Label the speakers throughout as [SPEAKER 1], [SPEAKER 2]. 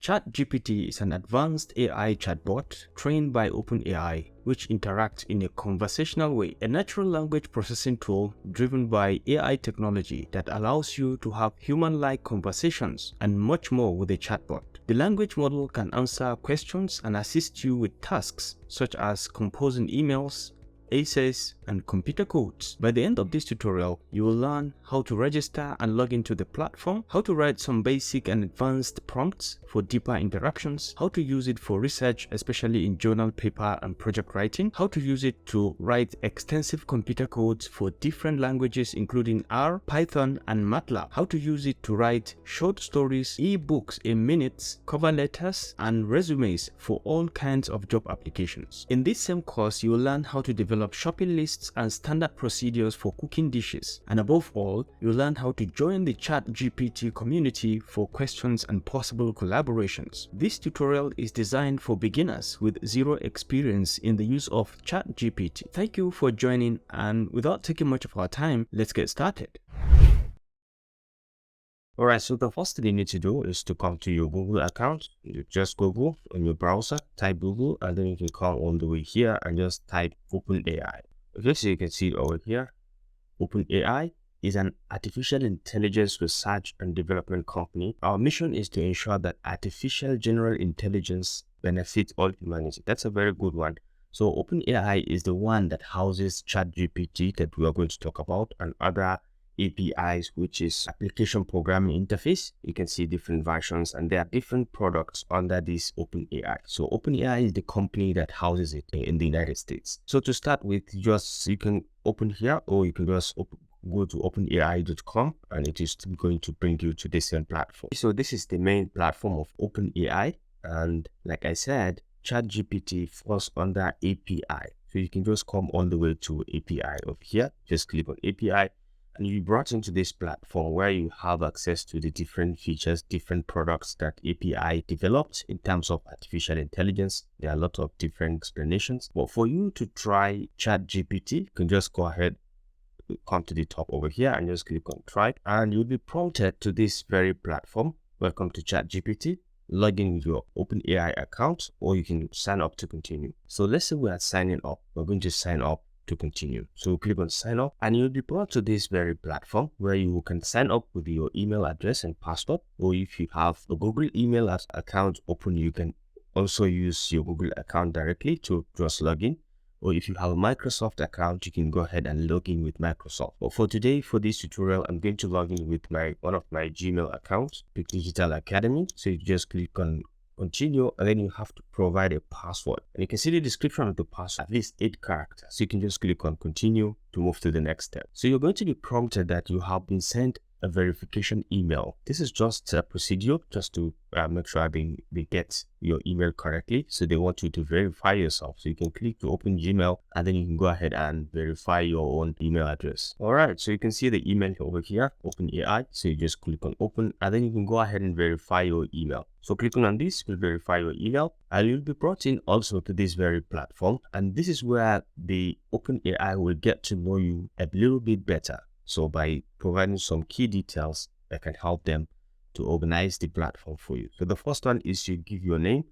[SPEAKER 1] ChatGPT is an advanced AI chatbot trained by OpenAI, which interacts in a conversational way, a natural language processing tool driven by AI technology that allows you to have human-like conversations and much more with a chatbot. The language model can answer questions and assist you with tasks such as composing emails, essays, and computer codes. By the end of this tutorial, you will learn how to register and log into the platform, how to write some basic and advanced prompts for deeper interactions, how to use it for research, especially in journal paper and project writing, how to use it to write extensive computer codes for different languages including R, Python, and MATLAB, how to use it to write short stories, ebooks in minutes, cover letters, and resumes for all kinds of job applications. In this same course, you will learn how to develop shopping lists and standard procedures for cooking dishes. And above all, you'll learn how to join the ChatGPT community for questions and possible collaborations. This tutorial is designed for beginners with zero experience in the use of ChatGPT. Thank you for joining, and without taking much of our time, let's get started. Alright, so the first thing you need to do is to come to your Google account. You just Google on your browser, type Google, and then you can come all the way here and just type OpenAI. Okay, so you can see over here, OpenAI is an artificial intelligence research and development company. Our mission is to ensure that artificial general intelligence benefits all humanity. That's a very good one. So OpenAI is the one that houses ChatGPT that we are going to talk about, and other APIs, which is application programming interface. You can see different versions, and there are different products under this OpenAI. So OpenAI is the company that houses it in the United States. So to start with, you can open here, or you can just go to openai.com, and it is going to bring you to this platform. So this is the main platform of OpenAI, and like I said, ChatGPT falls under API. So you can just come all the way to API over here. Just click on API. And you're brought into this platform where you have access to the different features, different products that API developed in terms of artificial intelligence. There are a lot of different explanations. But for you to try ChatGPT, you can just go ahead, come to the top over here and just click on try. And you'll be prompted to this very platform. Welcome to ChatGPT. Log in with your OpenAI account, or you can sign up to continue. So let's say we are signing up. We're going to sign up to continue. So click on sign up, and you'll be brought to this very platform where you can sign up with your email address and password, or if you have a Google email account open, you can also use your Google account directly to just log in. Or if you have a Microsoft account, you can go ahead and log in with Microsoft. But for today, for this tutorial, I'm going to log in with one of my Gmail accounts, Big Digital Academy. So you just click on continue, and then you have to provide a password, and you can see the description of the password, at least 8 characters. So you can just click on continue to move to the next step. So you're going to be prompted that you have been sent a verification email. This is just a procedure just to make sure they get your email correctly. So they want you to verify yourself. So you can click to open Gmail, and then you can go ahead and verify your own email address. All right, so you can see the email over here, OpenAI. So you just click on open, and then you can go ahead and verify your email. So clicking on this will verify your email, and you'll be brought in also to this very platform. And this is where the OpenAI will get to know you a little bit better. So by providing some key details that can help them to organize the platform for you. So the first one is you give your name.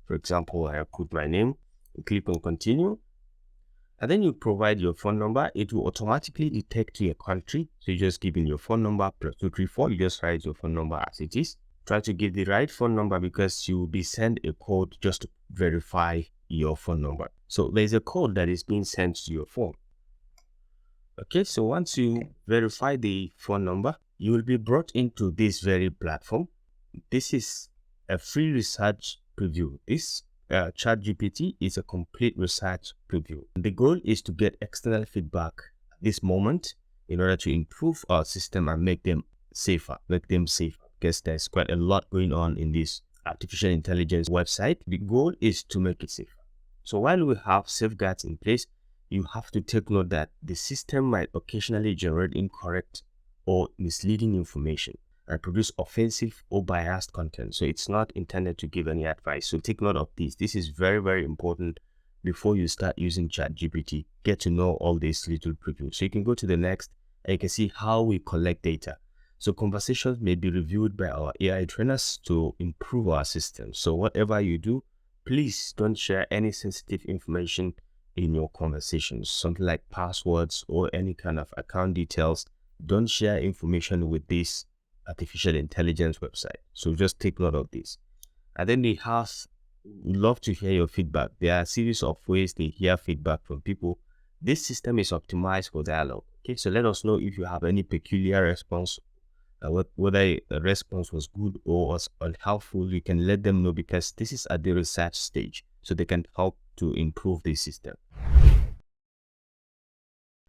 [SPEAKER 1] For example, I put my name, click on continue, and then you provide your phone number. It will automatically detect your country. So you just give in your phone number, +234. You just write your phone number as it is. Try to give the right phone number, because you will be sent a code just to verify your phone number. So there's a code that is being sent to your phone. Okay, so once you verify the phone number, you will be brought into this very platform. This is a free research preview. This ChatGPT is a complete research preview. The goal is to get external feedback at this moment in order to improve our system and make them safer, because there's quite a lot going on in this artificial intelligence website. The goal is to make it safer. So while we have safeguards in place, you have to take note that the system might occasionally generate incorrect or misleading information and produce offensive or biased content. So it's not intended to give any advice. So take note of this. This is very, very important before you start using ChatGPT. Get to know all these little previews. So you can go to the next, and you can see how we collect data. So conversations may be reviewed by our AI trainers to improve our system. So whatever you do, please don't share any sensitive information in your conversations, something like passwords or any kind of account details. Don't share information with this artificial intelligence website. So just take note of this. And then they have love to hear your feedback. There are a series of ways they hear feedback from people. This system is optimized for dialogue. Okay, so let us know if you have any peculiar response, whether the response was good or was unhelpful. You can let them know because this is at the research stage, so they can help to improve the system.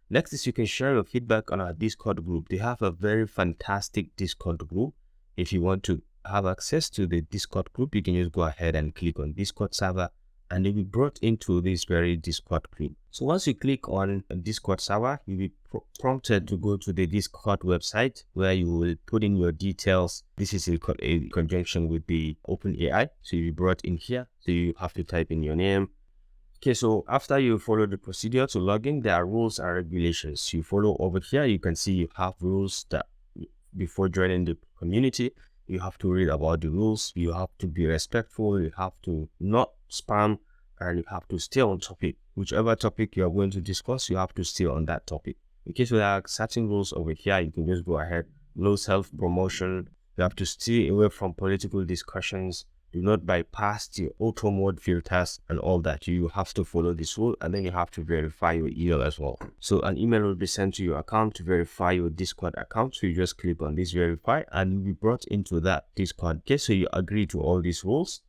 [SPEAKER 1] Next is you can share your feedback on our Discord group. They have a very fantastic Discord group. If you want to have access to the Discord group, you can just go ahead and click on Discord server and you'll be brought into this very Discord group. So once you click on Discord server, you'll be prompted to go to the Discord website where you will put in your details. This is in conjunction with the OpenAI. So you'll be brought in here. So you have to type in your name. Okay, so after you follow the procedure to log in, there are rules and regulations. You follow over here, you can see you have rules that before joining the community, you have to read about the rules. You have to be respectful. You have to not spam, and you have to stay on topic. Whichever topic you are going to discuss, you have to stay on that topic. In case there are certain rules over here, you can just go ahead. No self-promotion. You have to stay away from political discussions. Do not bypass the auto mode filters and all that. You have to follow this rule, and then you have to verify your email as well. So an email will be sent to your account to verify your Discord account. So you just click on this verify and you'll be brought into that Discord. Okay, so you agree to all these rules,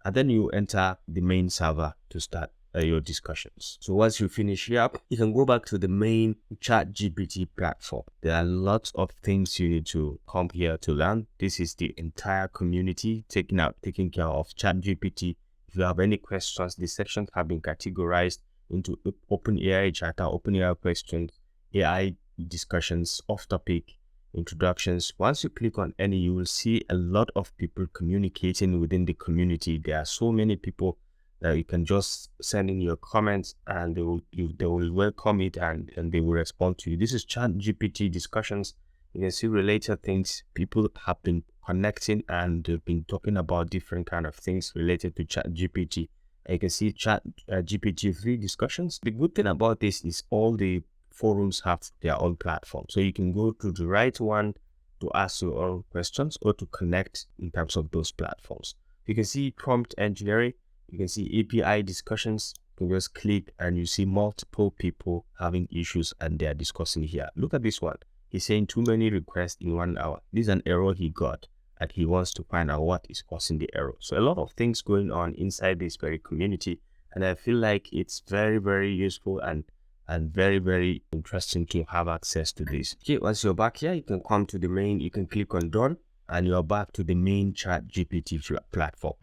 [SPEAKER 1] and then you enter the main server to start your discussions. So once you finish here, you can go back to the main ChatGPT platform. There are lots of things you need to come here to learn. This is the entire community taking care of ChatGPT. If you have any questions, the sections have been categorized into OpenAI chatter, OpenAI questions, AI discussions, off-topic, introductions. Once you click on any, you will see a lot of people communicating within the community. There are so many people that you can just send in your comments and they will welcome it and they will respond to you. This is ChatGPT discussions. You can see related things. People have been connecting and they've been talking about different kind of things related to ChatGPT. You can see ChatGPT 3 discussions. The good thing about this is all the forums have their own platform. So you can go to the right one to ask your own questions or to connect in terms of those platforms. You can see prompt engineering. You can see API discussions. You can just click and you see multiple people having issues and they're discussing here. Look at this one. He's saying too many requests in 1 hour. This is an error he got and he wants to find out what is causing the error. So a lot of things going on inside this very community. And I feel like it's very, very useful and very, very interesting to have access to this. Okay, once you're back here, you can come to the main, you can click on done and you're back to the main ChatGPT platform.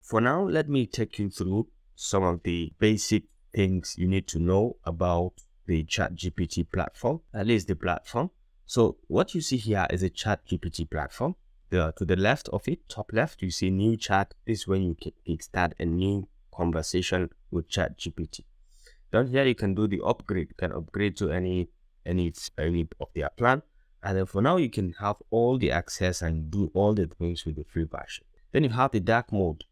[SPEAKER 1] For now, let me take you through some of the basic things you need to know about the ChatGPT platform, at least the platform. So what you see here is a ChatGPT platform. To the left of it, top left, you see new chat. This is when you can start a new conversation with ChatGPT. Down here, you can do the upgrade. You can upgrade to any of their plan. And then for now, you can have all the access and do all the things with the free version. Then you have the dark mode.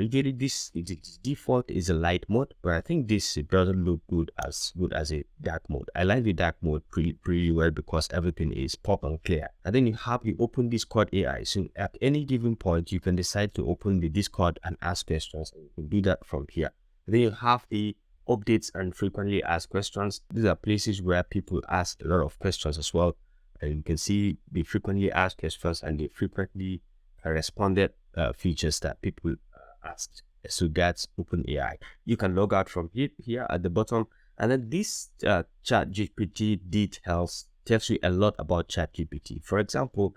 [SPEAKER 1] Usually the default is a light mode, but I think this doesn't look good as a dark mode. I like the dark mode pretty well because everything is pop and clear. And then you have the open Discord AI. So at any given point, you can decide to open the Discord and ask questions. And you can do that from here. And then you have the updates and frequently asked questions. These are places where people ask a lot of questions as well. And you can see the frequently asked questions and the frequently responded features that people asked. So that's OpenAI. You can log out from here at the bottom, and then this ChatGPT details tells you a lot about ChatGPT. For example,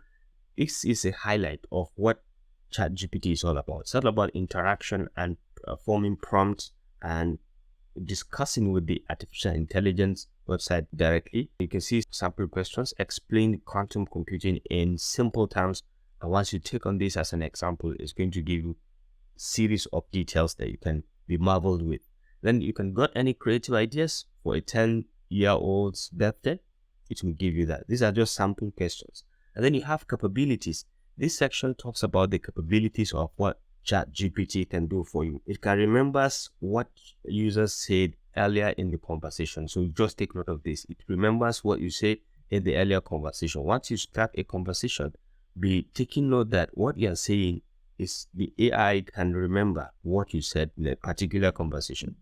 [SPEAKER 1] this is a highlight of what ChatGPT is all about. It's all about interaction and forming prompts and discussing with the artificial intelligence website directly. You can see sample questions, explain quantum computing in simple terms. And once you take on this as an example, it's going to give you series of details that you can be marveled with. Then you can got any creative ideas for a 10-year-old's birthday. it will give you that. These are just sample questions. And then you have capabilities. This section talks about the capabilities of what ChatGPT can do for you. It can remember what users said earlier in the conversation. So just take note of this. It remembers what you said in the earlier conversation. Once you start a conversation, be taking note that what you are saying is the AI can remember what you said in a particular conversation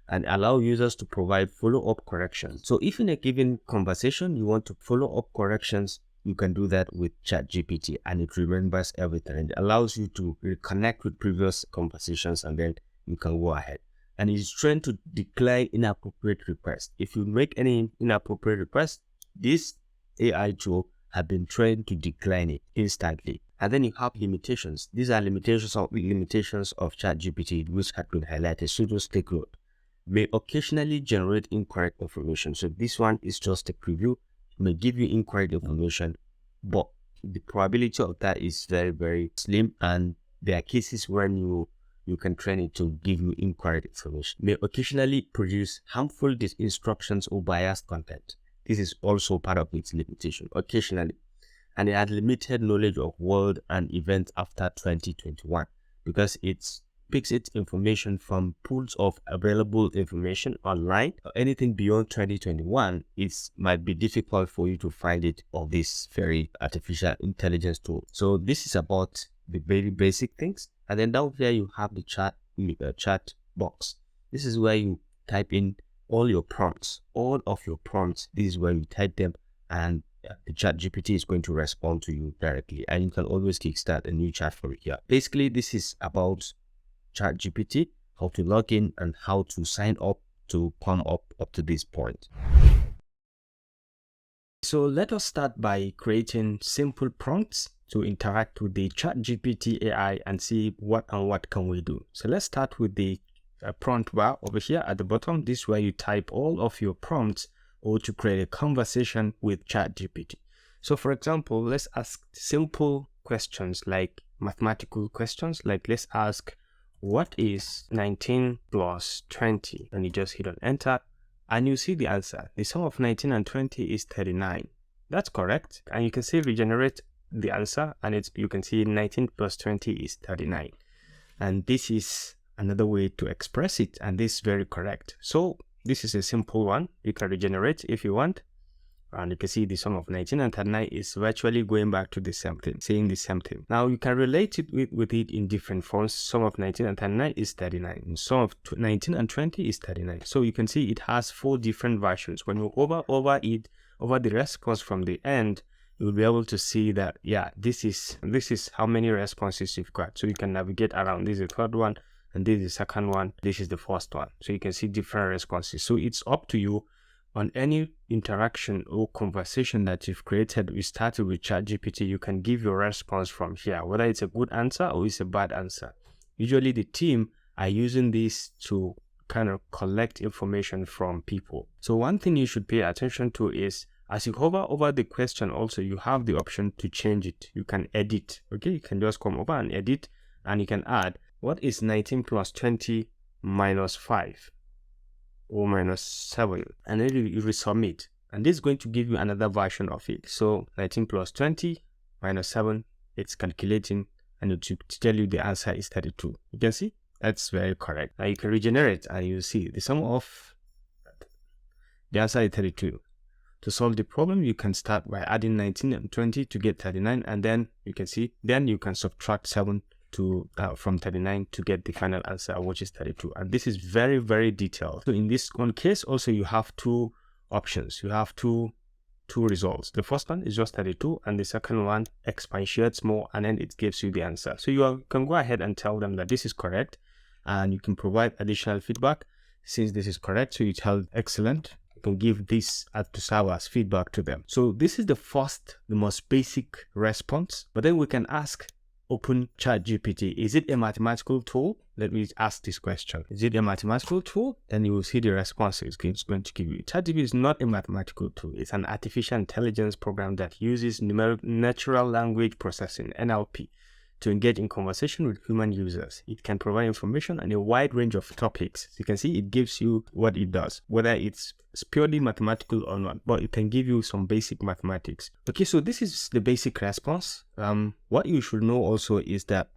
[SPEAKER 1] and allow users to provide follow-up corrections. So if in a given conversation you want to follow up corrections, you can do that with ChatGPT, and it remembers everything. It allows you to reconnect with previous conversations, and then you can go ahead. And it's trained to decline inappropriate requests. If you make any inappropriate request, this AI tool have been trained to decline it instantly. And then you have limitations. These are limitations of ChatGPT, which had been highlighted. So just take note. May occasionally generate incorrect information. So this one is just a preview. It may give you incorrect information, but the probability of that is very, very slim. And there are cases when you can train it to give you incorrect information. May occasionally produce harmful instructions or biased content. This is also part of its limitation, occasionally. And it had limited knowledge of world and events after 2021 because it picks its information from pools of available information online. Anything beyond 2021, it might be difficult for you to find it on this very artificial intelligence tool. So this is about the very basic things. And then down here you have the chat box. This is where you type in all your prompts, all of your prompts. This is where you type them, and the ChatGPT is going to respond to you directly, and you can always kickstart a new chat from here. Basically, this is about ChatGPT, how to log in and how to sign up to come up to this point. So let us start by creating simple prompts to interact with the ChatGPT AI and see what can we do. So let's start with the prompt bar over here at the bottom. This is where you type all of your prompts or to create a conversation with ChatGPT. So for example, let's ask simple questions like mathematical questions. Like let's ask, what is 19 plus 20? And you just hit on enter and you see the answer. The sum of 19 and 20 is 39. That's correct. And you can say regenerate the answer, and you can see 19 plus 20 is 39. And this is another way to express it, and this is very correct. So this is a simple one. You can regenerate if you want, and you can see the sum of 19 and 39 is virtually going back to the same thing, saying the same thing. Now you can relate it with it in different forms. Sum of 19 and 39 is 39. And sum of 19 and 20 is 39. So you can see it has 4 different versions. When you over the response from the end, you will be able to see that, yeah, this is how many responses you've got. So you can navigate around. This is the third one, and this is the second one. This is the first one. So you can see different responses. So it's up to you on any interaction or conversation that you've created. We started with ChatGPT. You can give your response from here, whether it's a good answer or it's a bad answer. Usually the team are using this to kind of collect information from people. So one thing you should pay attention to is, as you hover over the question, also you have the option to change it. You can edit. Okay, you can just come over and edit, and you can add, what is 19 plus 20 minus 5 or minus 7? And then you resubmit, and this is going to give you another version of it. So 19 plus 20 minus 7, it's calculating, and it will tell you the answer is 32. You can see that's very correct. Now you can regenerate, and you see the sum of the answer is 32. To solve the problem, you can start by adding 19 and 20 to get 39, and then you can see, then you can subtract 7 from 39 to get the final answer, which is 32. And this is very, very detailed. So in this one case, also you have 2 options. You have two results. The first one is just 32, and the second one expatiates more, and then it gives you the answer. So you can go ahead and tell them that this is correct, and you can provide additional feedback since this is correct. So you tell excellent. Can give this to serve as feedback to them. So this is the most basic response. But then we can ask Open ChatGPT, is it a mathematical tool? Let me ask this question. Is it a mathematical tool? Then you will see the responses it's going to give you. ChatGPT is not a mathematical tool. It's an artificial intelligence program that uses natural language processing, NLP, to engage in conversation with human users. It can provide information on a wide range of topics. So you can see it gives you what it does, whether it's purely mathematical or not, but it can give you some basic mathematics. Okay, so this is the basic response. What you should know also is that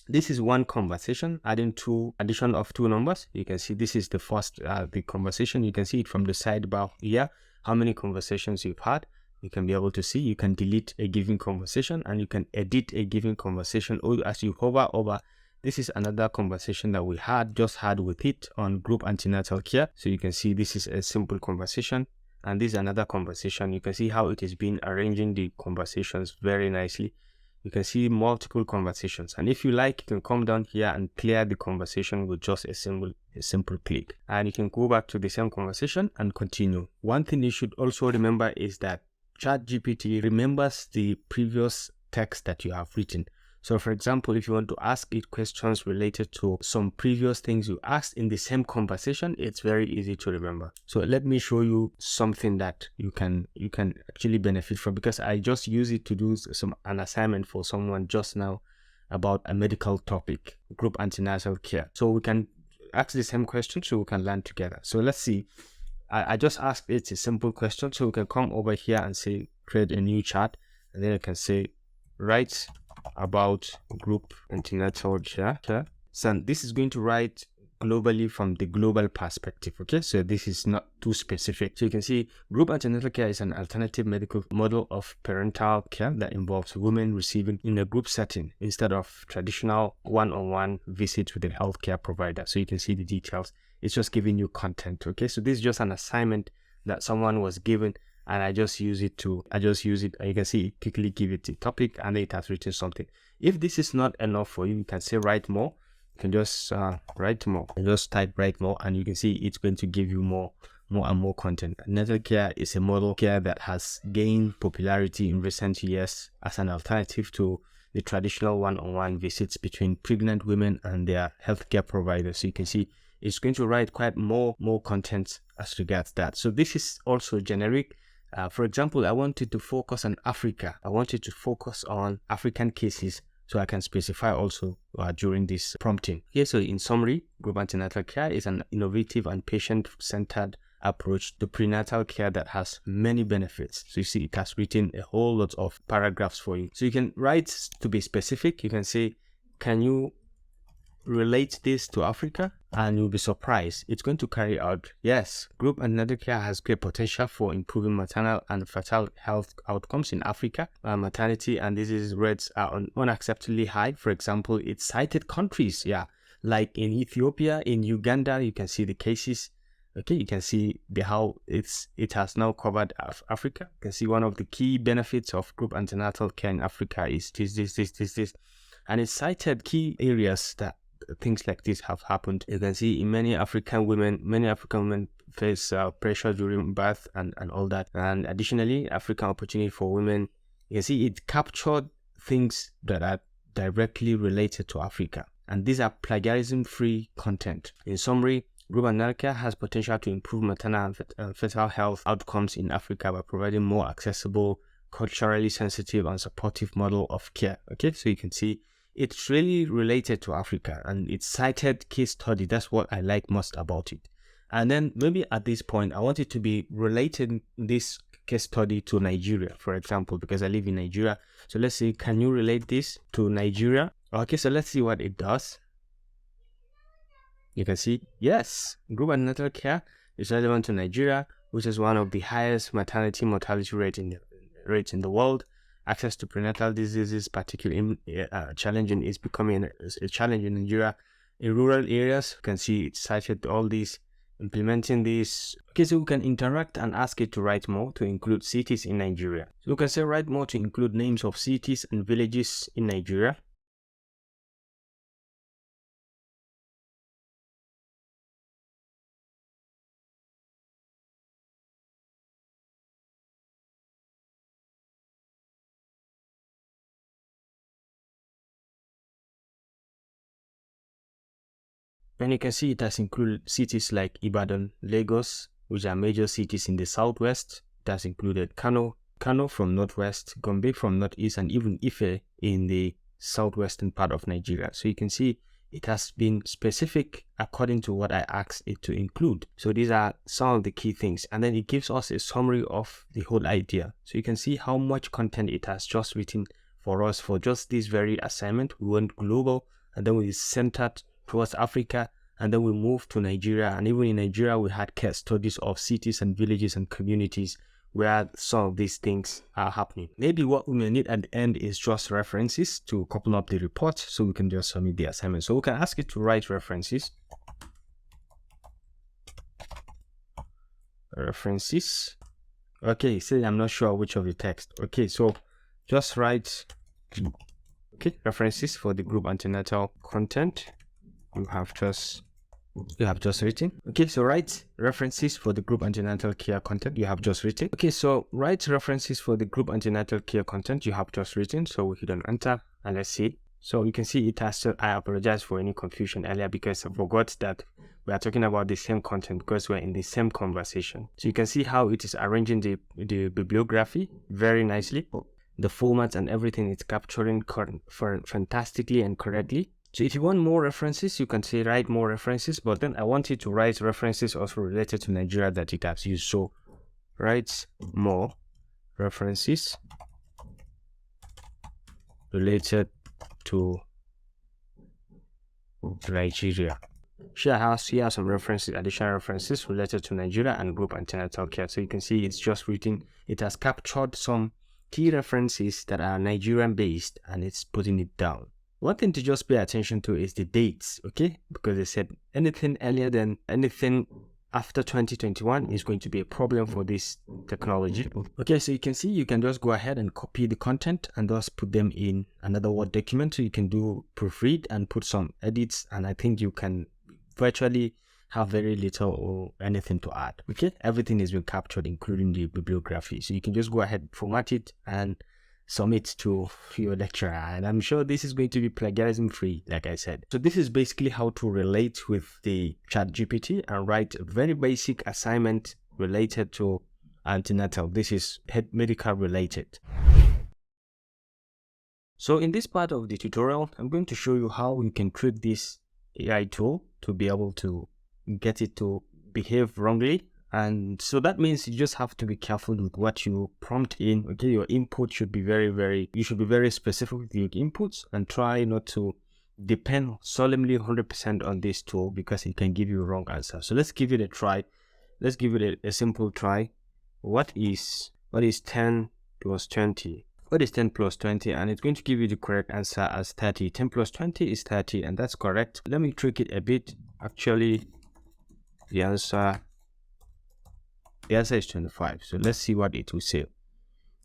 [SPEAKER 1] this is one conversation, addition of two numbers. You can see this is the first, the conversation. You can see it from the sidebar here, how many conversations you've had. You can be able to see, you can delete a given conversation and you can edit a given conversation. Or as you hover over, this is another conversation that we just had with it on group antenatal care. So you can see this is a simple conversation, and this is another conversation. You can see how it has been arranging the conversations very nicely. You can see multiple conversations, and if you like, you can come down here and clear the conversation with just a simple click, and you can go back to the same conversation and continue. One thing you should also remember is that ChatGPT remembers the previous text that you have written. So for example, if you want to ask it questions related to some previous things you asked in the same conversation, it's very easy to remember. So let me show you something that you can actually benefit from, because I just use it to do an assignment for someone just now about a medical topic, group antenatal care. So we can ask the same question so we can learn together. So let's see. I just asked it a simple question, so we can come over here and say create a new chat, and then I can say write about group antenatal care. So this is going to write globally from the global perspective. Okay, so this is not too specific. So you can see group antenatal care is an alternative medical model of parental care that involves women receiving in a group setting instead of traditional one-on-one visits with a healthcare provider. So you can see the details. It's just giving you content. Okay, so this is just an assignment that someone was given, and I just use it. And you can see it quickly give it a topic, and it has written something. If this is not enough for you, you can say write more. You can just write more and just type write more, and you can see it's going to give you more and more content. Natal care is a model care that has gained popularity in recent years as an alternative to the traditional one-on-one visits between pregnant women and their healthcare providers. So you can see it's going to write quite more content as regards that. So this is also generic. For example, I wanted to focus on Africa. I wanted to focus on African cases, so I can specify also during this prompting. Here, so in summary, group antenatal care is an innovative and patient-centered approach to prenatal care that has many benefits. So you see, it has written a whole lot of paragraphs for you. So you can write to be specific. You can say, can you relate this to Africa? And you'll be surprised. It's going to carry out, yes, group antenatal care has great potential for improving maternal and fetal health outcomes in Africa. Maternity and disease rates are unacceptably high. For example, it cited countries, like in Ethiopia, in Uganda. You can see the cases. Okay, you can see how it has now covered Africa. You can see one of the key benefits of group antenatal care in Africa is this. And it cited key areas that things like this have happened. You can see in many African women face pressure during birth and all that. And additionally, African opportunity for women, you can see it captured things that are directly related to Africa. And these are plagiarism-free content. In summary, group antenatal care has potential to improve maternal and fetal health outcomes in Africa by providing more accessible, culturally sensitive and supportive model of care. Okay, so you can see it's really related to Africa, and it's cited case study. That's what I like most about it. And then maybe at this point, I want it to be related this case study to Nigeria, for example, because I live in Nigeria. So let's say, can you relate this to Nigeria? Okay, so let's see what it does. You can see, yes, group antenatal care is relevant to Nigeria, which is one of the highest maternity mortality rates in the world. Access to prenatal diseases, particularly challenging, is becoming a challenge in Nigeria. In rural areas, you can see it cited all these, implementing this. Okay, so we can interact and ask it to write more to include cities in Nigeria. So we can say write more to include names of cities and villages in Nigeria. And you can see it has included cities like Ibadan, Lagos, which are major cities in the southwest. It has included Kano from northwest, Gombe from northeast, and even Ife in the southwestern part of Nigeria. So you can see it has been specific according to what I asked it to include. So these are some of the key things, and then it gives us a summary of the whole idea. So you can see how much content it has just written for us for just this very assignment. We went global, and then we centered towards Africa, and then we moved to Nigeria. And even in Nigeria, we had case studies of cities and villages and communities where some of these things are happening. Maybe what we may need at the end is just references to couple up the report so we can just submit the assignment. So we can ask it to write references. Okay, say I'm not sure which of the text. Okay, so just write references for the group antenatal content you have just written. Okay, so write references for the group antenatal care content you have just written. Okay, so write references for the group antenatal care content you have just written. So we hit on enter and let's see. So you can see it has to, I apologize for any confusion earlier because I forgot that we are talking about the same content because we're in the same conversation. So you can see how it is arranging the bibliography very nicely. The format and everything is capturing fantastically and correctly. So if you want more references, you can say write more references, but then I want you to write references also related to Nigeria that it has used. So write more references related to Nigeria. Here are some references, additional references related to Nigeria and group antenatal care. So you can see it's just written, it has captured some key references that are Nigerian based and it's putting it down. One thing to just pay attention to is the dates, okay? Because they said anything earlier than anything after 2021 is going to be a problem for this technology. Okay, so you can see you can just go ahead and copy the content and just put them in another Word document. So you can do proofread and put some edits, and I think you can virtually have very little or anything to add. Okay, everything has been captured, including the bibliography. So you can just go ahead, format it, and submit to your lecturer, and I'm sure this is going to be plagiarism free, like I said. So this is basically how to relate with the ChatGPT and write a very basic assignment related to antenatal. This is medical related. So in this part of the tutorial, I'm going to show you how you can trick this AI tool to be able to get it to behave wrongly. And so that means you just have to be careful with what you prompt in. Okay, your input should be you should be very specific with your inputs and try not to depend solemnly 100% on this tool because it can give you a wrong answer. So let's give it a try. Let's give it a simple try. What is 10 plus 20? What is 10 plus 20? And it's going to give you the correct answer as 30. 10 plus 20 is 30, and that's correct. Let me trick it a bit. Actually, the answer is 25. So let's see what it will say.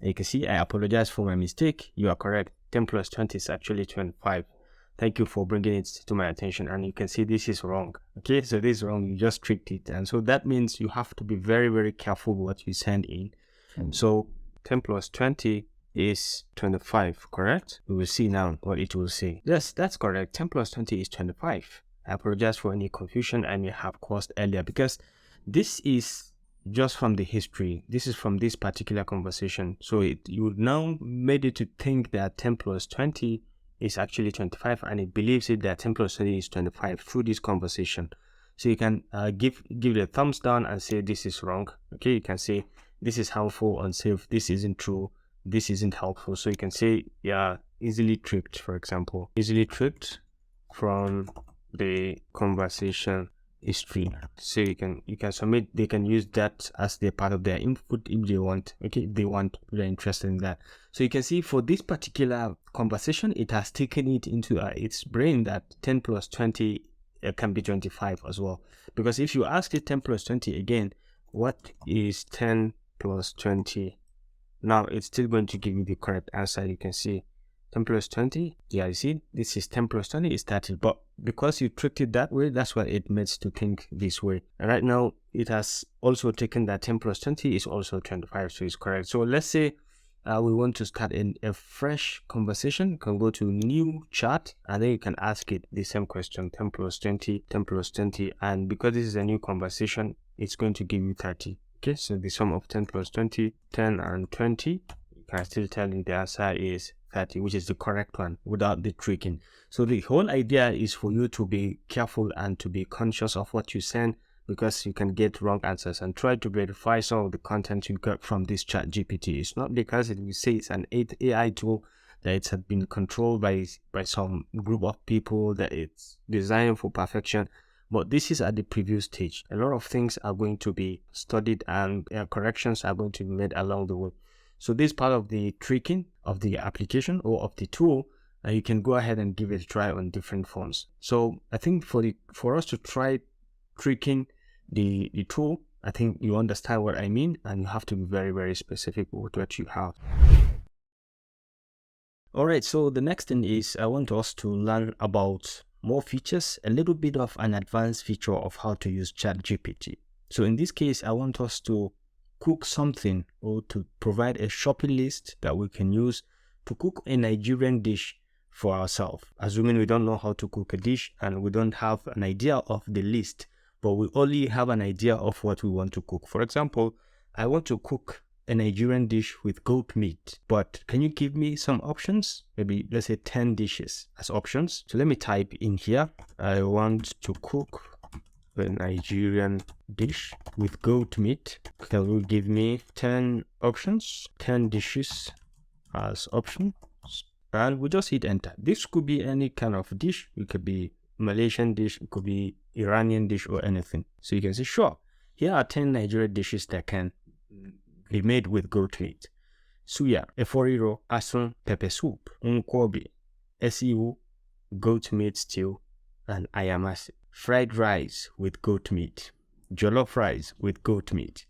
[SPEAKER 1] And you can see I apologize for my mistake. You are correct. 10 plus 20 is actually 25. Thank you for bringing it to my attention. And you can see this is wrong. Okay, so this is wrong. You just tricked it. And so that means you have to be very, very careful with what you send in. So 10 plus 20 is 25, correct? We will see now what it will say. Yes, that's correct. 10 plus 20 is 25. I apologize for any confusion I may have caused earlier because this is just from the history. This is from this particular conversation. So you now made it to think that 10 plus 20 is actually 25, and it believes it that 10 plus 20 is 25 through this conversation. So you can give it a thumbs down and say this is wrong. Okay, you can say this is harmful, unsafe, this isn't true, this isn't helpful. So you can say, yeah, easily tricked, for example, easily tricked from the conversation history. So you can submit, they can use that as their part of their input if they want. Okay, if they're interested in that. So you can see for this particular conversation, it has taken it into its brain that 10 plus 20 can be 25 as well. Because if you ask it 10 plus 20 again, what is 10 plus 20? Now it's still going to give you the correct answer. You can see 10 plus 20, yeah, you see, this is 10 plus 20 is 30, but because you tricked it that way, that's why it makes to think this way. And right now, it has also taken that 10 plus 20 is also 25, so it's correct. So let's say we want to start in a fresh conversation. You can go to new chat, and then you can ask it the same question, 10 plus 20, 10 plus 20, and because this is a new conversation, it's going to give you 30. Okay, so the sum of 10 plus 20, 10 and 20, you can still tell you the answer is 30, which is the correct one without the tricking. So the whole idea is for you to be careful and to be conscious of what you send, because you can get wrong answers, and try to verify some of the content you got from this ChatGPT. It's not because you say it's an AI tool that it has been controlled by some group of people, that it's designed for perfection. But this is at the preview stage. A lot of things are going to be studied, and corrections are going to be made along the way. So this part of the tricking of the application or of the tool, you can go ahead and give it a try on different phones. So I think for us to try tricking the tool, I think you understand what I mean, and you have to be very, very specific with what you have. Alright, so the next thing is I want us to learn about more features, a little bit of an advanced feature of how to use ChatGPT. So in this case, I want us to cook something, or to provide a shopping list that we can use to cook a Nigerian dish for ourselves. Assuming we don't know how to cook a dish and we don't have an idea of the list, but we only have an idea of what we want to cook. For example, I want to cook a Nigerian dish with goat meat, but can you give me some options? Maybe let's say 10 dishes as options. So let me type in here, I want to cook a Nigerian dish with goat meat. Can you give me 10 options, 10 dishes as options? And we just hit enter. This could be any kind of dish. It could be Malaysian dish, it could be Iranian dish, or anything. So you can say, sure, here are 10 Nigerian dishes that can be made with goat meat. Suya, eforiro, asun, pepper soup, nkwobi, esiwu, goat meat stew, and ayamasi. Fried rice with goat meat, jollof rice with goat meat.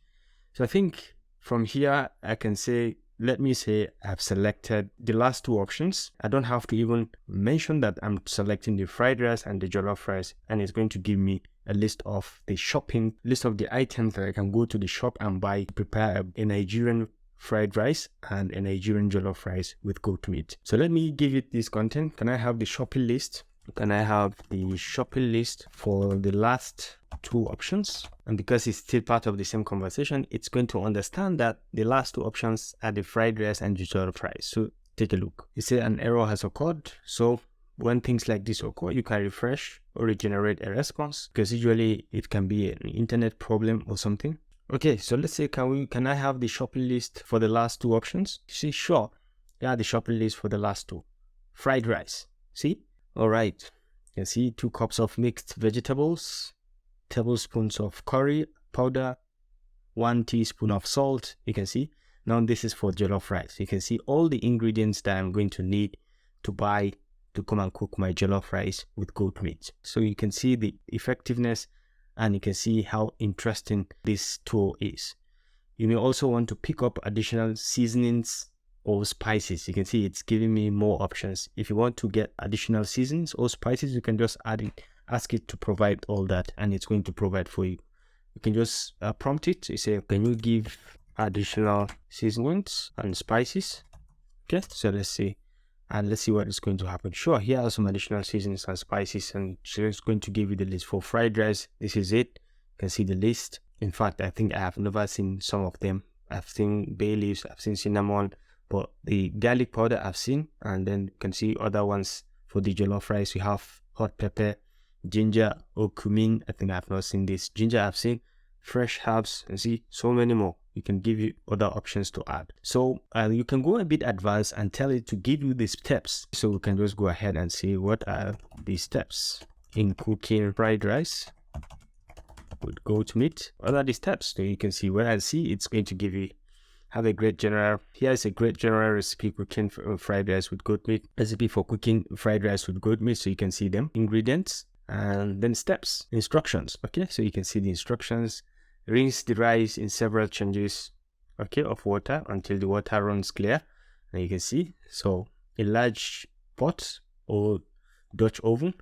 [SPEAKER 1] So I think from here, I can say, let me say I've selected the last two options. I don't have to even mention that I'm selecting the fried rice and the jollof rice, and it's going to give me a list of the items that I can go to the shop and buy to prepare a Nigerian fried rice and a Nigerian jollof rice with goat meat. So let me give it this content. Can I have the shopping list? Can I have the shopping list for the last two options? And because it's still part of the same conversation, it's going to understand that the last two options are the fried rice and the jollof rice. So take a look. You say an error has occurred. So when things like this occur, you can refresh or regenerate a response, because usually it can be an internet problem or something. Okay, so let's say, can I have the shopping list for the last two options? You see, sure. Yeah, the shopping list for the last two. Fried rice. See? All right. You can see 2 cups of mixed vegetables, tablespoons of curry powder, 1 teaspoon of salt. You can see. Now this is for jollof rice. You can see all the ingredients that I'm going to need to buy to come and cook my jollof rice with goat meat. So you can see the effectiveness, and you can see how interesting this tool is. You may also want to pick up additional seasonings or spices. You can see it's giving me more options. If you want to get additional seasonings or spices, you can just ask it to provide all that, and it's going to provide for you. You can just prompt it. You say, can you give additional seasonings and spices? Okay, so let's see what is going to happen. Sure, here are some additional seasonings and spices, and so it's going to give you the list. For fried rice, this is it. You can see the list. In fact, I think I have never seen some of them. I've seen bay leaves, I've seen cinnamon, but the garlic powder I've seen, and then you can see other ones. For the jollof rice, you have hot pepper, ginger, or cumin. I think I've not seen this. Ginger I've seen, fresh herbs, and see so many more. You can give you other options to add. So you can go a bit advanced and tell it to give you the steps. So we can just go ahead and see what are the steps in cooking fried rice with goat meat. What are the steps? So you can see where I see it's going to give you here's a great general recipe cooking fried rice with goat meat, recipe for cooking fried rice with goat meat. So you can see them, ingredients, and then steps, instructions. Okay, so you can see the instructions. Rinse the rice in several changes, okay, of water until the water runs clear. And you can see, so a large pot or Dutch oven,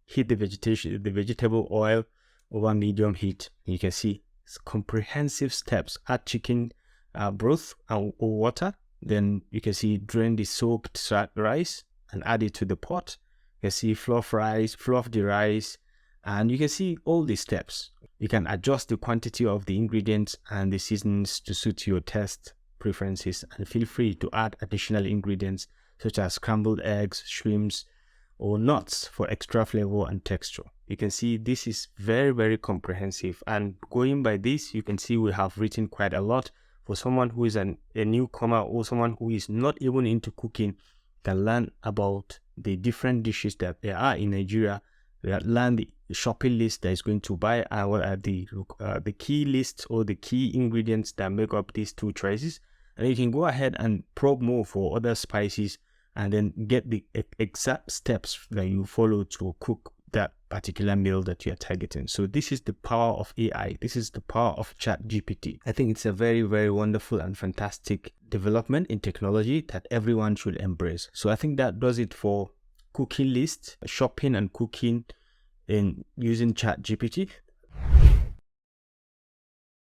[SPEAKER 1] heat the vegetable oil over medium heat. You can see it's comprehensive steps. Add chicken broth or water. Then you can see drain the soaked rice and add it to the pot. You can see fluff the rice, and you can see all the steps. You can adjust the quantity of the ingredients and the seasonings to suit your taste preferences, and feel free to add additional ingredients such as scrambled eggs, shrimps, or nuts for extra flavor and texture. You can see this is very, very comprehensive, and going by this, you can see we have written quite a lot. For someone who is a newcomer or someone who is not even into cooking, can learn about the different dishes that there are in Nigeria. Learn the shopping list that is going to buy, and what are the key lists or the key ingredients that make up these two choices. And you can go ahead and probe more for other spices, and then get the exact steps that you follow to cook that particular meal that you are targeting. So this is the power of AI. This is the power of ChatGPT. I think it's a very, very wonderful and fantastic development in technology that everyone should embrace. So I think that does it for cooking lists, shopping and cooking in using ChatGPT.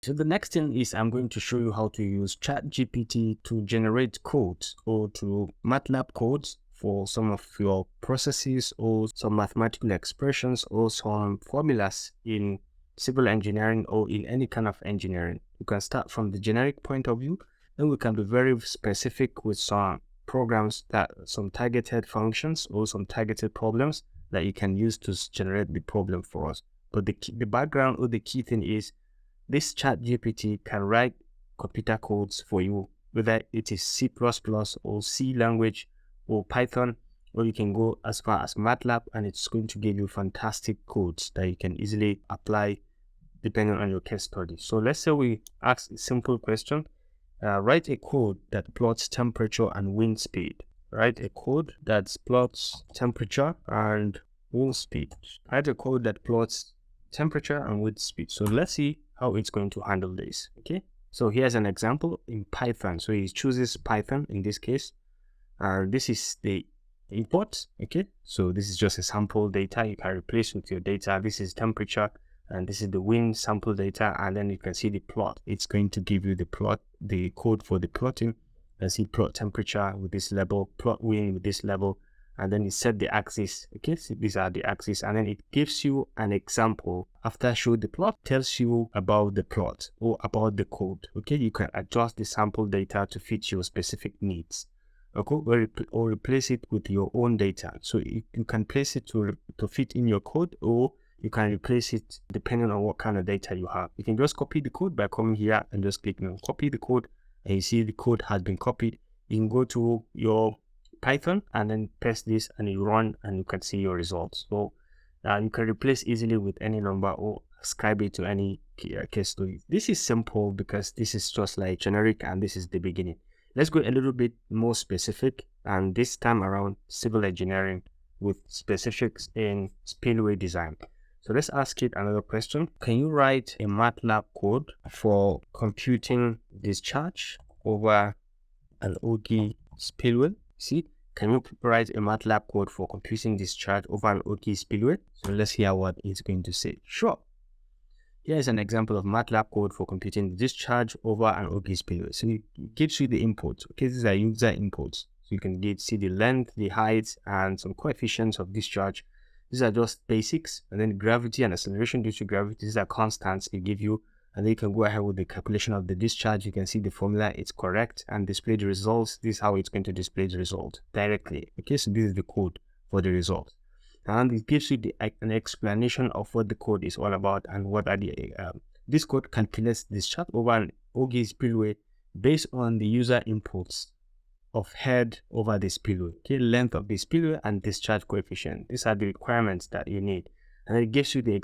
[SPEAKER 1] So the next thing is I'm going to show you how to use ChatGPT to generate codes or to MATLAB codes for some of your processes or some mathematical expressions or some formulas in civil engineering or in any kind of engineering. You can start from the generic point of view, then we can be very specific with some programs, that some targeted functions or some targeted problems that you can use to generate the problem for us. But the background or the key thing is this ChatGPT can write computer codes for you, whether it is C++ or C language or Python, or you can go as far as MATLAB, and it's going to give you fantastic codes that you can easily apply depending on your case study. So let's say we ask a simple question. Write a code that plots temperature and wind speed. Write a code that plots temperature and wind speed. Write a code that plots temperature and wind speed. So let's see how it's going to handle this. Okay, so here's an example in Python. So he chooses Python in this case. This is the input. Okay, so this is just a sample data you can replace with your data. This is temperature, and this is the wind sample data, and then you can see the plot. It's going to give you the plot, the code for the plotting. You see plot temperature with this level, plot wind with this level, and then you set the axis. Okay, so these are the axes, and then it gives you an example. After show the plot, tells you about the plot or about the code. Okay, you can adjust the sample data to fit your specific needs. Okay, or replace it with your own data. So you can place it to fit in your code, or you can replace it depending on what kind of data you have. You can just copy the code by coming here and just clicking on copy the code, and you see the code has been copied. You can go to your Python and then paste this, and you run, and you can see your results. So you can replace easily with any number or ascribe it to any case study. This is simple because this is just like generic, and this is the beginning. Let's go a little bit more specific, and this time around civil engineering with specifics in spillway design. So let's ask it another question. Can you write a MATLAB code for computing discharge over an OG spillway? See, can you write a MATLAB code for computing discharge over an OG spillway? So let's hear what it's going to say. Sure. Here is an example of MATLAB code for computing the discharge over an OG spillway. So it gives you the inputs. Okay, these are user inputs. So you can see the length, the height, and some coefficients of discharge. These are just basics. And then gravity and acceleration due to gravity, these are constants they give you. And then you can go ahead with the calculation of the discharge. You can see the formula, it's correct, and display the results. This is how it's going to display the result directly. Okay, so this is the code for the result. And it gives you an explanation of what the code is all about and what are the this code calculates discharge over an OG spillway based on the user inputs of head over the spillway, okay, length of the spillway and discharge coefficient. These are the requirements that you need, and it gives you the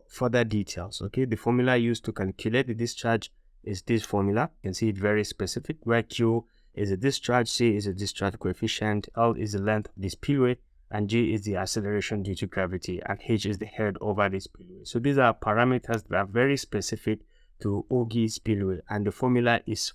[SPEAKER 1] further details. Okay, the formula used to calculate the discharge is this formula. You can see it very specific, where Q is a discharge, C is a discharge coefficient, L is the length of the spillway, and G is the acceleration due to gravity, and H is the head over the spillway. So these are parameters that are very specific to OG spillway, and the formula is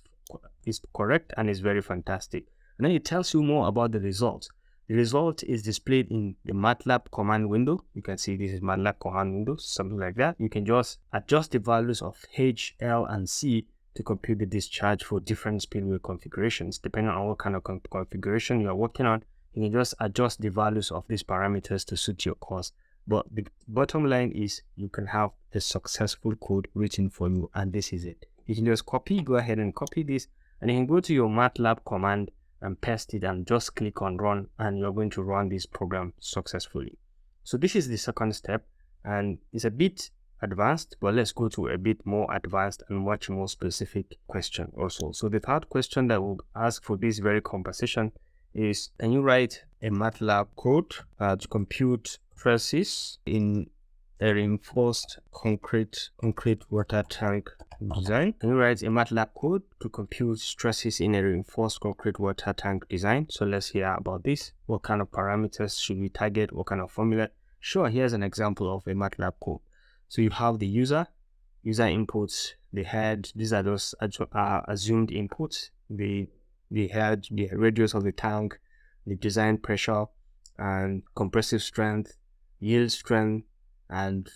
[SPEAKER 1] correct and is very fantastic. And then it tells you more about the result. The result is displayed in the MATLAB command window. You can see this is MATLAB command window, something like that. You can just adjust the values of H, L, and C to compute the discharge for different spillway configurations. Depending on what kind of configuration you are working on, you can just adjust the values of these parameters to suit your course. But the bottom line is you can have a successful code written for you, and this is it. You can just go ahead and copy this And you can go to your MATLAB command and paste it and just click on run, and you're going to run this program successfully. So this is the second step, and it's a bit advanced, but let's go to a bit more advanced and much more specific question also. So the third question that we'll ask for this very conversation is, can you write a MATLAB code to compute stresses in a reinforced concrete water tank design? Can you write a MATLAB code to compute stresses in a reinforced concrete water tank design? So let's hear about this. What kind of parameters should we target? What kind of formula? Sure, here's an example of a MATLAB code. So you have the user inputs, the head. These are those assumed inputs. The head, the radius of the tank, the design pressure, and compressive strength, yield strength, and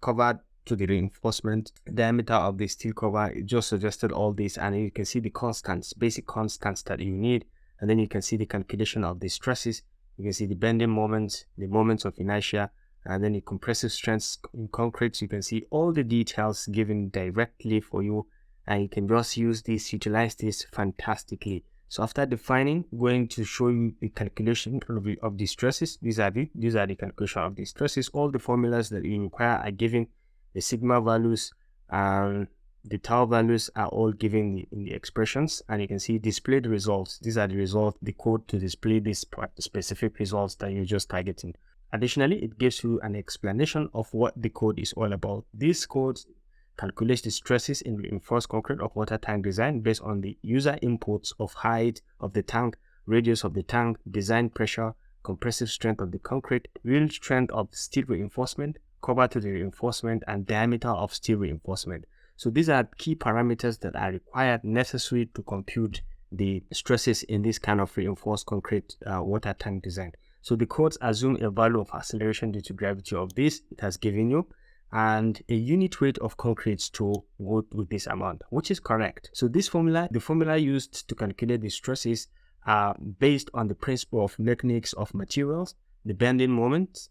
[SPEAKER 1] covered to the reinforcement diameter of the steel cover. It just suggested all this, and you can see the constants, basic constants that you need, and then you can see the calculation of the stresses. You can see the bending moments, the moments of inertia, and then the compressive strengths in concrete. So you can see all the details given directly for you, and you can just use this, utilize this fantastically. So after defining, going to show you the calculation of the stresses. These are the calculation of the stresses. All the formulas that you require are given. The sigma values and the tau values are all given in the expressions, and you can see display the results. These are the results, the code to display these specific results that you're just targeting. Additionally, it gives you an explanation of what the code is all about. This code calculates the stresses in reinforced concrete of water tank design based on the user inputs of height of the tank, radius of the tank, design pressure, compressive strength of the concrete, yield strength of steel reinforcement, cover to the reinforcement, and diameter of steel reinforcement. So these are key parameters that are required, necessary to compute the stresses in this kind of reinforced concrete water tank design. So the codes assume a value of acceleration due to gravity of this it has given you, and a unit weight of concrete to go with this amount, which is correct. So this formula, the formula used to calculate the stresses, are based on the principle of mechanics of materials. The bending moments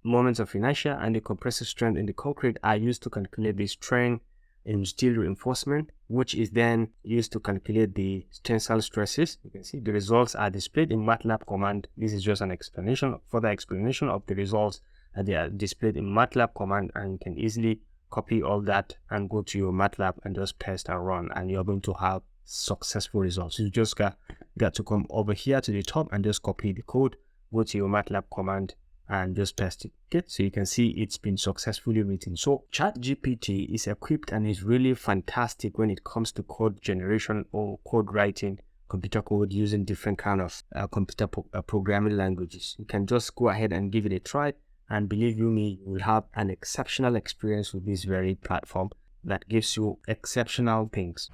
[SPEAKER 1] of inertia, and the compressive strength in the concrete are used to calculate the strength in steel reinforcement, which is then used to calculate the tensile stresses. You can see the results are displayed in MATLAB command. This is just an explanation, further explanation of the results, and they are displayed in MATLAB command, and you can easily copy all that and go to your MATLAB and just paste and run, and you're going to have successful results. You just got to come over here to the top and just copy the code, go to your MATLAB command, and just paste it. Okay, so you can see it's been successfully written. So ChatGPT is equipped and is really fantastic when it comes to code generation or code writing, computer code using different kind of computer programming languages. You can just go ahead and give it a try, and believe you me, you will have an exceptional experience with this very platform that gives you exceptional things.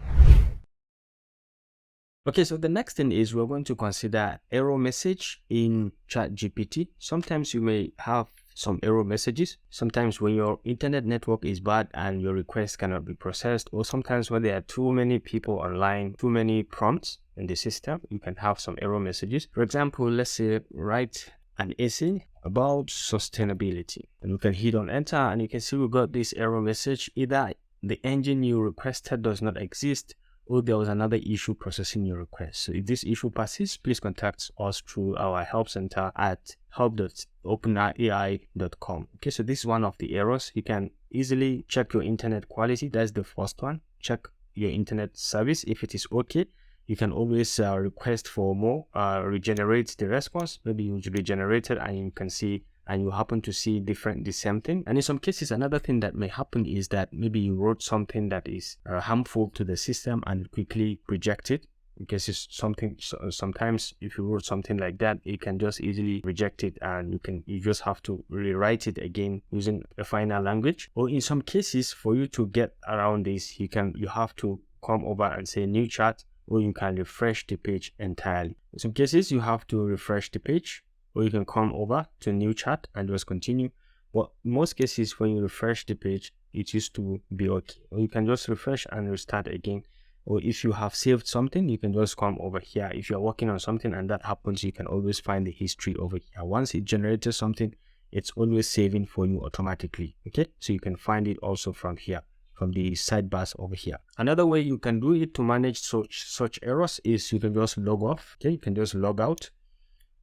[SPEAKER 1] Okay, so the next thing is we're going to consider error message in ChatGPT. Sometimes you may have some error messages. Sometimes when your internet network is bad and your request cannot be processed, or sometimes when there are too many people online, too many prompts in the system, you can have some error messages. For example, let's say write an essay about sustainability, and we can hit on enter, and you can see we got this error message. Either the engine you requested does not exist, or there was another issue processing your request. So if this issue persists, please contact us through our help center at help.openai.com. Okay, so this is one of the errors. You can easily check your internet quality. That's the first one. Check your internet service. If it is okay, you can always request for more, regenerate the response. Maybe you regenerate it and you can see, and you happen to see the same thing. And in some cases, another thing that may happen is that maybe you wrote something that is harmful to the system and quickly reject it, because it's something, sometimes if you wrote something like that, it can just easily reject it, and you just have to rewrite it again using a final language. Or in some cases, for you to get around this, you have to come over and say new chat, or you can refresh the page entirely. In some cases, you have to refresh the page, or you can come over to new chat and just continue. Well, in most cases, when you refresh the page, it used to be okay. Or you can just refresh and restart again. Or if you have saved something, you can just come over here. If you're working on something and that happens, you can always find the history over here. Once it generated something, it's always saving for you automatically. Okay, so you can find it also from here. from the sidebars over here. Another way you can do it to manage such errors is you can just log off. Okay, you can just log out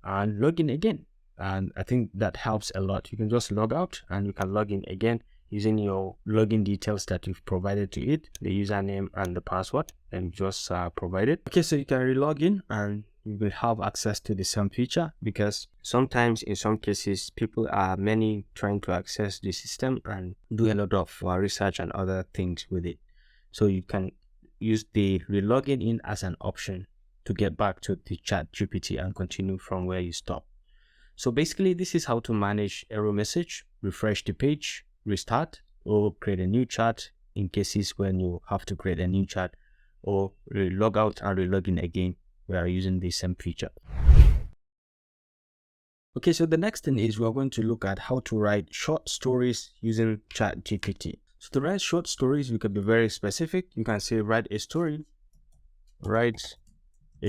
[SPEAKER 1] and log in again. And I think that helps a lot. You can just log out and you can log in again using your login details that you've provided to it, the username and the password, and just provide it. Okay, so you can re-log in and you will have access to the same feature, because sometimes in some cases people are trying to access the system and do a lot of research and other things with it. So you can use the re-logging in as an option to get back to the ChatGPT and continue from where you stop. So basically, this is how to manage error message, refresh the page, restart, or create a new chat in cases when you have to create a new chat, or log out and re-log in again. We are using the same feature. Okay, so the next thing is we're going to look at how to write short stories using ChatGPT. So to write short stories, you can be very specific. You can say, write a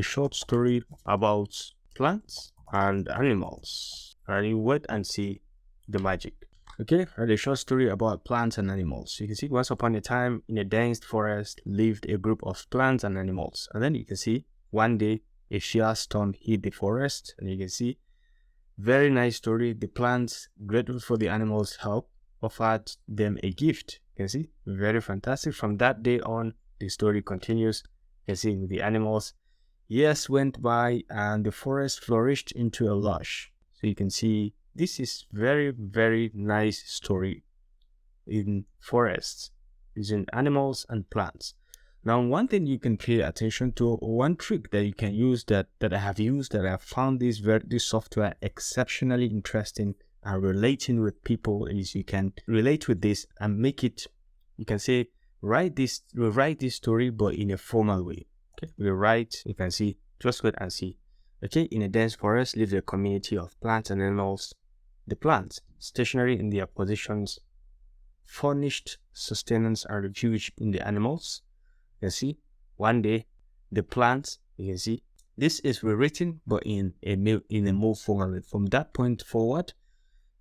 [SPEAKER 1] short story about plants and animals, and you wait and see the magic. Okay, write a short story about plants and animals. You can see, once upon a time in a dense forest lived a group of plants and animals, and then you can see one day a sheer storm hit the forest, and you can see, very nice story. The plants, grateful for the animals' help, offered them a gift. You can see, very fantastic. From that day on, the story continues. You can see with the animals. Years went by and the forest flourished into a lush. So you can see this is very, very nice story in forests using animals and plants. Now, one thing you can pay attention to, one trick that you can use that I have used, that I have found this software exceptionally interesting and relating with people, is you can relate with this and make it, you can say, write this story but in a formal way. Okay, you can see, just go and see. Okay, in a dense forest lives a community of plants and animals. The plants, stationary in their positions, furnished sustenance and refuge in the animals. You can see, one day, the plants, you can see, this is rewritten but in a more formal way. From that point forward,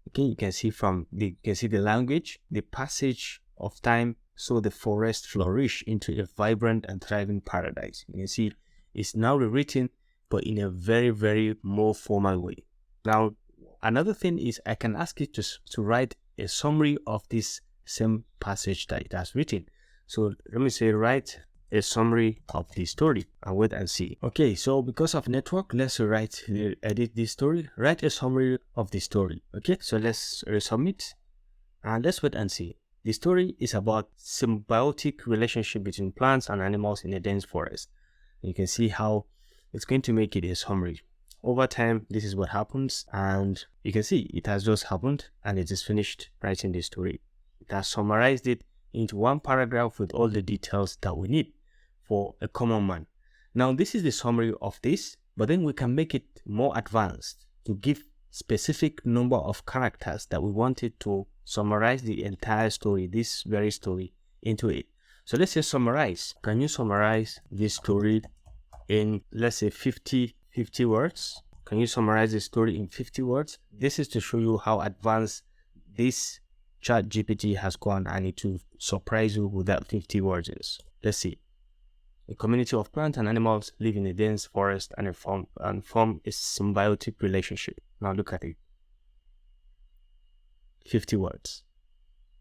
[SPEAKER 1] okay, you can see the language, the passage of time, so the forest flourish into a vibrant and thriving paradise. You can see it's now rewritten but in a very, very more formal way. Now, another thing is I can ask it to write a summary of this same passage that it has written. So let me say, write a summary of the story, and wait and see. Okay, so because of network, let's edit this story, write a summary of the story. Okay, so let's resubmit and let's wait and see. The story is about symbiotic relationship between plants and animals in a dense forest. You can see how it's going to make it a summary. Over time, this is what happens, and you can see it has just happened and it is finished writing the story. It has summarized it into one paragraph with all the details that we need for a common man. Now, this is the summary of this, but then we can make it more advanced to give specific number of characters that we wanted to summarize the entire story, this very story, into it. So let's say summarize. Can you summarize this story in, let's say, 50 words? Can you summarize the story in 50 words? This is to show you how advanced this ChatGPT has gone, and it will surprise you with that 50 words is. Let's see. A community of plants and animals live in a dense forest and form a symbiotic relationship. Now look at it. 50 words.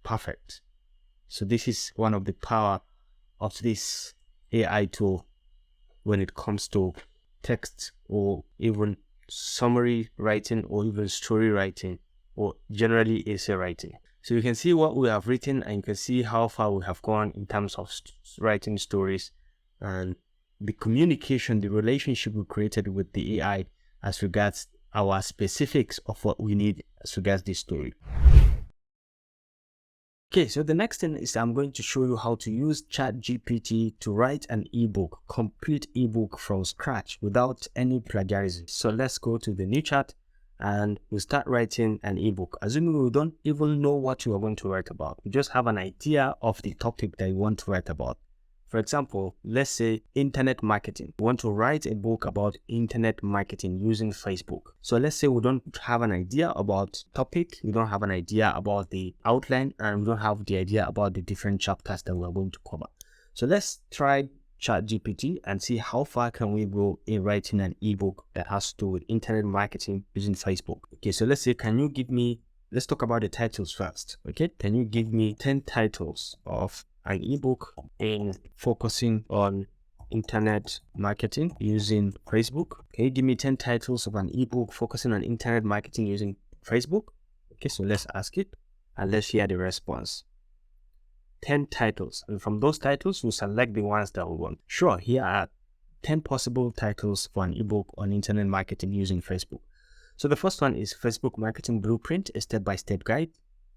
[SPEAKER 1] Perfect. So this is one of the power of this AI tool when it comes to text, or even summary writing, or even story writing, or generally essay writing. So you can see what we have written, and you can see how far we have gone in terms of writing stories, and the communication, the relationship we created with the AI as regards our specifics of what we need as regards this story. Okay, so the next thing is I'm going to show you how to use ChatGPT to write an ebook, complete ebook from scratch without any plagiarism. So let's go to the new chat and we'll start writing an ebook. Assuming we don't even know what you are going to write about, you just have an idea of the topic that you want to write about. For example, let's say internet marketing. We want to write a book about internet marketing using Facebook. So let's say we don't have an idea about topic, we don't have an idea about the outline, and we don't have the idea about the different chapters that we're going to cover. So let's try ChatGPT and see how far can we go in writing an ebook that has to do with internet marketing using Facebook. Okay, so let's say, let's talk about the titles first. Okay, can you give me 10 titles of an ebook in focusing on internet marketing using Facebook? Can you give me 10 titles of an ebook focusing on internet marketing using Facebook? Okay, so let's ask it and let's hear the response. 10 titles, and from those titles we'll select the ones that we want. Sure, here are 10 possible titles for an ebook on internet marketing using Facebook. So the first one is Facebook Marketing Blueprint, a step-by-step guide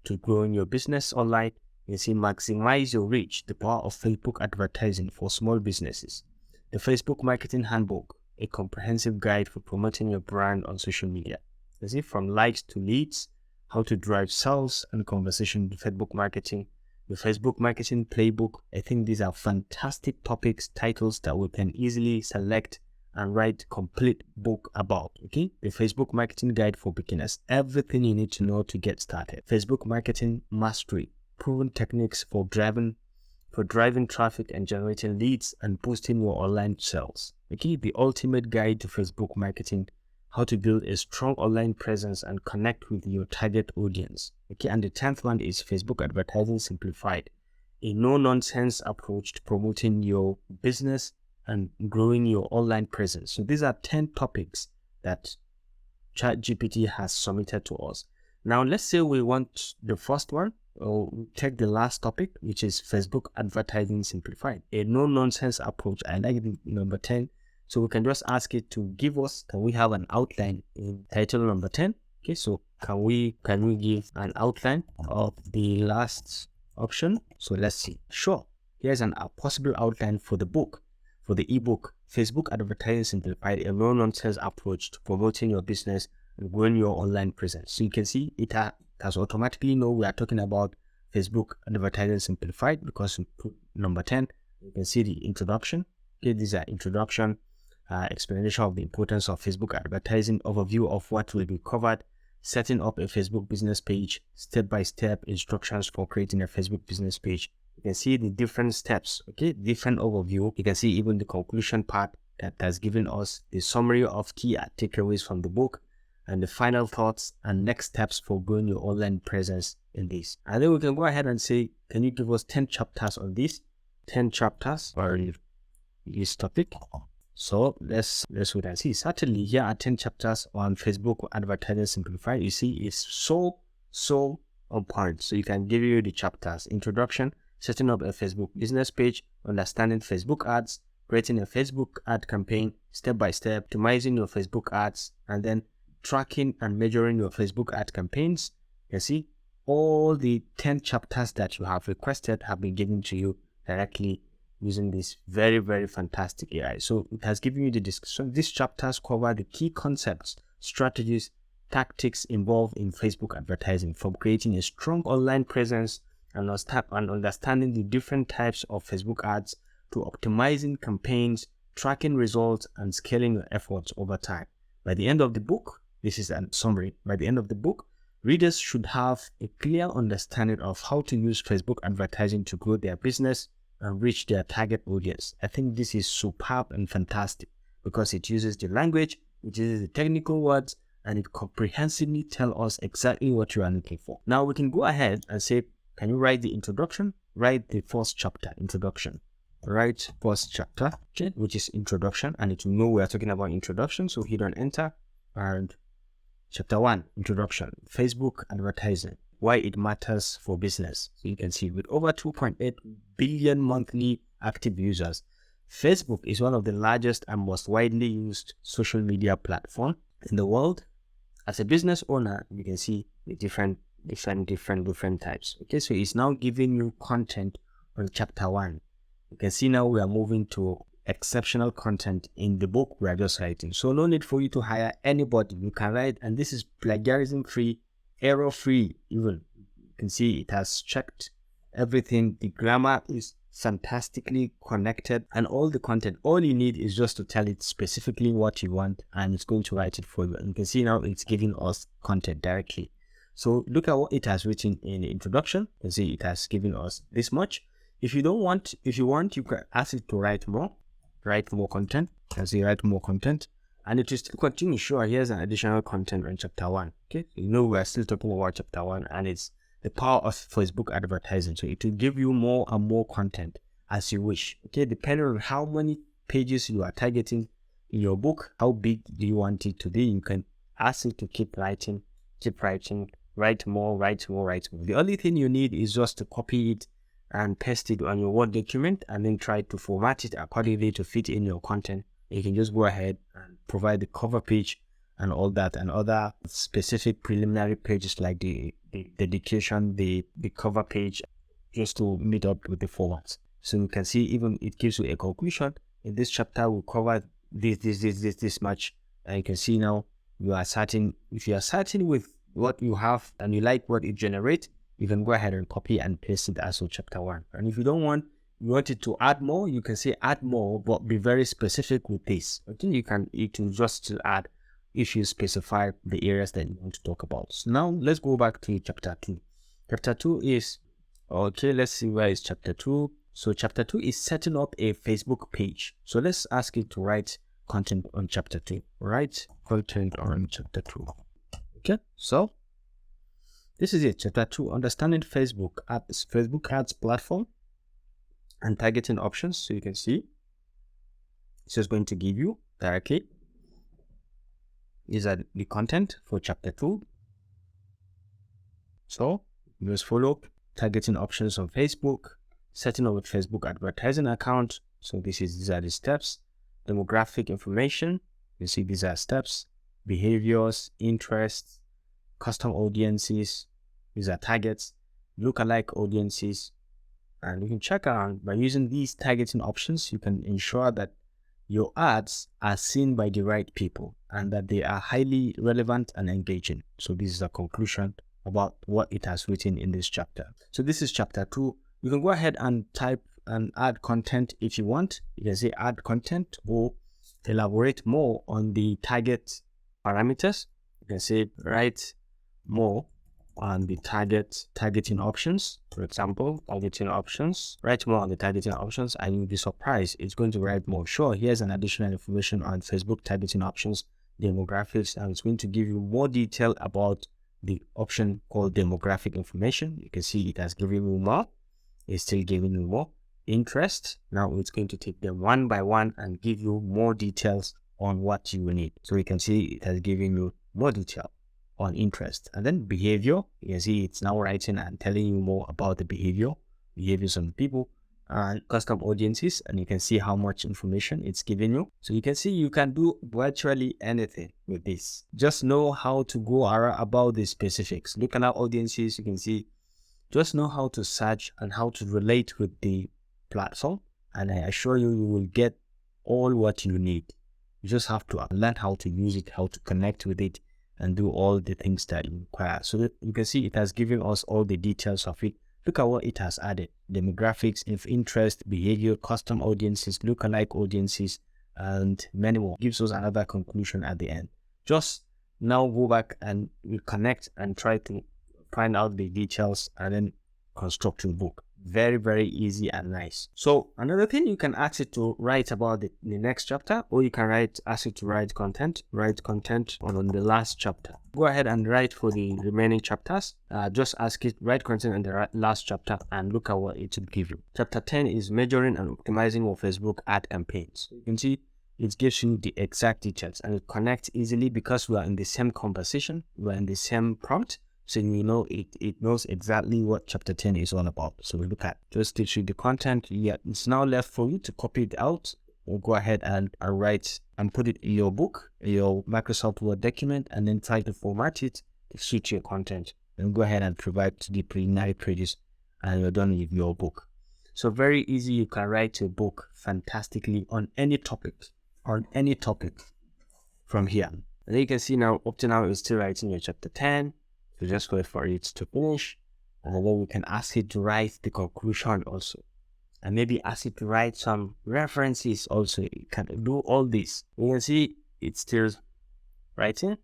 [SPEAKER 1] to growing your business online. You see, maximize your reach, the power of Facebook advertising for small businesses. The Facebook Marketing Handbook, a comprehensive guide for promoting your brand on social media. You see, from likes to leads, how to drive sales and conversation with Facebook marketing. The Facebook Marketing Playbook. I think these are fantastic topics, titles that we can easily select and write complete book about. Okay, the Facebook Marketing Guide for Beginners, everything you need to know to get started. Facebook Marketing Mastery, proven techniques for driving traffic and generating leads and boosting your online sales. Okay, the ultimate guide to Facebook marketing, how to build a strong online presence and connect with your target audience. Okay, and the 10th one is Facebook Advertising Simplified, a no-nonsense approach to promoting your business and growing your online presence. So these are 10 topics that ChatGPT has submitted to us. Now let's say we want the first one, or take the last topic, which is Facebook Advertising Simplified, a no-nonsense approach. I like the number 10. So we can just ask it to give us, can we have an outline in title number 10? Okay, so can we give an outline of the last option? So let's see. Sure, here's a possible outline for the book, for the ebook, Facebook Advertising Simplified, a no-nonsense approach to promoting your business and growing your online presence. So you can see it has automatically known we are talking about Facebook Advertising Simplified because we put number 10. You can see the introduction. Okay, these are introduction, explanation of the importance of Facebook advertising, overview of what will be covered, setting up a Facebook business page, step-by-step instructions for creating a Facebook business page. You can see the different steps, okay, different overview. You can see even the conclusion part that has given us the summary of key takeaways from the book and the final thoughts and next steps for growing your online presence in this. And then we can go ahead and say, can you give us 10 chapters on this? 10 chapters on this topic. So let's wait and see. Certainly here are 10 chapters on Facebook Advertising Simplified. You see, it's so on point. So you can give you the chapters: introduction, setting up a Facebook business page, understanding Facebook ads, creating a Facebook ad campaign, step by step, optimizing your Facebook ads, and then tracking and measuring your Facebook ad campaigns. You see, all the 10 chapters that you have requested have been given to you directly using this very, very fantastic AI. So it has given you the description. These chapters cover the key concepts, strategies, tactics involved in Facebook advertising, from creating a strong online presence and understanding the different types of Facebook ads to optimizing campaigns, tracking results, and scaling your efforts over time. By the end of the book, this is a summary. By the end of the book, readers should have a clear understanding of how to use Facebook advertising to grow their business and reach their target audience. I think this is superb and fantastic because it uses the language, it uses the technical words, and it comprehensively tells us exactly what you are looking for. Now we can go ahead and say, can you write the introduction? Write the first chapter, introduction. Write first chapter, which is introduction, and it will know we are talking about introduction. So hit on enter, and chapter 1, introduction, Facebook advertising, why it matters for business. So you can see with over 2.8 billion monthly active users, Facebook is one of the largest and most widely used social media platform in the world. As a business owner, you can see the different types. Okay, so it's now giving you content on chapter 1. You can see now we are moving to exceptional content in the book we are just writing. So no need for you to hire anybody. You can write, and this is plagiarism free, error free. Even you can see it has checked everything. The grammar is
[SPEAKER 2] fantastically connected, and all the content, all you need is just to tell it specifically what you want, and it's going to write it for you. And you can see now it's giving us content directly. So look at what it has written in the introduction. You can see it has given us this much. If you want, you can ask it to write more content. You can see write more content, and it will still continue. Sure, here's an additional content in chapter 1. Okay, we're still talking about chapter 1, and it's the power of Facebook advertising. So it will give you more and more content as you wish. Okay, depending on how many pages you are targeting in your book, how big do you want it to be, you can ask it to keep writing, write more. The only thing you need is just to copy it and paste it on your Word document, and then try to format it accordingly to fit in your content. You can just go ahead and provide the cover page and all that, and other specific preliminary pages like the dedication, the cover page, just to meet up with the formats. So you can see even it gives you a conclusion. In this chapter, we'll cover this much, and you can see now you are certain. If you are certain with what you have and you like what it generates, you can go ahead and copy and paste it as of chapter 1. And if you don't want, you want it to add more, you can say add more, but be very specific with this. Okay, you can just add if you specify the areas that you want to talk about. So now let's go back to chapter 2. Chapter 2 is, okay, let's see where is chapter 2. So chapter 2 is setting up a Facebook page. So let's ask it to write content on chapter 2. Write content on chapter 2. Okay, so this is it. Chapter 2, understanding Facebook ads platform and targeting options. So you can see it's just going to give you directly. These are the content for chapter 2. So you just follow targeting options on Facebook, setting up a Facebook advertising account. So these are the steps. Demographic information. You see these are steps. Behaviors, interests, custom audiences. These are targets, lookalike audiences. And you can check out by using these targeting options, you can ensure that your ads are seen by the right people and that they are highly relevant and engaging. So this is a conclusion about what it has written in this chapter. So this is chapter 2. You can go ahead and type and add content if you want. You can say add content or elaborate more on the target parameters. You can say write more on the targeting options. For example, targeting options, write more on the targeting options, and you'll be surprised it's going to write more. Sure, here's an additional information on Facebook targeting options, demographics, and it's going to give you more detail about the option called demographic information. You can see it has given you more. It's still giving you more. Interest, now it's going to take them one by one and give you more details on what you need. So you can see it has given you more detail on interest. And then behavior, you can see it's now writing and telling you more about the behaviors of people, and custom audiences, and you can see how much information it's giving you. So you can see you can do virtually anything with this. Just know how to go around about the specifics. Looking at audiences, you can see just know how to search and how to relate with the platform, and I assure you, you will get all what you need. You just have to learn how to use it, how to connect with it, and do all the things that you require. So that you can see it has given us all the details of it. Look at what it has added: demographics, interest, behavior, custom audiences, lookalike audiences, and many more. Gives us another conclusion at the end. Just now go back and we connect and try to find out the details and then construct your book. Very, very easy and nice. So another thing, you can ask it to write about the next chapter, or you can ask it to write content on the last chapter. Go ahead and write for the remaining chapters. Just ask it write content on the last chapter and look at what it will give you. Chapter 10 is measuring and optimizing your Facebook ad campaigns. You can see it gives you the exact details, and it connects easily because we are in the same conversation, we are in the same prompt. So you know it knows exactly what chapter 10 is all about. So we look at just teach you the content. Yeah, it's now left for you to copy it out or go ahead and write and put it in your book, your Microsoft Word document, and then try to format it to suit your content. Then go ahead and provide to the preliminary pages, and you're done with your book. So very easy. You can write a book fantastically on any topic from here. And then you can see now up to now it's still writing your chapter 10. So just wait for it to finish, and then we can ask it to write the conclusion also. and maybe ask it to write some references also. It can do all this. You can see it's still writing.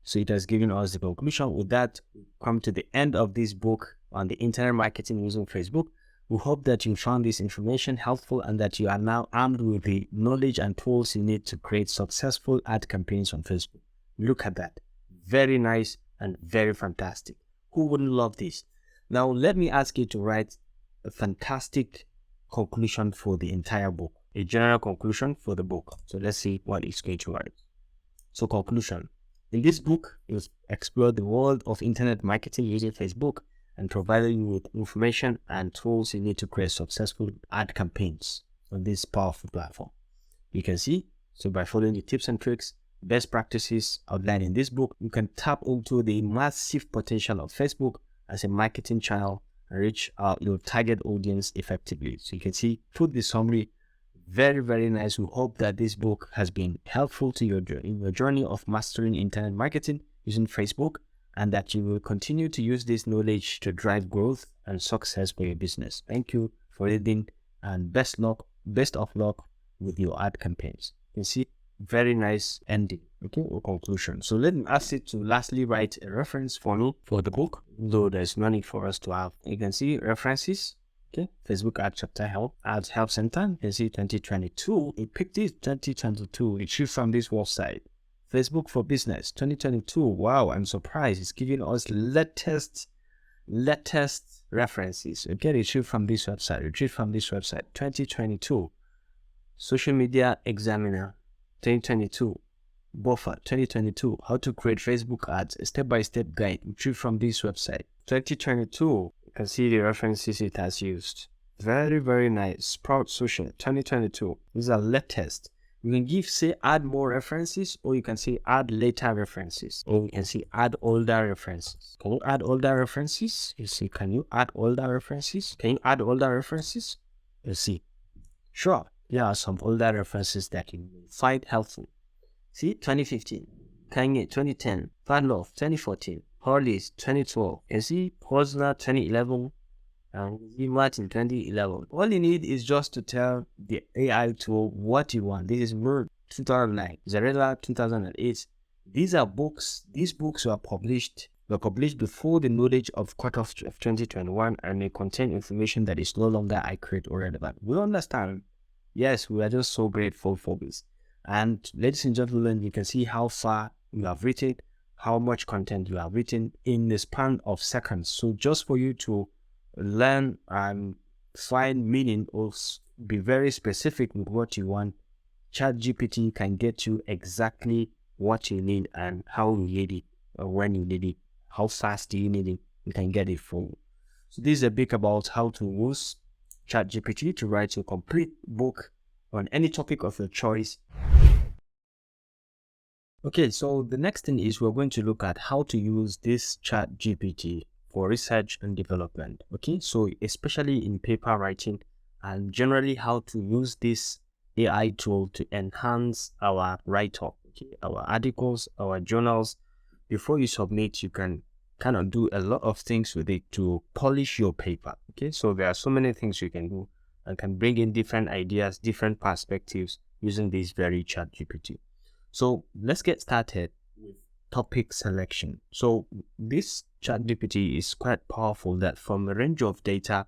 [SPEAKER 2] So it has given us the conclusion. With that, we come to the end of this book on the internet marketing using Facebook. We hope that you found this information helpful and that you are now armed with the knowledge and tools you need to create successful ad campaigns on Facebook. Look at that. Very nice and very fantastic. Who wouldn't love this? Now, let me ask you to write a fantastic conclusion for the entire book, a general conclusion for the book. So let's see what it's going to write. So conclusion. In this book, you explore the world of internet marketing using Facebook and providing you with information and tools you need to create successful ad campaigns on this powerful platform. You can see, so by following the tips and tricks, best practices outlined in this book, you can tap into the massive potential of Facebook as a marketing channel and reach out your target audience effectively. So you can see through the summary, very, very nice. We hope that this book has been helpful to your journey of mastering internet marketing using Facebook, and that you will continue to use this knowledge to drive growth and success for your business. Thank you for reading, and best of luck with your ad campaigns. You can see very nice ending, okay, or conclusion. So let me ask you to lastly write a reference for me for the book, though there's no need for us to have. You can see references. Okay, Facebook Ad Chapter Help, Ads Help Center. You can see 2022. It picked it 2022. It shoot from this website. Facebook for Business 2022. Wow, I'm surprised. It's giving us latest references. Okay, it shoot from this website. Retrieve from this website 2022. Social Media Examiner 2022. Buffer 2022. How to create Facebook ads. A step-by-step guide. Retrieve from this website 2022. You can see the references it has used. Very, very nice. Sprout Social 2022. These are latest. You can add more references, or you can say add later references, or you can say add older references. Can you add older references? You see, can you add older references? Can you add older references? You see. Sure, there are some older references that you find helpful. See, 2015, Kanye 2010, Padlove 2014, Hollis 2012, and see Posner 2011, and Martin 2011. All you need is just to tell the AI tool what you want. This is Merck 2009, Zarella 2008. These are books. These books were published before the knowledge of cutoff of 2021, and they contain information that is no longer accurate or relevant. We understand. Yes, we are just so grateful for this. And ladies and gentlemen, you can see how far you have written, how much content you have written in the span of seconds. So just for you to learn and find meaning, or be very specific with what you want, ChatGPT can get you exactly what you need and how you need it, or when you need it, how fast do you need it. You can get it for you. So this is a bit about how to use ChatGPT to write a complete book on any topic of your choice. Okay, so the next thing is we're going to look at how to use this ChatGPT for research and development. Okay, so especially in paper writing, and generally how to use this AI tool to enhance our write-up, okay, our articles, our journals. Before you submit, you can kind of do a lot of things with it to polish your paper. Okay, so there are so many things you can do and can bring in different ideas, different perspectives using this very ChatGPT. So let's get started with topic selection. So this ChatGPT is quite powerful, that from a range of data,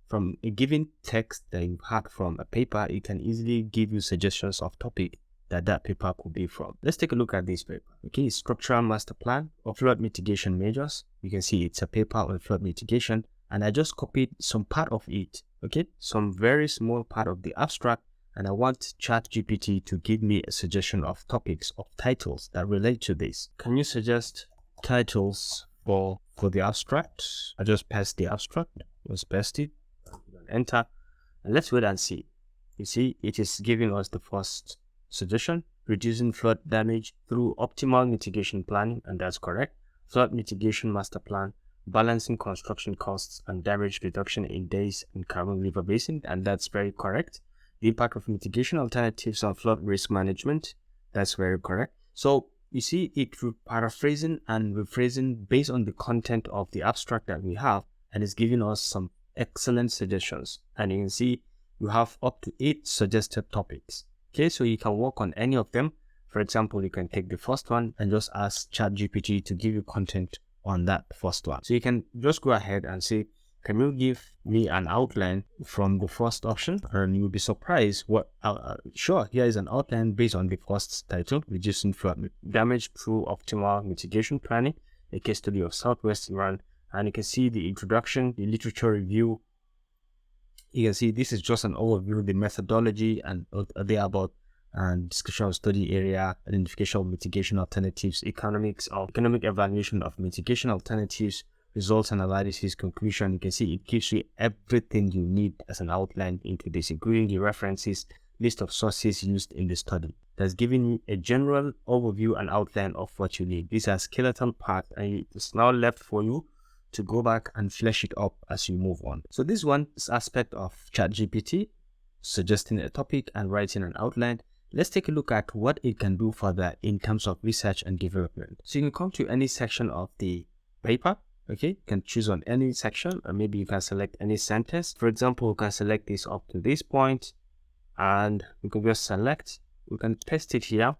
[SPEAKER 2] from a given text that you had from a paper, it can easily give you suggestions of topic that paper could be from. Let's take a look at this paper. Okay, Structural Master Plan of Flood Mitigation Measures. You can see it's a paper on flood mitigation, and I just copied some part of it. Okay, some very small part of the abstract, and I want ChatGPT to give me a suggestion of topics, of titles that relate to this. Can you suggest titles for the abstract? I just passed the abstract. Let's paste it. Enter. And let's wait and see. You see, it is giving us the first suggestion: reducing flood damage through optimal mitigation planning, and that's correct. Flood mitigation master plan, balancing construction costs and damage reduction in days in Carbon River Basin, and that's very correct. The impact of mitigation alternatives on flood risk management, that's very correct. So you see it paraphrasing and rephrasing based on the content of the abstract that we have, and it's giving us some excellent suggestions. And you can see you have up to 8 suggested topics. Okay, so you can work on any of them. For example, you can take the first one and just ask ChatGPT to give you content on that first one. So you can just go ahead and say, can you give me an outline from the first option? And you'll be surprised what, sure, here is an outline based on the first title, reducing flood damage through optimal mitigation planning, a case study of Southwest Iran. And you can see the introduction, the literature review. You can see this is just an overview, the methodology and thereabout, and discussion of study area, identification of mitigation alternatives, economic evaluation of mitigation alternatives, results analysis, conclusion. You can see it gives you everything you need as an outline into this, including the references, list of sources used in the study. That's giving you a general overview and outline of what you need. These are skeleton parts, and it's now left for you to go back and flesh it up as you move on. So this one is aspect of ChatGPT, suggesting a topic and writing an outline. Let's take a look at what it can do further in terms of research and development. So you can come to any section of the paper. Okay, you can choose on any section, or maybe you can select any sentence. For example, you can select this up to this point, and you can just select, we can paste it here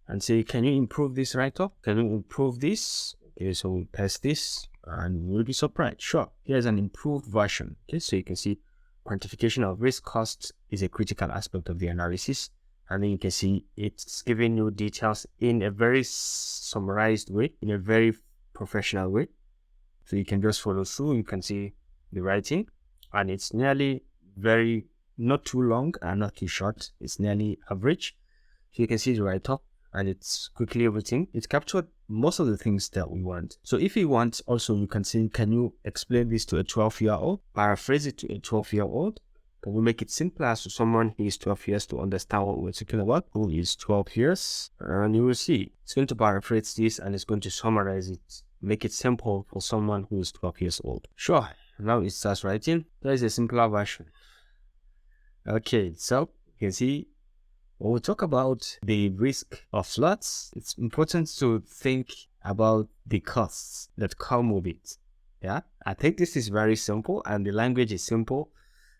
[SPEAKER 2] and say, can you improve this write-up? Can you improve this? Okay, so we'll paste this and we'll be surprised. Sure, here's an improved version. Okay, so you can see quantification of risk costs is a critical aspect of the analysis. And then you can see it's giving you details in a very summarized way, in a very professional way. So you can just follow through. You can see the writing, and it's nearly not too long and not too short. It's nearly average. So you can see the write-up, and it's quickly everything. It's captured most of the things that we want. So if you want, also you can see, can you explain this to a 12-year-old? Paraphrase it to a 12-year-old. Can we make it simpler so someone who is 12 years to understand what we're talking about, who is 12 years? And you will see, it's going to paraphrase this and it's going to summarize it, make it simple for someone who is 12 years old. Sure, now it starts writing. There is a simpler version. Okay, so you can see, when we talk about the risk of floods, it's important to think about the costs that come with it. Yeah, I think this is very simple and the language is simple.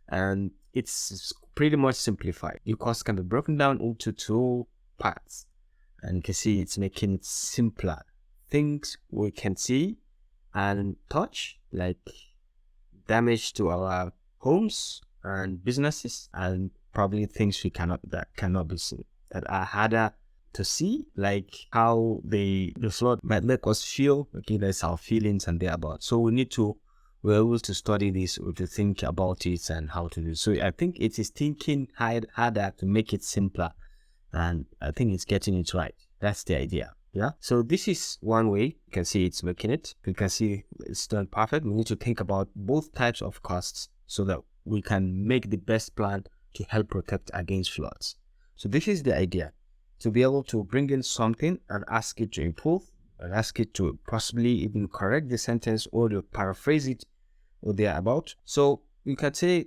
[SPEAKER 2] And it's pretty much simplified. Your costs can be broken down into 2 parts. And you can see it's making it simpler. Things we can see and touch, like damage to our homes and businesses, and probably things that cannot be seen, that are harder to see, like how the flood might make us feel. Okay, that's our feelings and thereabout. So we're able to study this or to think about it and how to do. So I think it is thinking harder to make it simpler, and I think it's getting it right. That's the idea. Yeah. So this is one way. You can see it's making it. You can see it's done perfect. We need to think about both types of costs so that we can make the best plan to help protect against floods. So this is the idea, to be able to bring in something and ask it to improve, and ask it to possibly even correct the sentence or to paraphrase it or thereabout. So you can say,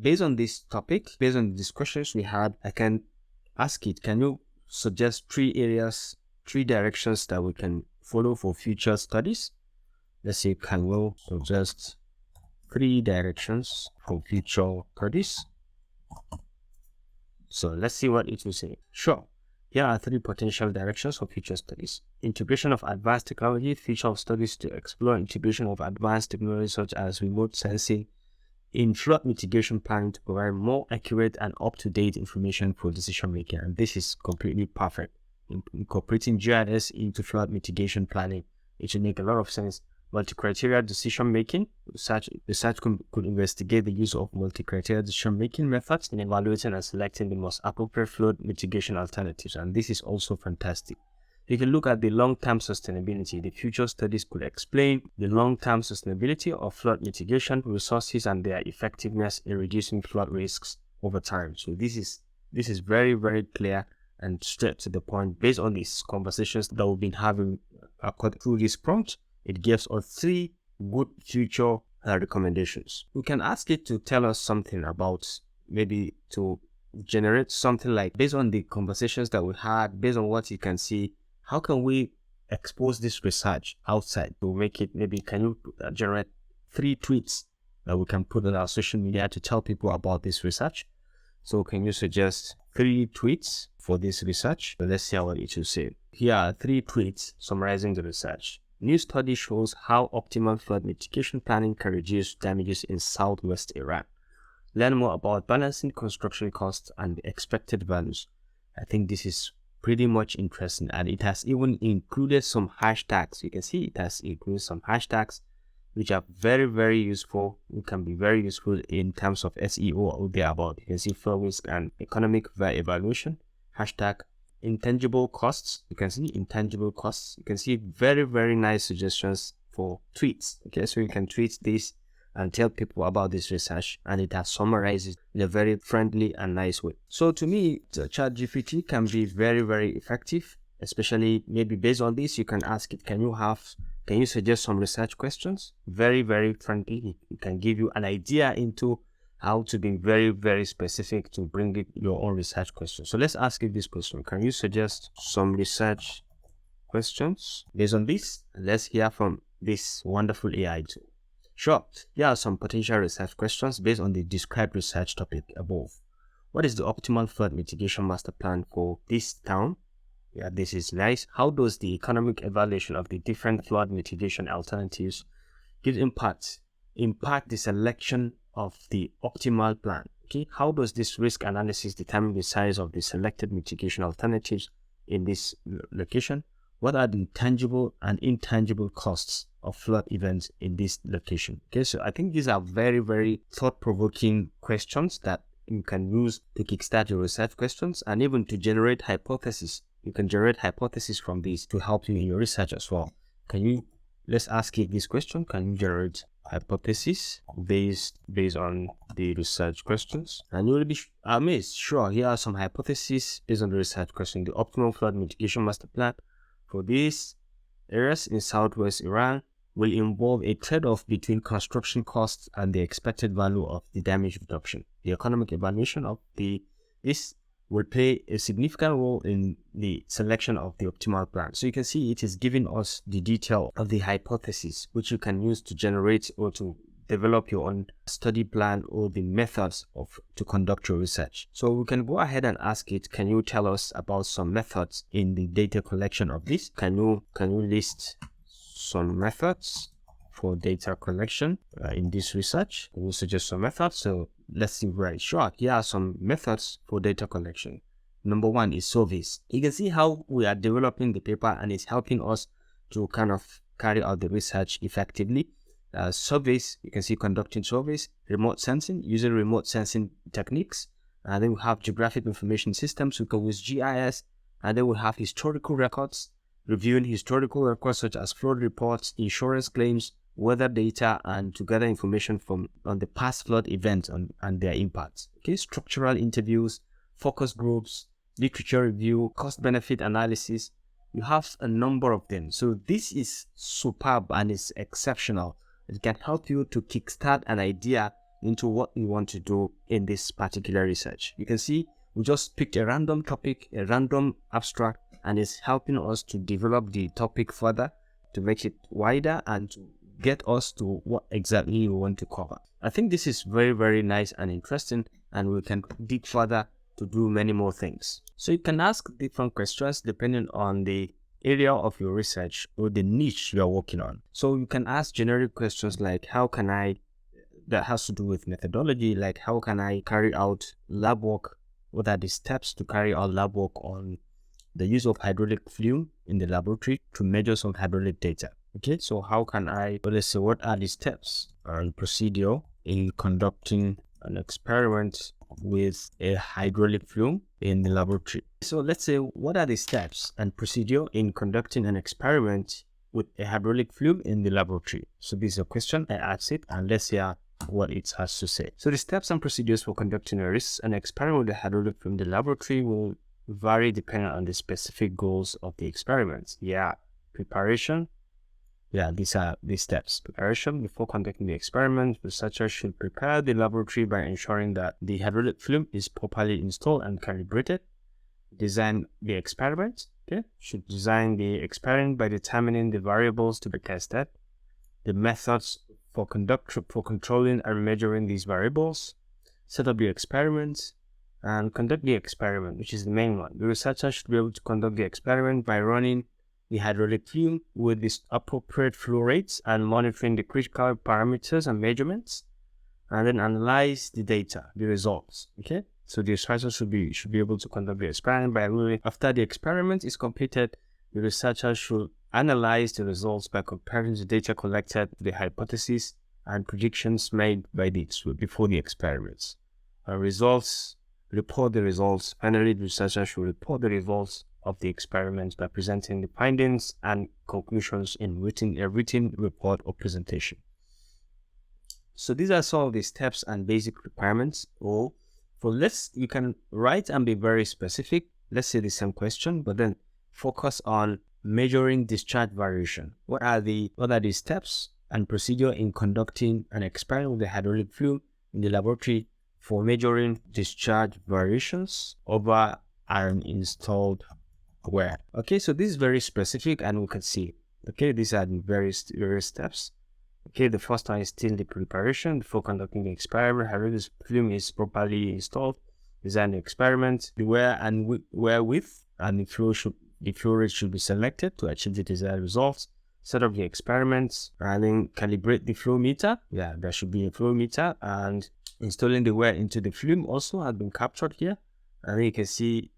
[SPEAKER 2] based on this topic, based on the discussions we had, I can ask it, can you suggest 3 areas, 3 directions that we can follow for future studies? Let's say, can we suggest 3 directions for future studies? So let's see what it will say. Sure. Here are 3 potential directions for future studies. Integration of advanced technology, future of studies to explore integration of advanced technology such as remote sensing in flood mitigation planning to provide more accurate and up-to-date information for decision making. And this is completely perfect. Incorporating GIS into flood mitigation planning, it should make a lot of sense. Multi-criteria decision making. Research could investigate the use of multi-criteria decision making methods in evaluating and selecting the most appropriate flood mitigation alternatives. And this is also fantastic. You can look at the long-term sustainability. The future studies could explain the long-term sustainability of flood mitigation resources and their effectiveness in reducing flood risks over time. So this is very, very clear and straight to the point. Based on these conversations that we've been having through this prompt, it gives us 3 good future recommendations. We can ask it to tell us something about, maybe to generate something like, based on the conversations that we had, based on what you can see, how can we expose this research outside to make it, maybe can you generate 3 tweets that we can put on our social media to tell people about this research. So can you suggest 3 tweets for this research? So let's see what it will say. Here are 3 tweets summarizing the research. New study shows how optimal flood mitigation planning can reduce damages in southwest Iran. Learn more about balancing construction costs and the expected values. I think this is pretty much interesting, and it has even included some hashtags. You can see it has included some hashtags which are very, very useful. It can be very useful in terms of SEO or thereabout. You can see flood risk and economic evaluation, hashtag intangible costs. You can see intangible costs. You can see very, very nice suggestions for tweets. Okay, so you can tweet this and tell people about this research, and it has summarized it in a very friendly and nice way. So to me, the ChatGPT can be very, very effective, especially maybe based on this. You can ask it, can you suggest some research questions? Very, very friendly. It can give you an idea into how to be very, very specific to bring it your own research questions. So let's ask it this question. Can you suggest some research questions based on this? Let's hear from this wonderful AI tool. Sure, here are some potential research questions based on the described research topic above. What is the optimal flood mitigation master plan for this town? Yeah, this is nice. How does the economic evaluation of the different flood mitigation alternatives impact the selection of the optimal plan? Okay, how does this risk analysis determine the size of the selected mitigation alternatives in this location? What are the tangible and intangible costs of flood events in this location? Okay, so I think these are very, very thought-provoking questions that you can use to kickstart your research questions and even to generate hypotheses. You can generate hypotheses from these to help you in your research as well. Let's ask it this question. Can you generate hypotheses based on the research questions? And you will be amazed. Sure, here are some hypotheses based on the research question. The optimal flood mitigation master plan for these areas in southwest Iran will involve a trade-off between construction costs and the expected value of the damage reduction. The economic evaluation of this will play a significant role in the selection of the optimal plan. So you can see it is giving us the detail of the hypothesis, which you can use to generate or to develop your own study plan or the methods to conduct your research. So we can go ahead and ask it, can you tell us about some methods in the data collection of this? Can you list some methods for data collection in this research? Can you suggest some methods? So let's see, right? Sure, here are some methods for data collection. Number 1 is surveys. You can see how we are developing the paper and it's helping us to kind of carry out the research effectively. Surveys, you can see conducting surveys, remote sensing, using remote sensing techniques, and then we have geographic information systems. We can use GIS, and then we have historical records, reviewing historical records such as flood reports, insurance claims, weather data, and to gather information on the past flood events and their impacts. Okay, structural interviews, focus groups, literature review, cost-benefit analysis. You have a number of them. So this is superb and it's exceptional. It can help you to kickstart an idea into what you want to do in this particular research. You can see we just picked a random topic, a random abstract, and it's helping us to develop the topic further, to make it wider, and to get us to what exactly we want to cover. I think this is very, very nice and interesting, and we can dig further to do many more things. So you can ask different questions depending on the area of your research or the niche you are working on. So you can ask generic questions like that has to do with methodology, like how can I carry out lab work? What are the steps to carry out lab work on the use of hydraulic flume in the laboratory to measure some hydraulic data? Okay, so how can let's say, what are the steps and procedure in conducting an experiment with a hydraulic flume in the laboratory? So let's say, what are the steps and procedure in conducting an experiment with a hydraulic flume in the laboratory? So this is a question I asked it, and let's hear what it has to say. So the steps and procedures for conducting an experiment with a hydraulic flume in the laboratory will vary depending on the specific goals of the experiment. Preparation. These are the steps. Preparation. Before conducting the experiment, researchers should prepare the laboratory by ensuring that the hydraulic flume is properly installed and calibrated. Design the experiment. Should design the experiment by determining the variables to be tested, the methods for controlling and measuring these variables. Set up the experiment and conduct the experiment, which is the main one. The researcher should be able to conduct the experiment by running the hydraulic flume with the appropriate flow rates and monitoring the critical parameters and measurements, and then analyze the data, the results. Okay, so the researcher should be able to conduct the experiment by running. After the experiment is completed, the researcher should analyze the results by comparing the data collected to the hypotheses and predictions made by before the experiments. Report the results. Finally, the researcher should report the results of the experiments by presenting the findings and conclusions in a written report or presentation. So these are some of the steps and basic requirements. You can write and be very specific. Let's say the same question, but then focus on measuring discharge variation. What are the steps and procedure in conducting an experiment with the hydraulic flume in the laboratory for measuring discharge variations over an installed wear? Okay, so this is very specific and we can see. Okay, these are the various steps. Okay, the first one is still the preparation before conducting the experiment. Hydraulic flume is properly installed. Design the experiment. The wear and wear width and the flow rate should be selected to achieve the desired results. Set up the experiments and then calibrate the flow meter. Yeah, there should be a flow meter, and installing the wear into the flume also has been captured here. And then you can see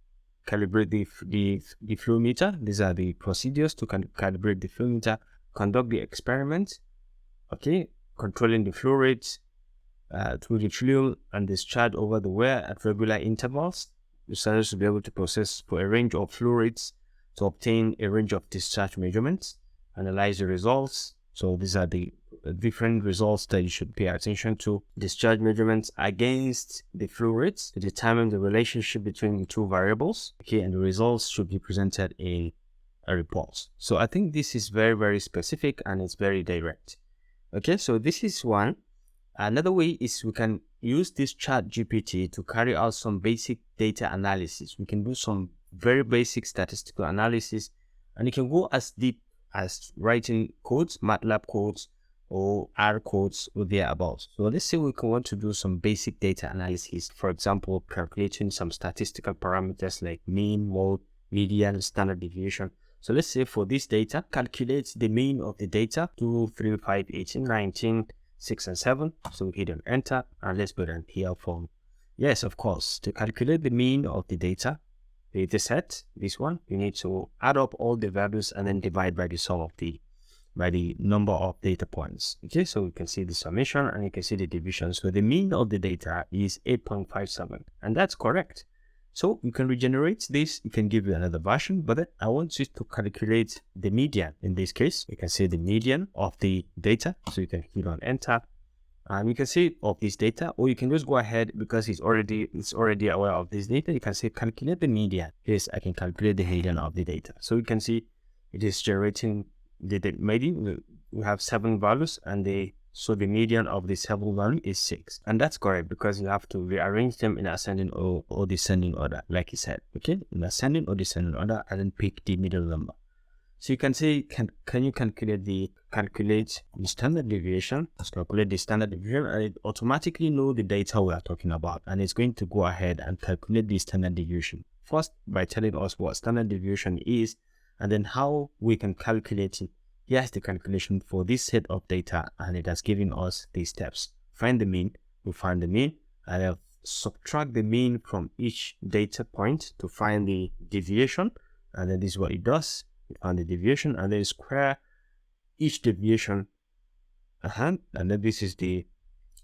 [SPEAKER 2] calibrate the flow meter. These are the procedures to calibrate the flow meter. Conduct the experiment. Okay, controlling the flow rate through the flume and discharge over the wear at regular intervals. The researcher should be able to process for a range of flow rates to obtain a range of discharge measurements. Analyze the results. So these are the different results that you should pay attention to. Discharge measurements against the flow rates to determine the relationship between the two variables. Okay, and the results should be presented in a report. So I think this is very, very specific and it's very direct. Okay, so this is one. Another way is we can use this ChatGPT to carry out some basic data analysis. We can do some very basic statistical analysis, and you can go as deep as writing codes, MATLAB codes, or R codes or thereabouts. So let's say we want to do some basic data analysis. For example, calculating some statistical parameters like mean, mode, median, standard deviation. So let's say for this data, calculate the mean of the data 2, 3, 5, 18, 19, 6, and 7. So we hit on enter, and let's put it here for, yes, of course, to calculate the mean of the data set, this one, you need to add up all the values and then divide by the sum of by the number of data points. Okay, so you can see the summation and you can see the division. So the mean of the data is 8.57, and that's correct. So you can regenerate this, you can give you another version, but then I want you to calculate the median. In this case, you can see the median of the data. So you can hit on enter, and you can see of this data, or you can just go ahead because it's already aware of this data. You can say calculate the median. Yes, I can calculate the median of the data. So you can see it is generating the median. We have 7 values, and the median of the 7 value is 6, and that's correct because you have to rearrange them in ascending or descending order, like he said. Okay, in ascending or descending order, and then pick the middle number. So you can say, can you calculate the standard deviation? Let's calculate the standard deviation, and it automatically know the data we are talking about, and it's going to go ahead and calculate the standard deviation first by telling us what standard deviation is, and then how we can calculate it. Here's the calculation for this set of data, and it has given us these steps. Find the mean. We find the mean, and I'll subtract the mean from each data point to find the deviation, and then this is what it does. We find the deviation, and then square each deviation, and then this is the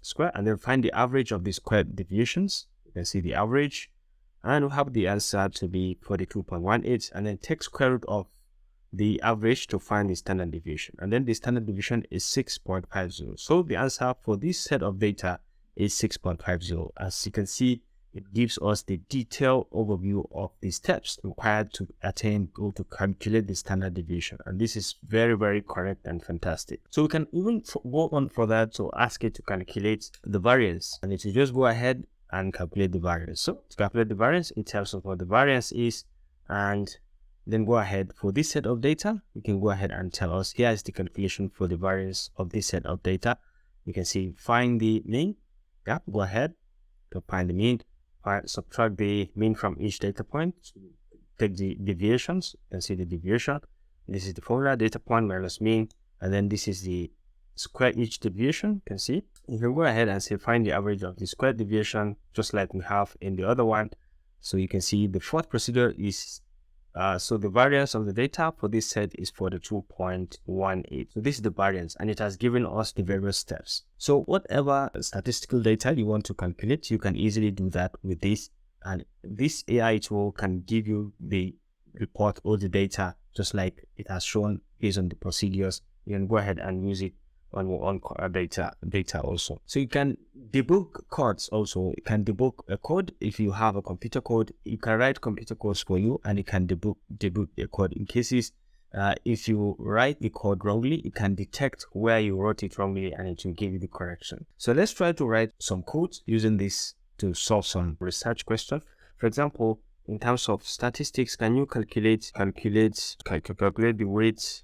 [SPEAKER 2] square, and then find the average of the squared deviations. You can see the average, and we have the answer to be 42.18, and then take square root of the average to find the standard deviation, and then the standard deviation is 6.50. So the answer for this set of data is 6.50. As you can see, it gives us the detailed overview of the steps required to attain or to calculate the standard deviation, and this is very, very correct and fantastic. So we can even go on for that to ask it to calculate the variance, and it will just go ahead and calculate the variance. So to calculate the variance, it tells us what the variance is, and then go ahead for this set of data. You can go ahead and tell us here is the calculation for the variance of this set of data, You can see find the mean. Yeah, go ahead to find the mean. Subtract the mean from each data point. Take the deviations. You can see the deviation. This is the formula, data point minus mean, and then this is the square each deviation. You can see. You can go ahead and say find the average of the square deviation, just like we have in the other one. So you can see the fourth procedure is so the variance of the data for this set is 42.18. So this is the variance, and it has given us the various steps. So whatever statistical data you want to calculate, you can easily do that with this. And this AI tool can give you the report or the data just like it has shown based on the procedures. You can go ahead and use it on your own data also. So you can debug codes also. You can debug a code. If you have a computer code, you can write computer codes for you, and it can debug the code in cases if you write the code wrongly, it can detect where you wrote it wrongly and it will give you the correction. So let's try to write some code using this to solve some research question. For example, in terms of statistics, can you calculate the weight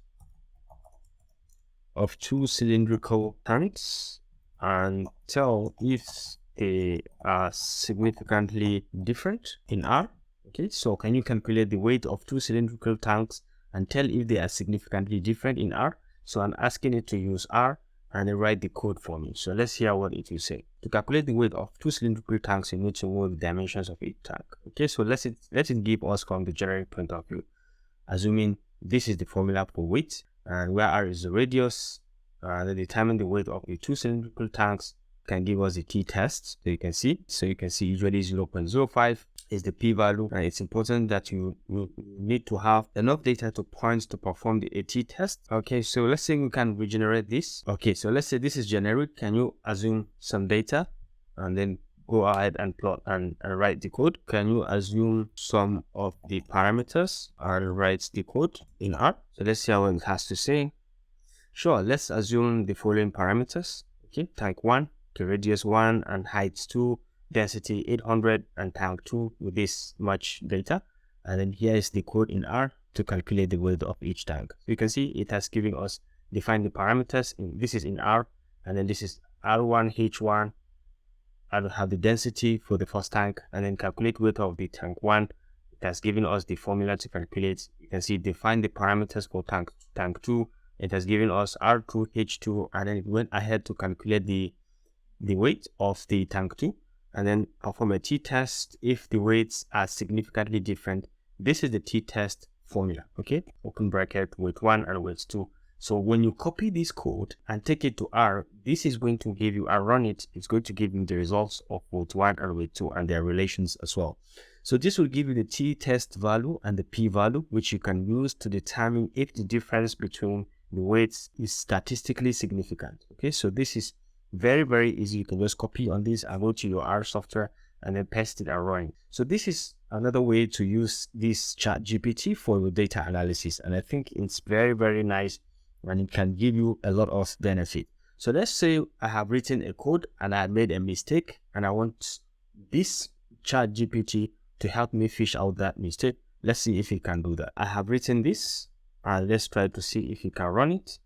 [SPEAKER 2] of two cylindrical tanks and tell if they are significantly different in R? Okay, so can you calculate the weight of two cylindrical tanks and tell if they are significantly different in R? So I'm asking it to use R and then write the code for me. So let's hear what it will say. To calculate the weight of two cylindrical tanks, you need to know the dimensions of each tank. Okay, so let it give us from the generic point of view. Assuming this is the formula for weight, and where R is the radius, determine the weight of the two cylindrical tanks can give us the t-test. So you can see usually 0.05 is the p-value, and it's important that you need to have enough data points to perform the t-test. Okay, so let's say we can regenerate this. Okay, so let's say this is generic. Can you assume some data and then go ahead and plot and write the code? Can you assume some of the parameters and write the code in R? So let's see how it has to say. Sure, let's assume the following parameters. Okay, tank 1, the radius 1 and height 2, density 800 and tank 2 with this much data. And then here is the code in R to calculate the weight of each tank. So you can see it has given us define the parameters. This is in R, and then this is R1, H1. I'll have the density for the first tank, and then calculate weight of the tank 1. It has given us the formula to calculate. You can see define the parameters for tank 2. It has given us R2, H2, and then it went ahead to calculate the weight of the tank 2, and then perform a t-test if the weights are significantly different. This is the t-test formula, okay? Open bracket, weight 1 and weight 2. So when you copy this code and take it to R, this is going to give you, and run it, it's going to give you the results of weight 1 and weight 2 and their relations as well. So this will give you the t-test value and the p-value, which you can use to determine if the difference between the weights is statistically significant. Okay, so this is very, very easy. You can just copy on this and go to your R software and then paste it and run. So this is another way to use this ChatGPT for your data analysis. And I think it's very, very nice, and it can give you a lot of benefit. So let's say I have written a code and I made a mistake, and I want this ChatGPT to help me fish out that mistake. Let's see if it can do that. I have written this, and let's try to see if it can run it.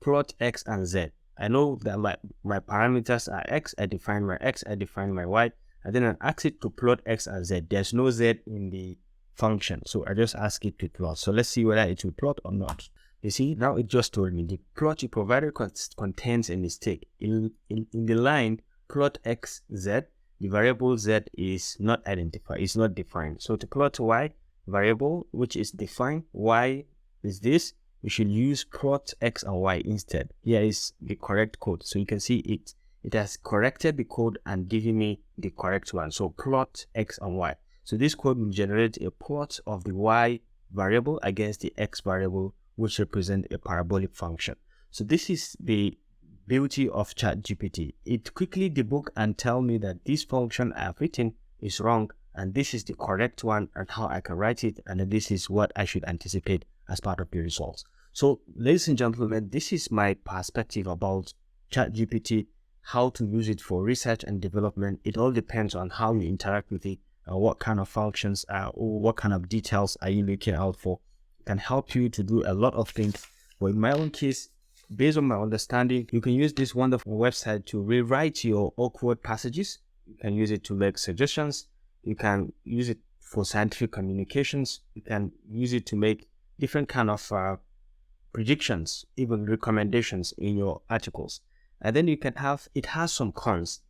[SPEAKER 2] Plot X and Z. I know that my parameters are X. I define my X, I define my Y, and then I ask it to plot X and Z. There's no Z in the function, so I just ask it to plot. So let's see whether it will plot or not. You see, now it just told me the plot you provided contains a mistake. In the line plot X, Z, the variable Z is not identified, it's not defined. So to plot Y variable, which is defined, Y is this, we should use plot X and Y instead. Here is the correct code. So you can see it has corrected the code and given me the correct one. So plot X and Y. So this code will generate a plot of the Y variable against the X variable, which represent a parabolic function. So this is the beauty of ChatGPT. It quickly debug and tell me that this function I have written is wrong, and this is the correct one, and how I can write it, and this is what I should anticipate as part of the results. So ladies and gentlemen, this is my perspective about ChatGPT, how to use it for research and development. It all depends on how you interact with it, what kind of functions or what kind of details are you looking out for. It can help you to do a lot of things. But in my own case, based on my understanding, you can use this wonderful website to rewrite your awkward passages. You can use it to make suggestions. You can use it for scientific communications. You can use it to make different kind of predictions, even recommendations in your articles. And then you can have, it has some cons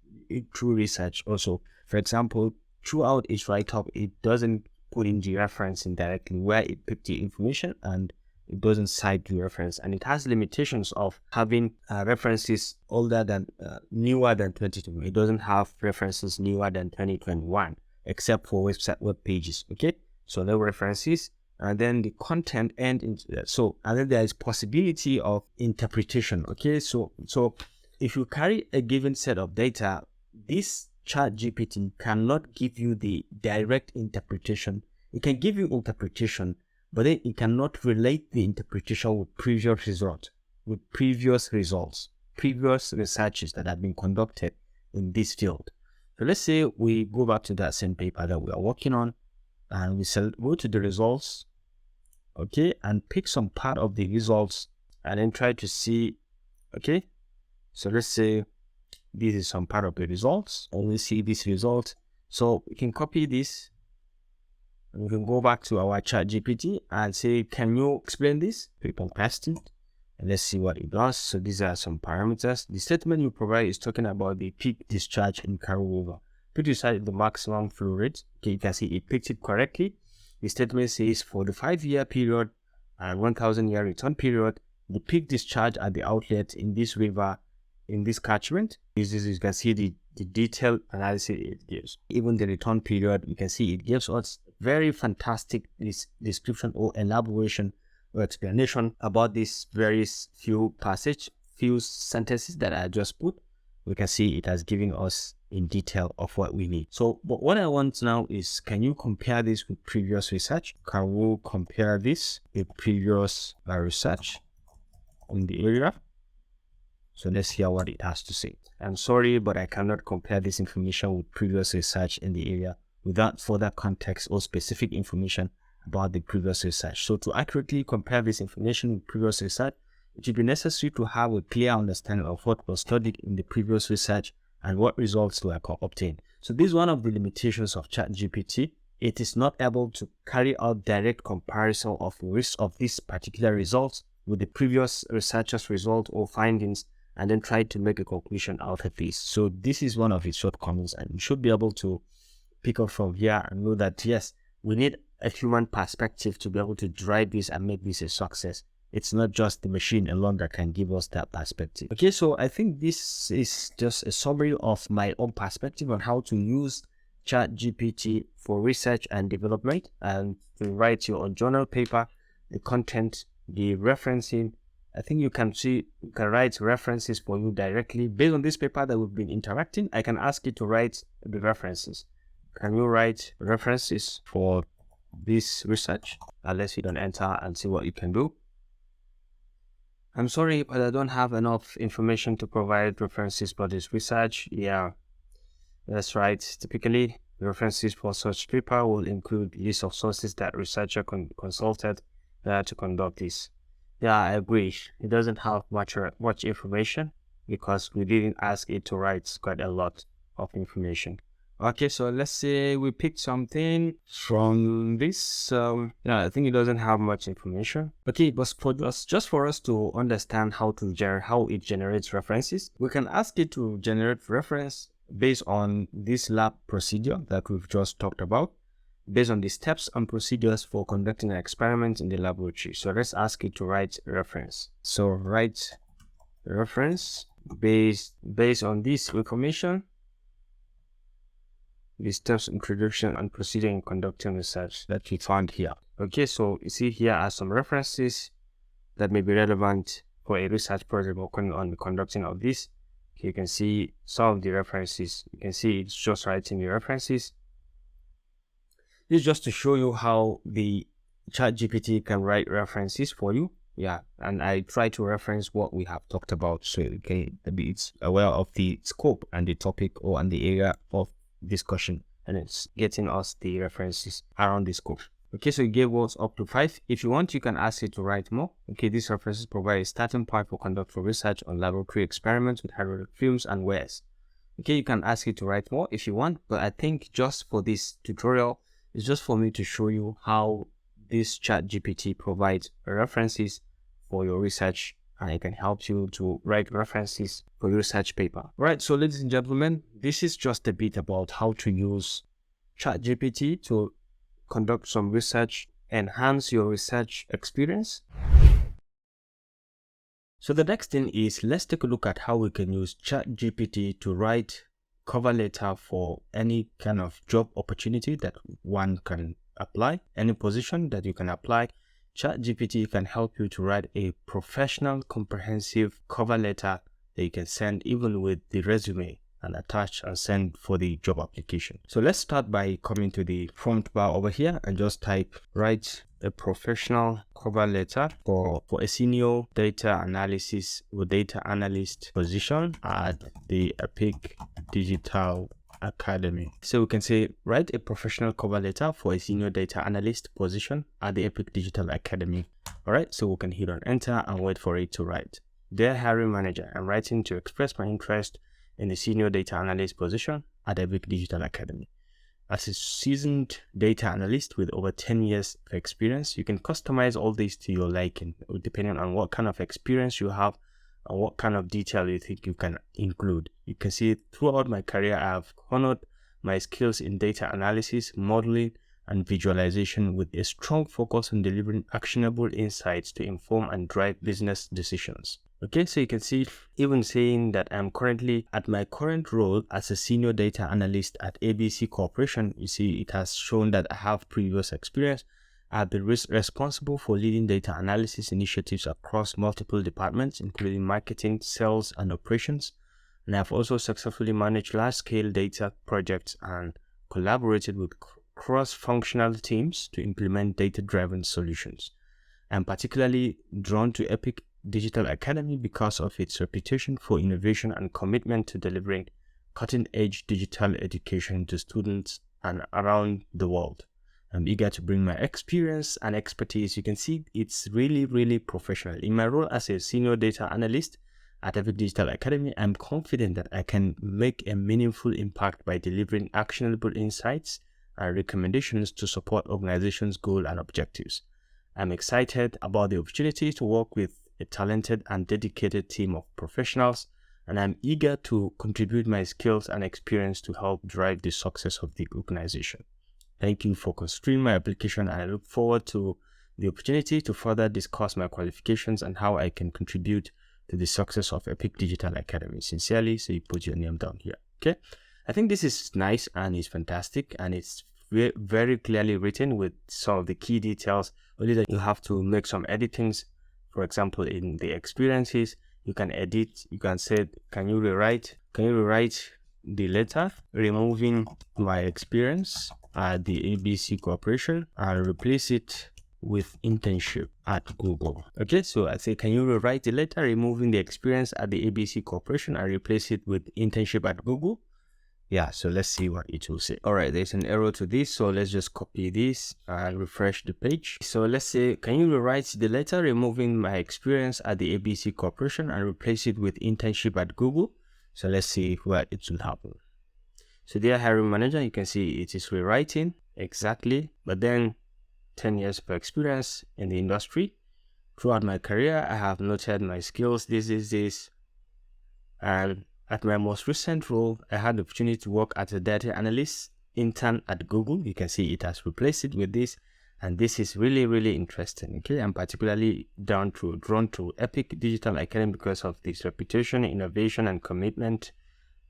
[SPEAKER 2] through research also. For example, throughout its write-up, it doesn't put in the reference indirectly where it picked the information, and it doesn't cite the reference, and it has limitations of having references older than newer than 2020. It doesn't have references newer than 2021 except for web pages. Okay, so no references, and then the content and and then there is possibility of interpretation. Okay, so if you carry a given set of data, this ChatGPT cannot give you the direct interpretation. It can give you interpretation, but then it cannot relate the interpretation with previous results, previous researches that have been conducted in this field. So let's say we go back to that same paper that we are working on, and we go to the results, okay, and pick some part of the results, and then try to see, okay, so let's say this is some part of the results, and we see this result. So we can copy this, and we can go back to our ChatGPT and say, can you explain this? Click on paste it, and let's see what it does. So these are some parameters. The statement you provide is talking about the peak discharge in Karoo River. Peak discharge is the maximum flow rate. Okay, you can see it picked it correctly. The statement says for the 5-year period and 1,000-year return period, the peak discharge at the outlet in this river, in this catchment, you can see the detailed analysis it gives. Even the return period, you can see it gives us very fantastic description or elaboration or explanation about this very few sentences that I just put. We can see it has given us in detail of what we need. So, but what I want now is, can you compare this with previous research? Can we compare this with previous research in the area? So let's hear what it has to say. I'm sorry, but I cannot compare this information with previous research in the area without further context or specific information about the previous research. So to accurately compare this information with previous research, it will be necessary to have a clear understanding of what was studied in the previous research and what results were obtained. So this is one of the limitations of ChatGPT. It is not able to carry out direct comparison of risk of this particular results with the previous researcher's result or findings, and then try to make a conclusion out of this. So this is one of its shortcomings, and you should be able to pick up from here and know that yes, we need a human perspective to be able to drive this and make this a success. It's not just the machine alone that can give us that perspective. Okay, so I think this is just a summary of my own perspective on how to use ChatGPT for research and development, and to write your own journal paper, the content, the referencing. I think you can write references for you directly based on this paper that we've been interacting. I can ask it to write the references. Can you write references for this research? Let's hit on enter and see what you can do. I'm sorry, but I don't have enough information to provide references for this research. Yeah, that's right. Typically, references for such paper will include list of sources that researcher consulted to conduct this. Yeah, I agree. It doesn't have much information because we didn't ask it to write quite a lot of information. Okay, so let's say we picked something from this. Yeah, I think it doesn't have much information. Okay, but just for us to understand how it generates references, we can ask it to generate reference based on this lab procedure that we've just talked about, based on the steps and procedures for conducting an experiment in the laboratory. So let's ask it to write reference. So write reference based on this information, the steps, introduction, and procedure in conducting research that we found here. Okay, so you see here are some references that may be relevant for a research project working on the conducting of this. Okay, you can see some of the references. You can see it's just writing the references. This is just to show you how the ChatGPT can write references for you. Yeah, and I try to reference what we have talked about, so it's aware of the scope and the topic and the area of discussion, and it's getting us the references around the scope. Okay, so it gave us up to 5. If you want, you can ask it to write more. Okay, these references provide a starting point for conducting research on laboratory experiments with hydraulic fumes and wares. Okay, you can ask it to write more if you want, but I think just for this tutorial, it's just for me to show you how this ChatGPT provides references for your research, and it can help you to write references for your research paper. Right, so ladies and gentlemen, this is just a bit about how to use ChatGPT to conduct some research, enhance your research experience. So the next thing is, let's take a look at how we can use ChatGPT to write cover letter for any kind of job opportunity that one can apply, any position that you can apply. ChatGPT can help you to write a professional, comprehensive cover letter that you can send even with the resume and attach and send for the job application. So let's start by coming to the prompt bar over here and just type write a professional cover letter for a senior data analysis or data analyst position at the Epic Digital Academy. So we can say write a professional cover letter for a senior data analyst position at the Epic Digital Academy. All right, so we can hit on enter and wait for it to write. Dear hiring manager, I'm writing to express my interest in the senior data analyst position at Epic Digital Academy. As a seasoned data analyst with over 10 years of experience, you can customize all this to your liking, depending on what kind of experience you have and what kind of detail you think you can include. You can see throughout my career, I have honored my skills in data analysis, modeling, and visualization with a strong focus on delivering actionable insights to inform and drive business decisions. Okay, so you can see even saying that I'm currently at my current role as a senior data analyst at ABC Corporation. You see, it has shown that I have previous experience. I've been responsible for leading data analysis initiatives across multiple departments, including marketing, sales, and operations. And I've also successfully managed large-scale data projects and collaborated with cross-functional teams to implement data-driven solutions. I'm particularly drawn to Epic Digital Academy because of its reputation for innovation and commitment to delivering cutting-edge digital education to students and around the world. I'm eager to bring my experience and expertise. You can see it's really professional. In my role as a senior data analyst at Unveiled Digital Academy, I'm confident that I can make a meaningful impact by delivering actionable insights and recommendations to support organizations' goals and objectives. I'm excited about the opportunity to work with a talented and dedicated team of professionals, and I'm eager to contribute my skills and experience to help drive the success of the organization. Thank you for considering my application, and I look forward to the opportunity to further discuss my qualifications and how I can contribute to the success of Epic Digital Academy. Sincerely, so you put your name down here. Okay, I think this is nice and it's fantastic, and it's very clearly written with some of the key details. Only that you have to make some editings. For example, in the experiences, you can edit. You can say, can you rewrite the letter, removing my experience at the ABC Corporation and replace it with internship at Google. Okay, so I say, can you rewrite the letter, removing the experience at the ABC Corporation and replace it with internship at Google? Yeah, so let's see what it will say. All right, there's an error to this, so let's just copy this and refresh the page. So let's say, can you rewrite the letter, removing my experience at the ABC Corporation and replace it with internship at Google? So let's see what it will happen. So dear hiring manager, you can see it is rewriting exactly, but then 10 years of experience in the industry. Throughout my career, I have noted my skills, this, and at my most recent role, I had the opportunity to work as a data analyst intern at Google. You can see it has replaced it with this, and this is really interesting. Okay, I'm particularly drawn to Epic Digital Academy because of this reputation, innovation, and commitment.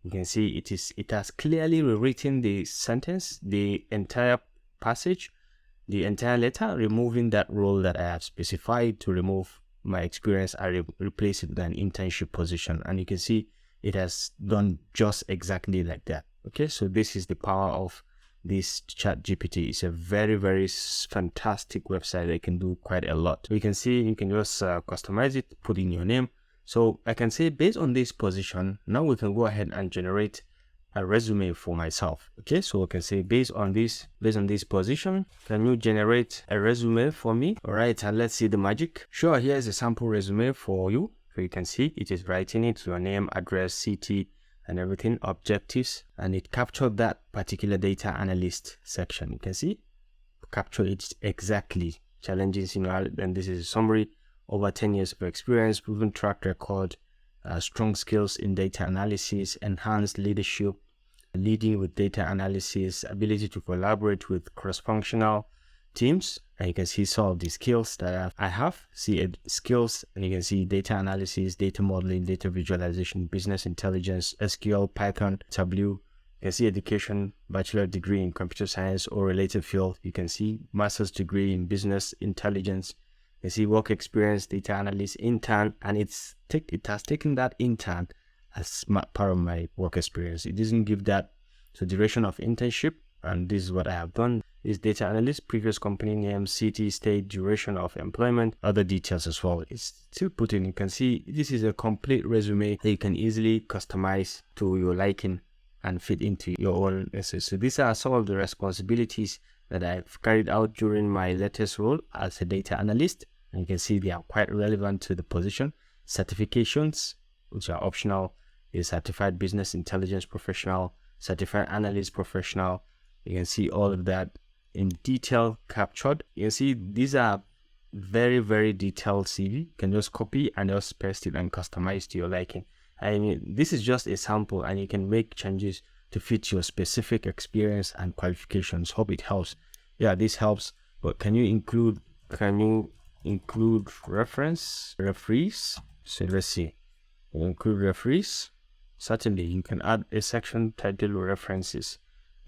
[SPEAKER 2] You can see it has clearly rewritten the sentence, the entire passage, the entire letter, removing that role that I have specified to remove my experience. I replace it with an internship position, and you can see it has done just exactly like that. Okay, so this is the power of this ChatGPT. It's a very fantastic website that can do quite a lot. We can see you can just customize it, put in your name. So I can say based on this position, now we can go ahead and generate a resume for myself. Okay, so I can say based on this position, can you generate a resume for me? All right, and let's see the magic. Sure, here's a sample resume for you. So you can see it is writing it, your name, address, city, and everything, objectives, and it captured that particular data analyst section. You can see, capture it exactly. Challenging scenario, and this is a summary. Over 10 years of experience, proven track record, strong skills in data analysis, enhanced leadership, leading with data analysis, ability to collaborate with cross-functional teams. And you can see some of the skills that I have. See skills, and you can see data analysis, data modeling, data visualization, business intelligence, SQL, Python, Tableau. You can see education, bachelor degree in computer science or related field. You can see master's degree in business intelligence. You see work experience, data analyst, intern, and it has taken that intern as part of my work experience. It doesn't give that. So duration of internship, and this is what I have done, is data analyst, previous company name, city, state, duration of employment, other details as well. It's still put in. You can see this is a complete resume that you can easily customize to your liking and fit into your own essay. So these are some of the responsibilities that I've carried out during my latest role as a data analyst. And you can see they are quite relevant to the position. Certifications, which are optional, is certified business intelligence professional, certified analyst professional. You can see all of that in detail captured. You can see these are very, very detailed CV. You can just copy and just paste it and customize to your liking. I mean, this is just a sample, and you can make changes to fit your specific experience and qualifications. Hope it helps. Yeah, this helps. But can you include referees? So let's see. We'll include referees. Certainly, you can add a section titled references.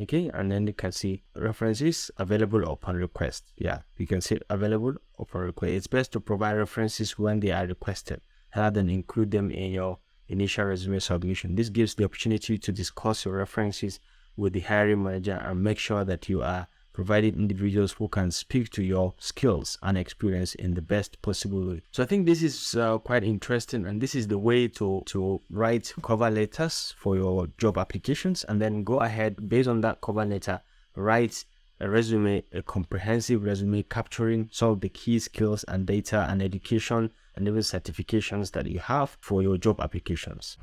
[SPEAKER 2] Okay, and then you can see references available upon request. Yeah, you can see available upon request. It's best to provide references when they are requested rather than include them in your initial resume submission. This gives the opportunity to discuss your references with the hiring manager and make sure that you are providing individuals who can speak to your skills and experience in the best possible way. So I think this is quite interesting, and this is the way to write cover letters for your job applications, and then go ahead based on that cover letter, write a resume, a comprehensive resume capturing some of the key skills and data and education and even certifications that you have for your job applications.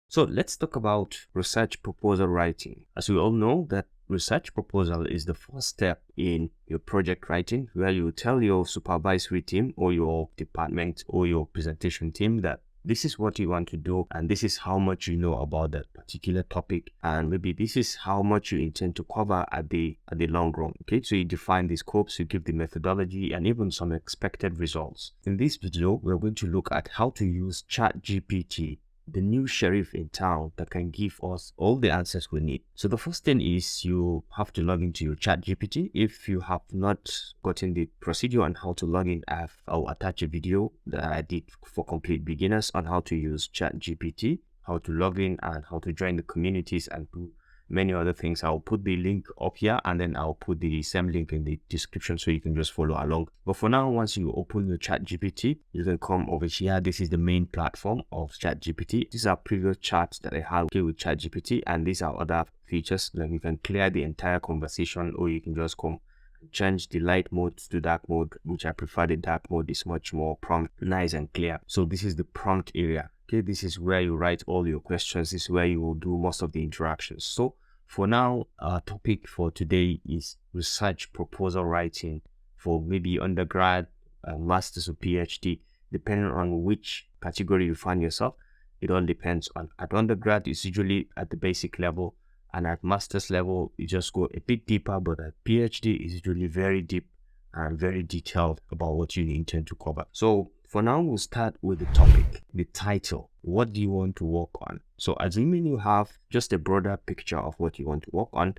[SPEAKER 2] So let's talk about research proposal writing. As we all know, that research proposal is the first step in your project writing, where you tell your supervisory team or your department or your presentation team that this is what you want to do, and this is how much you know about that particular topic, and maybe this is how much you intend to cover at the long run. Okay, so you define the scopes, you give the methodology, and even some expected results. In this video, we're going to look at how to use ChatGPT, the new sheriff in town that can give us all the answers we need. So the first thing is you have to log into your ChatGPT. If you have not gotten the procedure on how to log in, I'll attach a video that I did for complete beginners on how to use ChatGPT, how to log in, and how to join the communities and do many other things. I'll put the link up here, and then I'll put the same link in the description so you can just follow along. But for now, once you open your ChatGPT, you can come over here. This is the main platform of ChatGPT. These are previous chats that I had with ChatGPT, and these are other features. Then you can clear the entire conversation, or you can just come change the light mode to dark mode, which I prefer. The dark mode is much more prompt, nice and clear. So this is the prompt area. Okay, this is where you write all your questions. This is where you will do most of the interactions. So for now, our topic for today is research proposal writing for maybe undergrad, master's or PhD, depending on which category you find yourself. It all depends on. At undergrad, it's usually at the basic level, and at master's level, you just go a bit deeper, but at PhD is usually very deep and very detailed about what you intend to cover. So for now, we'll start with the topic, the title. What do you want to work on? So assuming you have just a broader picture of what you want to work on,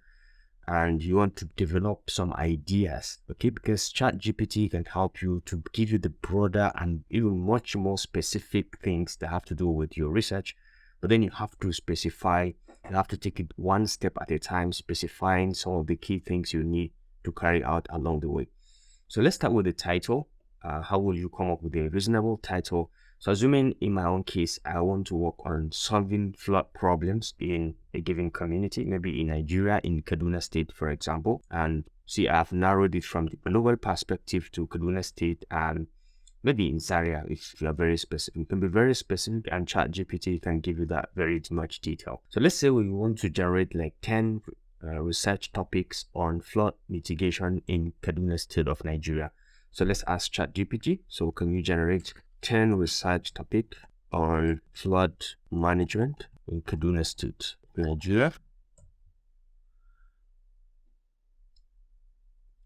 [SPEAKER 2] and you want to develop some ideas, okay, because ChatGPT can help you to give you the broader and even much more specific things that have to do with your research. But then you have to specify, you have to take it one step at a time, specifying some of the key things you need to carry out along the way. So let's start with the title. How will you come up with a reasonable title
[SPEAKER 1] So assuming in my own case, I want to work on solving flood problems in a given community, maybe in Nigeria, in Kaduna State, for example. And see, I've narrowed it from the global perspective to Kaduna State and maybe in Zaria if you are very specific. You can be very specific and ChatGPT can give you that very much detail. So let's say we want to generate like 10 research topics on flood mitigation in Kaduna State of Nigeria. So let's ask ChatGPT. So can you generate 10 research topics on flood management in Kaduna State, Nigeria?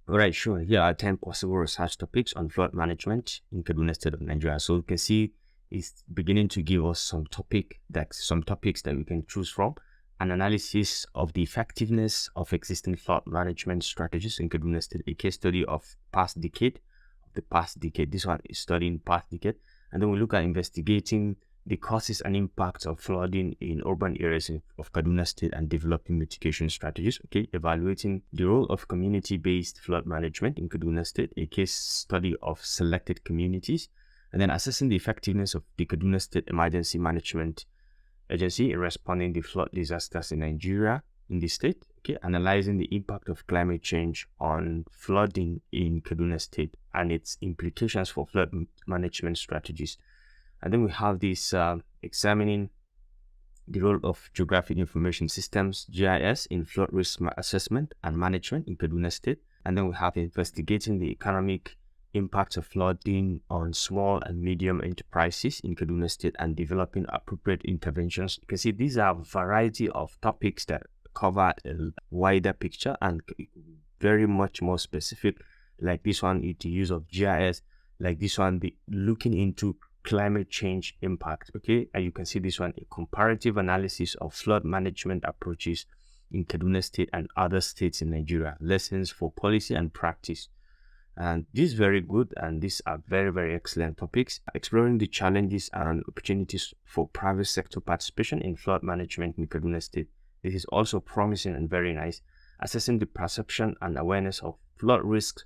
[SPEAKER 1] Alright, sure. Here are 10 possible research topics on flood management in Kaduna State of Nigeria. So you can see it's beginning to give us some topics that we can choose from. An analysis of the effectiveness of existing flood management strategies in Kaduna State, a case study of the past decade. This one is studying past decade. And then we look at investigating the causes and impacts of flooding in urban areas of Kaduna State and developing mitigation strategies. Okay, evaluating the role of community-based flood management in Kaduna State, a case study of selected communities, and then assessing the effectiveness of the Kaduna State Emergency Management Agency in responding to flood disasters in Nigeria, in the state. Okay, analyzing the impact of climate change on flooding in Kaduna State and its implications for flood management strategies. And then we have this examining the role of Geographic Information Systems, GIS, in flood risk assessment and management in Kaduna State. And then we have investigating the economic impact of flooding on small and medium enterprises in Kaduna State and developing appropriate interventions. You can see these are a variety of topics that cover a wider picture and very much more specific. Like this one, the use of GIS. Like this one, the looking into climate change impact. Okay, and you can see this one, a comparative analysis of flood management approaches in Kaduna State and other states in Nigeria, lessons for policy and practice. And this is very good, and these are very, very excellent topics. Exploring the challenges and opportunities for private sector participation in flood management in Kaduna State. This is also promising and very nice. Assessing the perception and awareness of flood risks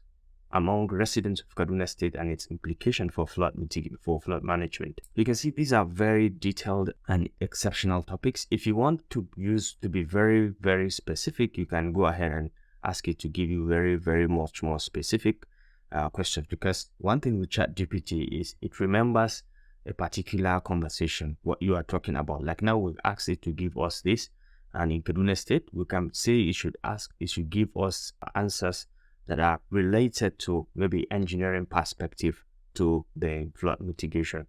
[SPEAKER 1] among residents of Kaduna State and its implication for flood management. You can see these are very detailed and exceptional topics. If you want to be very, very specific, you can go ahead and ask it to give you very, very much more specific questions, because one thing with ChatGPT is it remembers a particular conversation, what you are talking about. Like now we've asked it to give us this, and in Kaduna State, we can say it should give us answers that are related to maybe engineering perspective to the flood mitigation.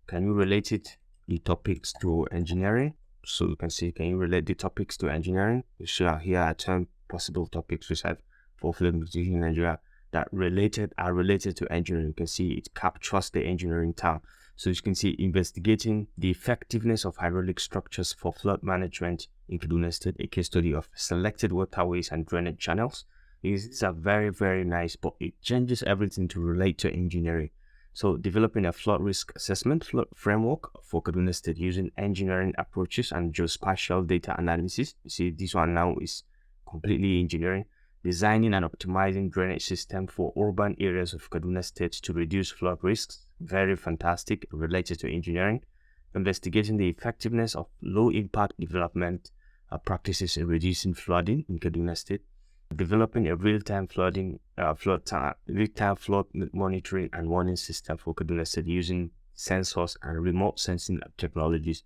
[SPEAKER 1] Can you relate the topics to engineering? So you can see, can you relate the topics to engineering? So here are 10 possible topics we have for flood mitigation in Nigeria that are related to engineering. You can see it captures the engineering term. So you can see investigating the effectiveness of hydraulic structures for flood management in Kaduna State, a case study of selected waterways and drainage channels. These are very, very nice, but it changes everything to relate to engineering. So developing a flood risk assessment framework for Kaduna State using engineering approaches and geospatial data analysis. You see this one now is completely engineering. Designing and optimizing drainage system for urban areas of Kaduna State to reduce flood risks. Very fantastic, related to engineering. Investigating the effectiveness of low impact development practices in reducing flooding in Kaduna State. Developing a real-time flood monitoring and warning system for Kaduna State using sensors and remote sensing technologies.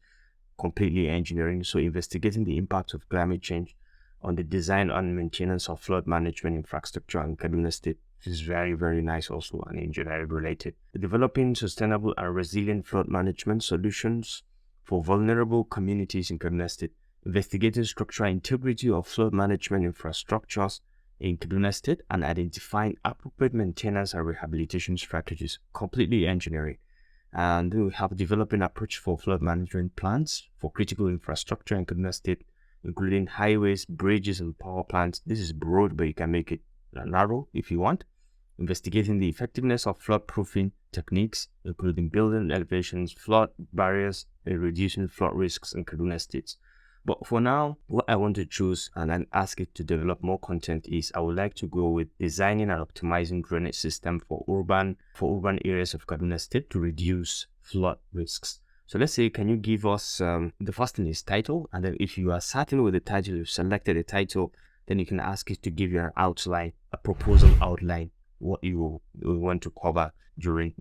[SPEAKER 1] Completely engineering. So investigating the impact of climate change on the design and maintenance of flood management infrastructure in Kaduna State. This is very, very nice also and engineering related. Developing sustainable and resilient flood management solutions for vulnerable communities in Kaduna State. Investigating structural integrity of flood management infrastructures in Kaduna State and identifying appropriate maintenance and rehabilitation strategies. Completely engineering. And then we have developing approach for flood management plans for critical infrastructure in Kaduna State, including highways, bridges, and power plants. This is broad, but you can make it narrow if you want. Investigating the effectiveness of flood-proofing techniques, including building elevations, flood barriers, and reducing flood risks in Kaduna State. But for now, what I want to choose and then ask it to develop more content is I would like to go with designing and optimizing drainage system for urban areas of Kaduna State to reduce flood risks. So let's say, can you give us, the first thing is title, and then if you are certain with the title, you've selected a title, then you can ask it to give you an outline, a proposal outline, what you want to cover during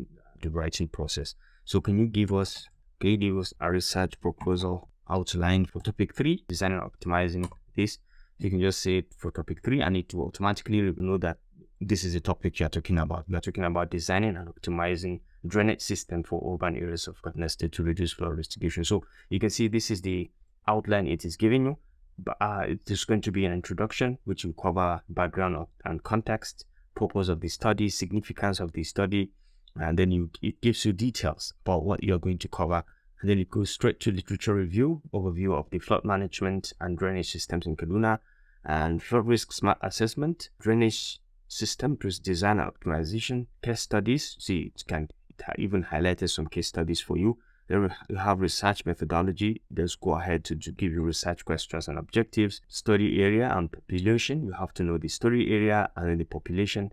[SPEAKER 1] the writing process. So can you give us a research proposal outline for topic 3, designing and optimizing this? You can just say it for topic 3, and it will automatically know that this is the topic you're talking about. We're talking about designing and optimizing drainage system for urban areas of Kaduna State to reduce flood restoration. So you can see this is the outline it is giving you. But it is going to be an introduction, which will cover background and context, purpose of the study, significance of the study, and then it gives you details about what you're going to cover. And then it goes straight to literature review, overview of the flood management and drainage systems in Kaduna, and flood risk smart assessment, drainage system design optimization, case studies. See, it even highlighted some case studies for you. Then you have research methodology. Just go ahead to give you research questions and objectives. Study area and population. You have to know the study area and then the population.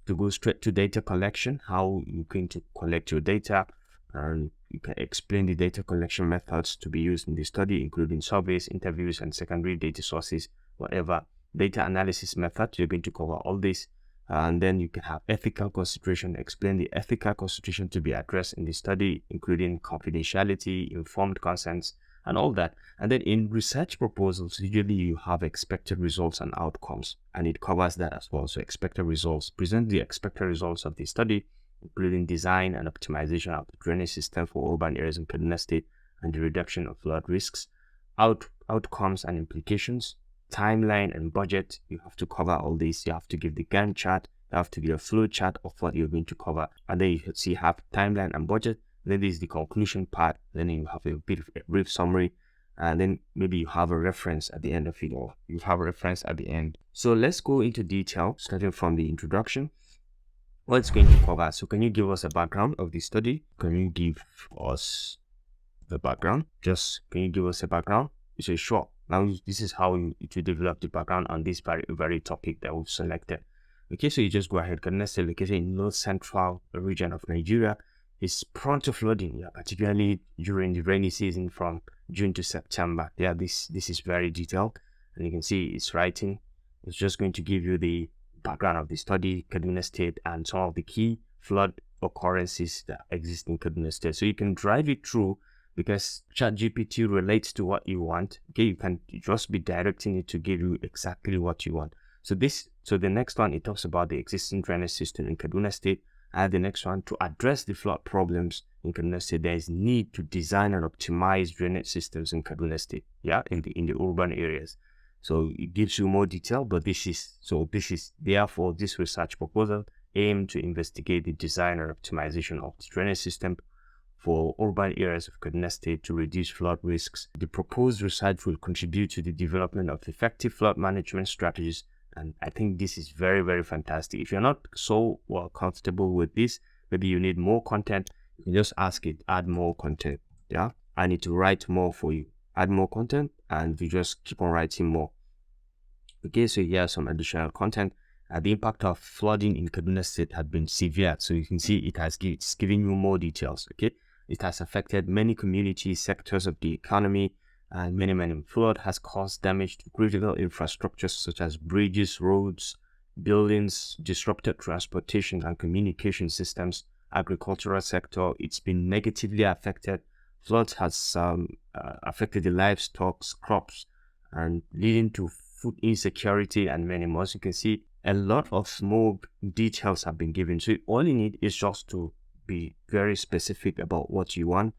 [SPEAKER 1] To go straight to data collection, how you're going to collect your data, and you can explain the data collection methods to be used in the study, including surveys, interviews, and secondary data sources, whatever. Data analysis method, you're going to cover all this. And then you can have ethical consideration, explain the ethical consideration to be addressed in the study, including confidentiality, informed consents, and all that. And then in research proposals, usually you have expected results and outcomes, and it covers that as well. So expected results, present the expected results of the study, including design and optimization of the drainage system for urban areas in Kaduna State and the reduction of flood risks, outcomes and implications, timeline and budget. You have to cover all this. You have to give the Gantt chart. You have to give a flow chart of what you're going to cover. And then you see have timeline and budget. Then this is the conclusion part. Then you have a brief summary. And then maybe you have a reference at the end of it, or you have a reference at the end. So let's go into detail, starting from the introduction. What it's going to cover. So can you give us a background of the study? Can you give us the background? Can you give us a background? You say, sure. Now, this is how you develop the background on this very topic that we've selected. Okay, so you just go ahead. Kaduna State, located in north central region of Nigeria, is prone to flooding, particularly during the rainy season from June to September. This is very detailed, and you can see it's writing. It's just going to give you the background of the study, Kaduna State, and some of the key flood occurrences that exist in Kaduna State. So you can drive it through, because ChatGPT relates to what you want. Okay, you can just be directing it to give you exactly what you want. So the next one, it talks about the existing drainage system in Kaduna State. And the next one, to address the flood problems in Kaduna State, there is need to design and optimize drainage systems in Kaduna State. In the urban areas. So it gives you more detail, but this is therefore this research proposal aimed to investigate the design and optimization of the drainage system for urban areas of Kaduna State to reduce flood risks. The proposed research will contribute to the development of effective flood management strategies, and I think this is very fantastic. If you're not so comfortable with this, maybe you need more content, you can just ask it, add more content. I need to write more for you. Add more content, and you just keep on writing more. Okay, so here's some additional content. The impact of flooding in Kaduna State had been severe, so you can see it's giving you more details. Okay, it has affected many community sectors of the economy, and many flood has caused damage to critical infrastructure such as bridges, roads, buildings, disrupted transportation and communication systems, agricultural sector. It's been negatively affected. Floods has affected the livestock, crops, and leading to food insecurity and many more. So you can see a lot of more details have been given. So all you need is just to be very specific about what you want.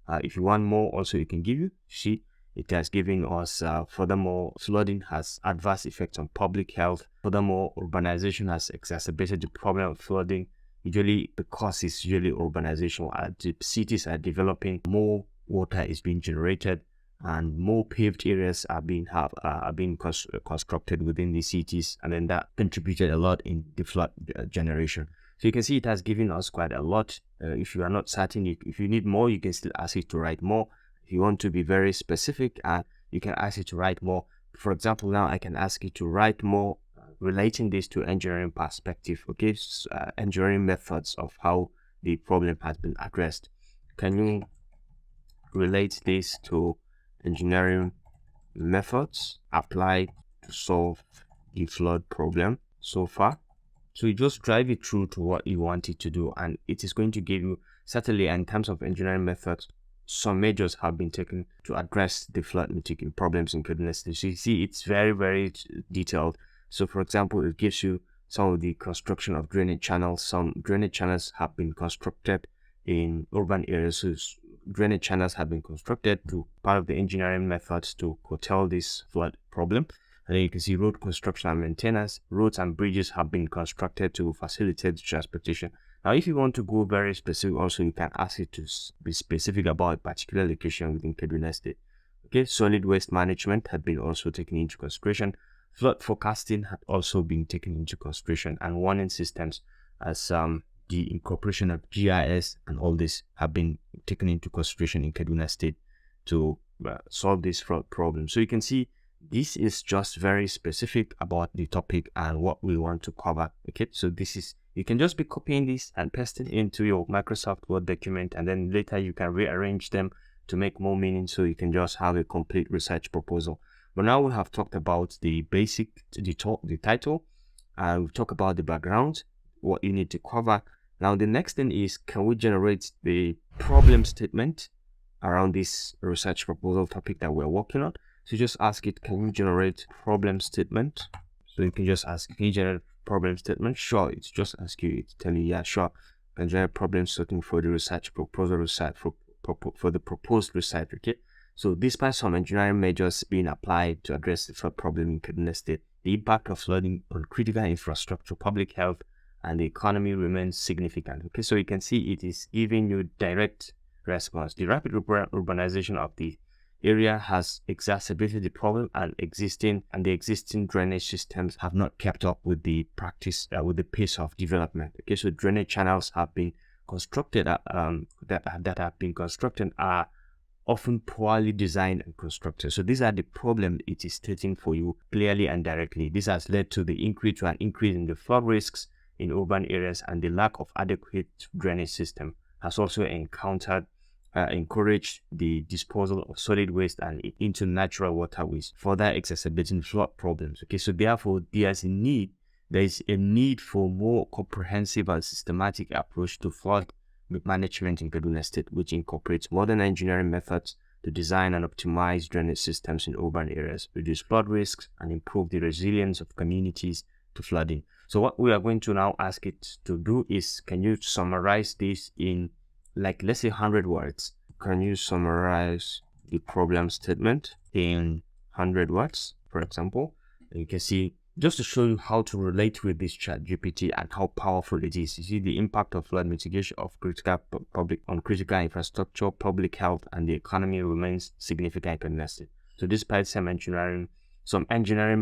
[SPEAKER 1] If you want more, also you can give you. See, it has given us, furthermore, flooding has adverse effects on public health. Furthermore, urbanization has exacerbated the problem of flooding. Usually, because it's usually urbanization, the cities are developing, more water is being generated, and more paved areas are being constructed within the cities, and then that contributed a lot in the flood generation. So you can see it has given us quite a lot. If you are not certain, if you need more, you can still ask it to write more. If you want to be very specific, you can ask it to write more. For example, now I can ask it to write more relating this to engineering perspective. Okay, engineering methods of how the problem has been addressed. can you relate this to engineering methods applied to solve the flood problem so far? So you just drive it through to what you want it to do, and it is going to give you, certainly in terms of engineering methods, some measures have been taken to address the flood mitigating problems in Kubernetes. So you see, it's very, very detailed. So for example, it gives you some of the construction of drainage channels. Some drainage channels have been constructed in urban areas. So drainage channels have been constructed to part of the engineering methods to curtail this flood problem. And then you can see road construction and maintenance. Roads and bridges have been constructed to facilitate transportation. Now, if you want to go very specific, also you can ask it to be specific about a particular location within Kaduna State. Okay, solid waste management had been also taken into consideration. Flood forecasting had also been taken into consideration, and warning systems as the incorporation of GIS and all this have been taken into consideration in Kaduna State to solve this flood problem. So you can see this is just very specific about the topic and what we want to cover. Okay, so this is, you can just be copying this and pasting into your Microsoft Word document, and then later you can rearrange them to make more meaning, so you can just have a complete research proposal. But now we have talked about the basic, the title, and we've talked about the background, what you need to cover. Now the next thing is, can we generate the problem statement around this research proposal topic that we're working on? So just ask it, can you generate problem statement? So you can just ask, can you generate problem statement? Sure, it's just ask you, it's tell you, yeah, sure. Can generate problem statement for the research proposal research for the proposed research. Okay. So despite some engineering measures being applied to address the flood problem in Kaduna State, the impact of flooding on critical infrastructure, public health, and the economy remains significant. Okay, so you can see it is giving you direct response. The rapid urbanization of the area has exacerbated the problem, and the existing drainage systems have not kept up with the with the pace of development. Okay, so drainage channels have been constructed that have been constructed are often poorly designed and constructed. So these are the problem it is stating for you clearly and directly. This has led to the increase in the flood risks in urban areas, and the lack of adequate drainage system has also encouraged the disposal of solid waste and into natural waterways, further exacerbating flood problems. Okay, so therefore there is a need for more comprehensive and systematic approach to flood management in Kaduna State, which incorporates modern engineering methods to design and optimize drainage systems in urban areas, reduce flood risks, and improve the resilience of communities to flooding. So what we are going to now ask it to do is, can you summarize this in, like, let's say 100 words? Can you summarize the problem statement in 100 words, for example? And you can see, just to show you how to relate with this ChatGPT and how powerful it is. You see the impact of flood mitigation of critical infrastructure, public health, and the economy remains significant and nested. So despite some engineering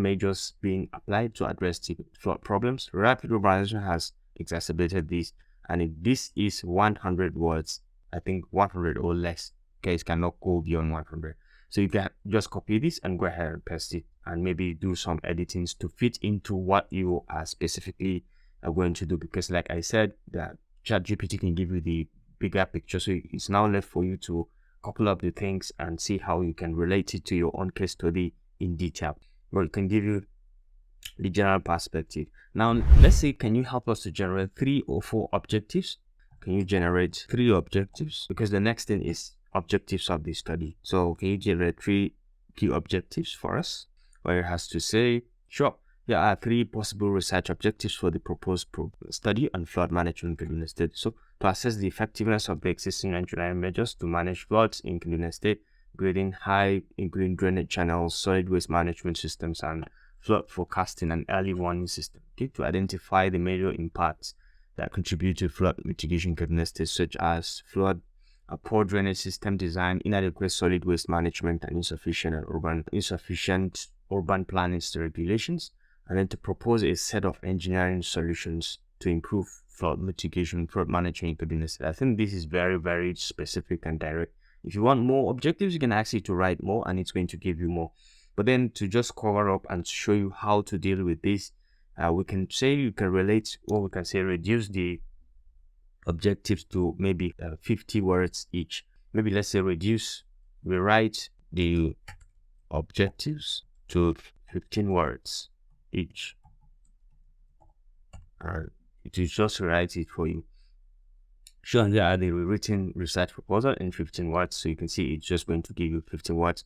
[SPEAKER 1] measures being applied to address the flood problems, rapid urbanization has exacerbated this. And if this is 100 words, I think 100 or less, okay, it cannot go beyond 100. So you can just copy this and go ahead and paste it, and maybe do some editings to fit into what you are specifically going to do. Because like I said, that ChatGPT can give you the bigger picture. So it's now left for you to couple up the things and see how you can relate it to your own case study in detail. Well, it can give you the general perspective. Now, let's say, can you help us to generate 3 or 4 objectives? Can you generate 3 objectives? Because the next thing is objectives of the study. So can you generate 3 key objectives for us, where it has to say, sure, here are 3 possible research objectives for the proposed study on flood management in Kaduna State. So to assess the effectiveness of the existing engineering measures to manage floods in Kaduna State, including drainage channels, solid waste management systems, and flood forecasting and early warning system. Okay, to identify the major impacts that contribute to flood mitigation in Kaduna State, such as poor drainage system design, inadequate solid waste management, and insufficient urban planning regulations, and then to propose a set of engineering solutions to improve flood mitigation, flood management in Kaduna State. I think this is very, very specific and direct. If you want more objectives, you can ask it to write more, and it's going to give you more. But then to just cover up and show you how to deal with this, we can say you can relate, or we can say reduce the objectives to maybe 50 words each. Maybe let's say we write the objectives to 15 words each, and it will just write it for you. Sure, there are the written research proposal in 15 words. So you can see it's just going to give you 15 words.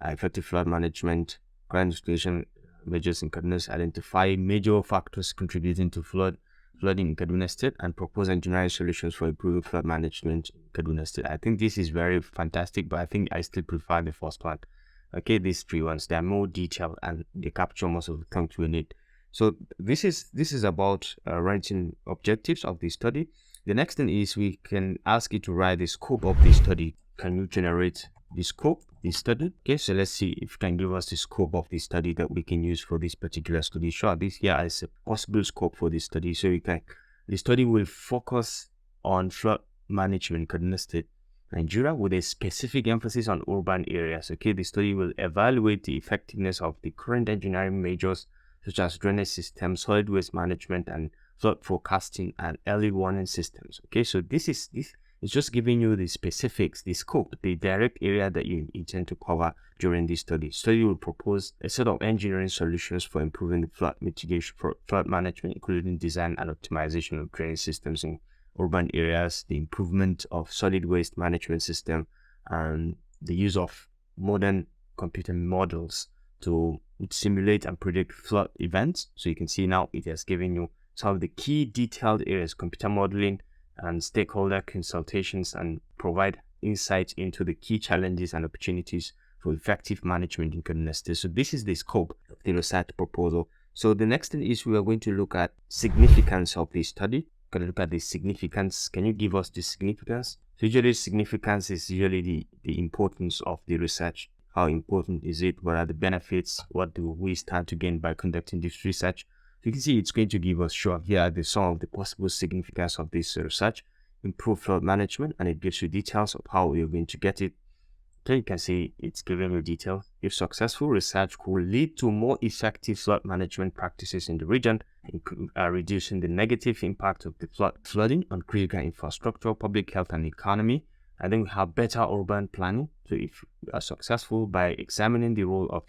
[SPEAKER 1] Effective flood management, current situation, measures in Kaduna State, identify major factors contributing to flooding in Kaduna State, and propose engineering solutions for improving flood management in Kaduna State. I think this is very fantastic, but I think I still prefer the first one. Okay, these 3 ones, they are more detailed and they capture most of the things we need. So this is about writing objectives of the study. The next thing is we can ask it to write the scope of the study. Can you generate the scope of the study? Okay, so let's see if it can give us the scope of the study that we can use for this particular study. Sure, this here is a possible scope for this study. So the study will focus on flood management in Kaduna State, Nigeria, with a specific emphasis on urban areas. Okay, the study will evaluate the effectiveness of the current engineering measures such as drainage systems, solid waste management, and flood forecasting and early warning systems. Okay, so this is just giving you the specifics, the scope, the direct area that you intend to cover during this study. Study will propose a set of engineering solutions for improving the flood mitigation, for flood management, including design and optimization of drainage systems in urban areas, the improvement of solid waste management system, and the use of modern computer models to simulate and predict flood events. So you can see now it has given you some of the key detailed areas, computer modeling and stakeholder consultations, and provide insights into the key challenges and opportunities for effective management in Kaduna State. So this is the scope of the research proposal. So the next thing is we are going to look at significance of the study. We're going to look at the significance. Can you give us the significance? So usually significance is usually the importance of the research. How important is it? What are the benefits? What do we stand to gain by conducting this research? You can see it's going to give us, sure, here are some of the possible significance of this research. Improve flood management, and it gives you details of how you're going to get it. So you can see it's giving you detail. If successful, research could lead to more effective flood management practices in the region, reducing the negative impact of the flooding on critical infrastructure, public health, and economy. And then we have better urban planning. So if we are successful by examining the role of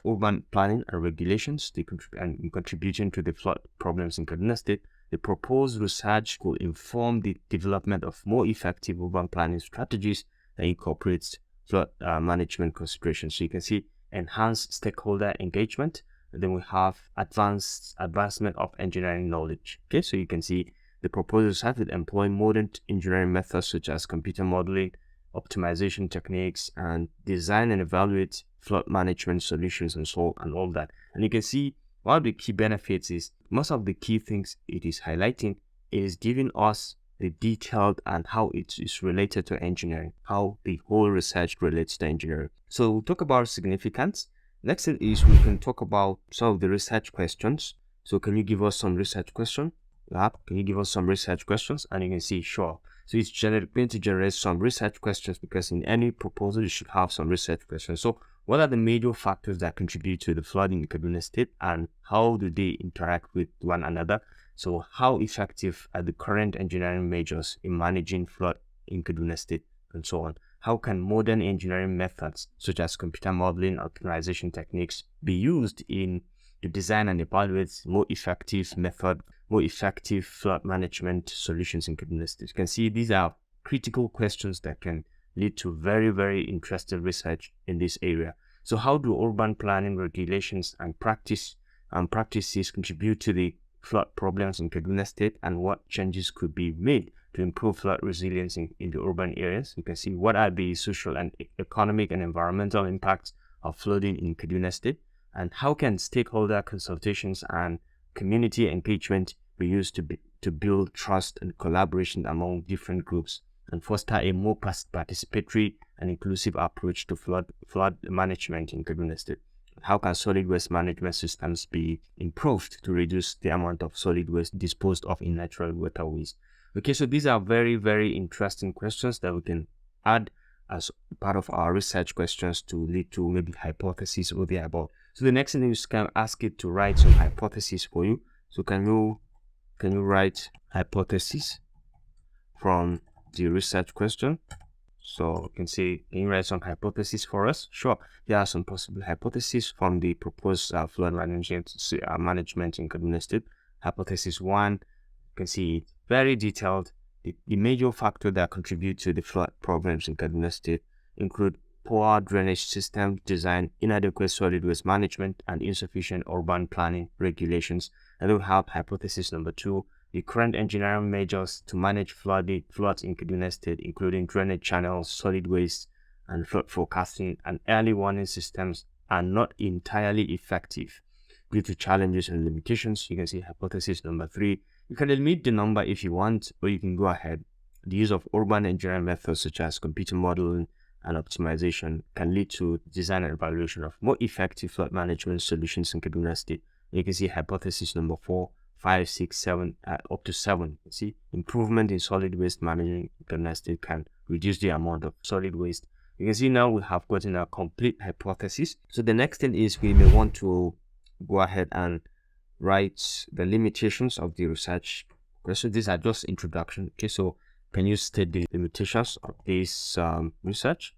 [SPEAKER 1] urban planning and regulations and contributing to the flood problems in Kaduna State, the proposed research could inform the development of more effective urban planning strategies that incorporates flood management considerations. So you can see enhanced stakeholder engagement, and then we have advancement of engineering knowledge. Okay, so you can see the proposals have to employ modern engineering methods such as computer modeling, optimization techniques, and design and evaluate flood management solutions and all that. And you can see one of the key benefits is most of the key things it is highlighting is giving us the detailed and how it is related to engineering, how the whole research relates to engineering. So we'll talk about significance. Next thing is we can talk about some of the research questions. So can you give us some research questions? Can you give us some research questions? And you can see, sure. So it's going to generate some research questions, because in any proposal you should have some research questions. So what are the major factors that contribute to the flooding in Kaduna State, and how do they interact with one another? So how effective are the current engineering measures in managing flood in Kaduna State, and so on? How can modern engineering methods such as computer modeling, optimization techniques be used to design and evaluate more effective flood management solutions in Kaduna State? You can see these are critical questions that can lead to very, very interesting research in this area. So how do urban planning regulations and practices contribute to the flood problems in Kaduna State, and what changes could be made to improve flood resilience in the urban areas? You can see what are the social and economic and environmental impacts of flooding in Kaduna State, and how can stakeholder consultations and community engagement be used to build trust and collaboration among different groups and foster a more participatory and inclusive approach to flood management in Kaduna State? How can solid waste management systems be improved to reduce the amount of solid waste disposed of in natural waterways? Okay, so these are very, very interesting questions that we can add as part of our research questions to lead to maybe hypotheses or thereabout. So the next thing is, can ask it to write some hypotheses for you. So can you write hypothesis? from the research question. So you can see, can you write some hypotheses for us? Sure. Here are some possible hypotheses from the proposed flood management in Kaduna State. Hypothesis 1, you can see it very detailed. The major factors that contribute to the flood problems in Kaduna State include poor drainage system design, inadequate solid waste management, and insufficient urban planning regulations. And then we have hypothesis number 2. The current engineering measures to manage floods in Kaduna State, including drainage channels, solid waste, and flood forecasting and early warning systems, are not entirely effective due to challenges and limitations. You can see hypothesis number 3. You can limit the number if you want, or you can go ahead. The use of urban engineering methods such as computer modeling and optimization can lead to design and evaluation of more effective flood management solutions in Kaduna State. You can see hypothesis number 4, 5, 6, 7, up to 7. You see, improvement in solid waste management in Kaduna State can reduce the amount of solid waste. You can see now we have gotten a complete hypothesis. So the next thing is we may want to go ahead and write the limitations of the research. So these are just introduction. Okay, so can you state the limitations of this research?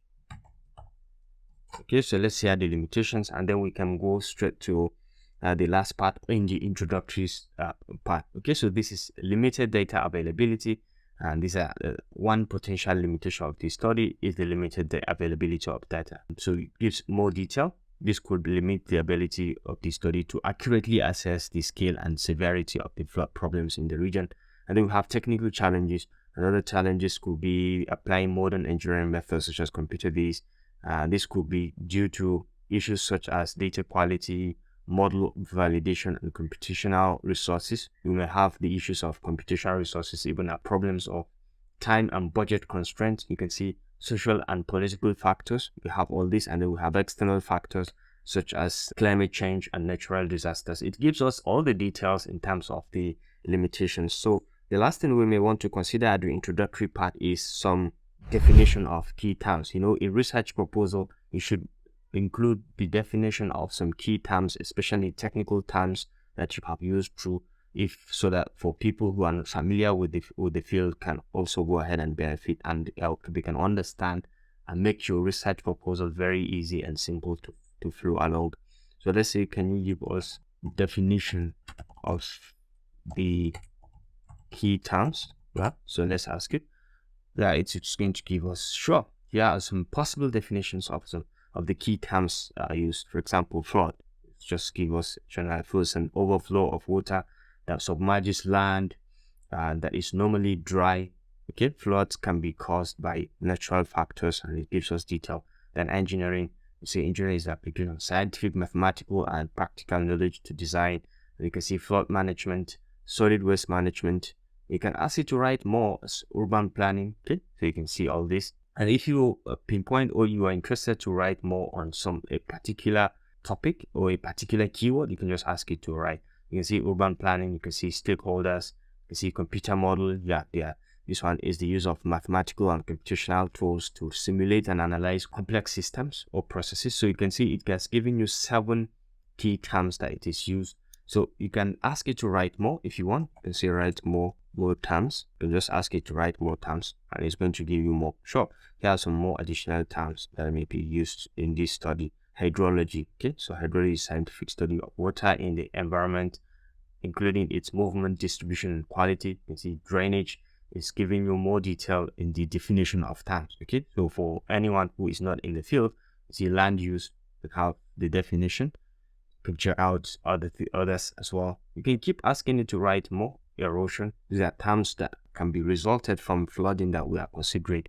[SPEAKER 1] Okay, so let's hear the limitations, and then we can go straight to the last part in the introductory part. Okay, so this is limited data availability, and these are one potential limitation of this study is the limited availability of data. So it gives more detail. This could limit the ability of the study to accurately assess the scale and severity of the flood problems in the region. And then we have technical challenges. Another challenges could be applying modern engineering methods such as computer-based. This could be due to issues such as data quality, model validation, and computational resources. We may have the issues of computational resources, even problems of time and budget constraints. You can see social and political factors. We have all this, and then we have external factors such as climate change and natural disasters. It gives us all the details in terms of the limitations. So the last thing we may want to consider at the introductory part is some definition of key terms. You know, a research proposal, you should include the definition of some key terms, especially technical terms that you have used through, so that for people who are not familiar with the field can also go ahead and benefit, and they can understand and make your research proposal very easy and simple to flow along. So let's say, can you give us definition of the key terms? Yeah, so let's ask it. Yeah, it's going to give us, sure, here are some possible definitions of the key terms used. For example, flood. Just give us general flows, an overflow of water that submerges land that is normally dry. Okay, floods can be caused by natural factors, and it gives us detail. Then engineering, you see engineering is the application of scientific, mathematical, and practical knowledge to design. And you can see flood management, solid waste management. You can ask it to write more as urban planning. Okay, so you can see all this. And if you pinpoint or you are interested to write more on a particular topic or a particular keyword, you can just ask it to write. You can see urban planning, you can see stakeholders, you can see computer model. Yeah. This one is the use of mathematical and computational tools to simulate and analyze complex systems or processes. So you can see it has given you 7 key terms that it is used. So you can ask it to write more if you want. You can say write more terms. You can just ask it to write more terms, and it's going to give you more. Sure, here are some more additional terms that may be used in this study. Hydrology. Okay, so hydrology is scientific study of water in the environment, including its movement, distribution, and quality. You can see drainage is giving you more detail in the definition of terms. Okay, so for anyone who is not in the field, you see land use, you have the definition, picture out others as well. You can keep asking it to write more. Erosion, these are terms that can be resulted from flooding that we are considering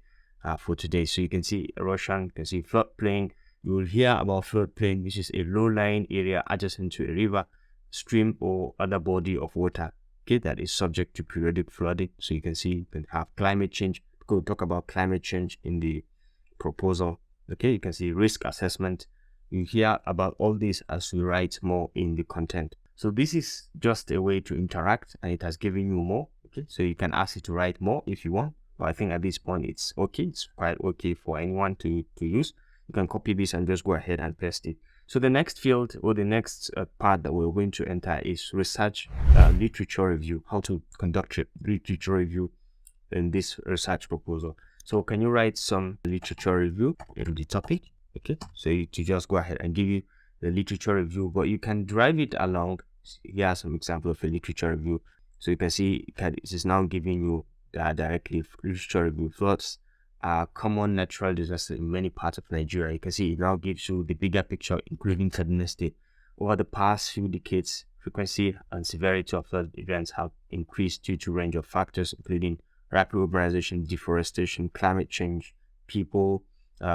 [SPEAKER 1] for today. So you can see erosion, you can see floodplain. You will hear about floodplain, which is a low-lying area adjacent to a river, stream, or other body of water, okay, that is subject to periodic flooding. So you can see you can have climate change. We'll talk about climate change in the proposal. Okay, you can see risk assessment. You hear about all this as we write more in the content. So this is just a way to interact, and it has given you more. Okay, so you can ask it to write more if you want, but I think at this point it's okay. It's quite okay for anyone to use. You can copy this and just go ahead and paste it. So the next field, or the next part that we're going to enter is research literature review. How to conduct a literature review in this research proposal. So can you write some literature review in the topic? Okay, so to just go ahead and give you the literature review, but you can drive it along. Here are some examples of a literature review. So you can see it is now giving you directly literature review. Floods are common natural disasters in many parts of Nigeria. You can see it now gives you the bigger picture, including Kaduna State. Over the past few decades, frequency and severity of flood events have increased due to a range of factors, including rapid urbanization, deforestation, climate change.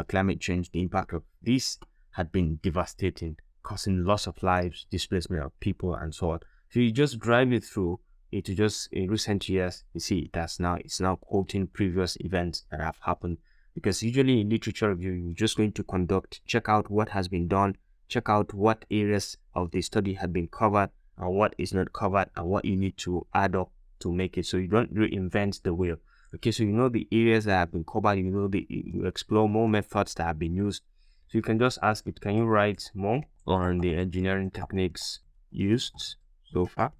[SPEAKER 1] Climate change, the impact of this had been devastating, causing loss of lives, displacement of people, and so on. So you just drive it through. It just in recent years, you see it's now quoting previous events that have happened. Because usually in literature review, you're just going to check out what has been done, check out what areas of the study have been covered and what is not covered, and what you need to add up to make it. So you don't reinvent the wheel. Okay, so you know the areas that have been covered, you explore more methods that have been used. So you can just ask it, can you write more on the engineering techniques used so far?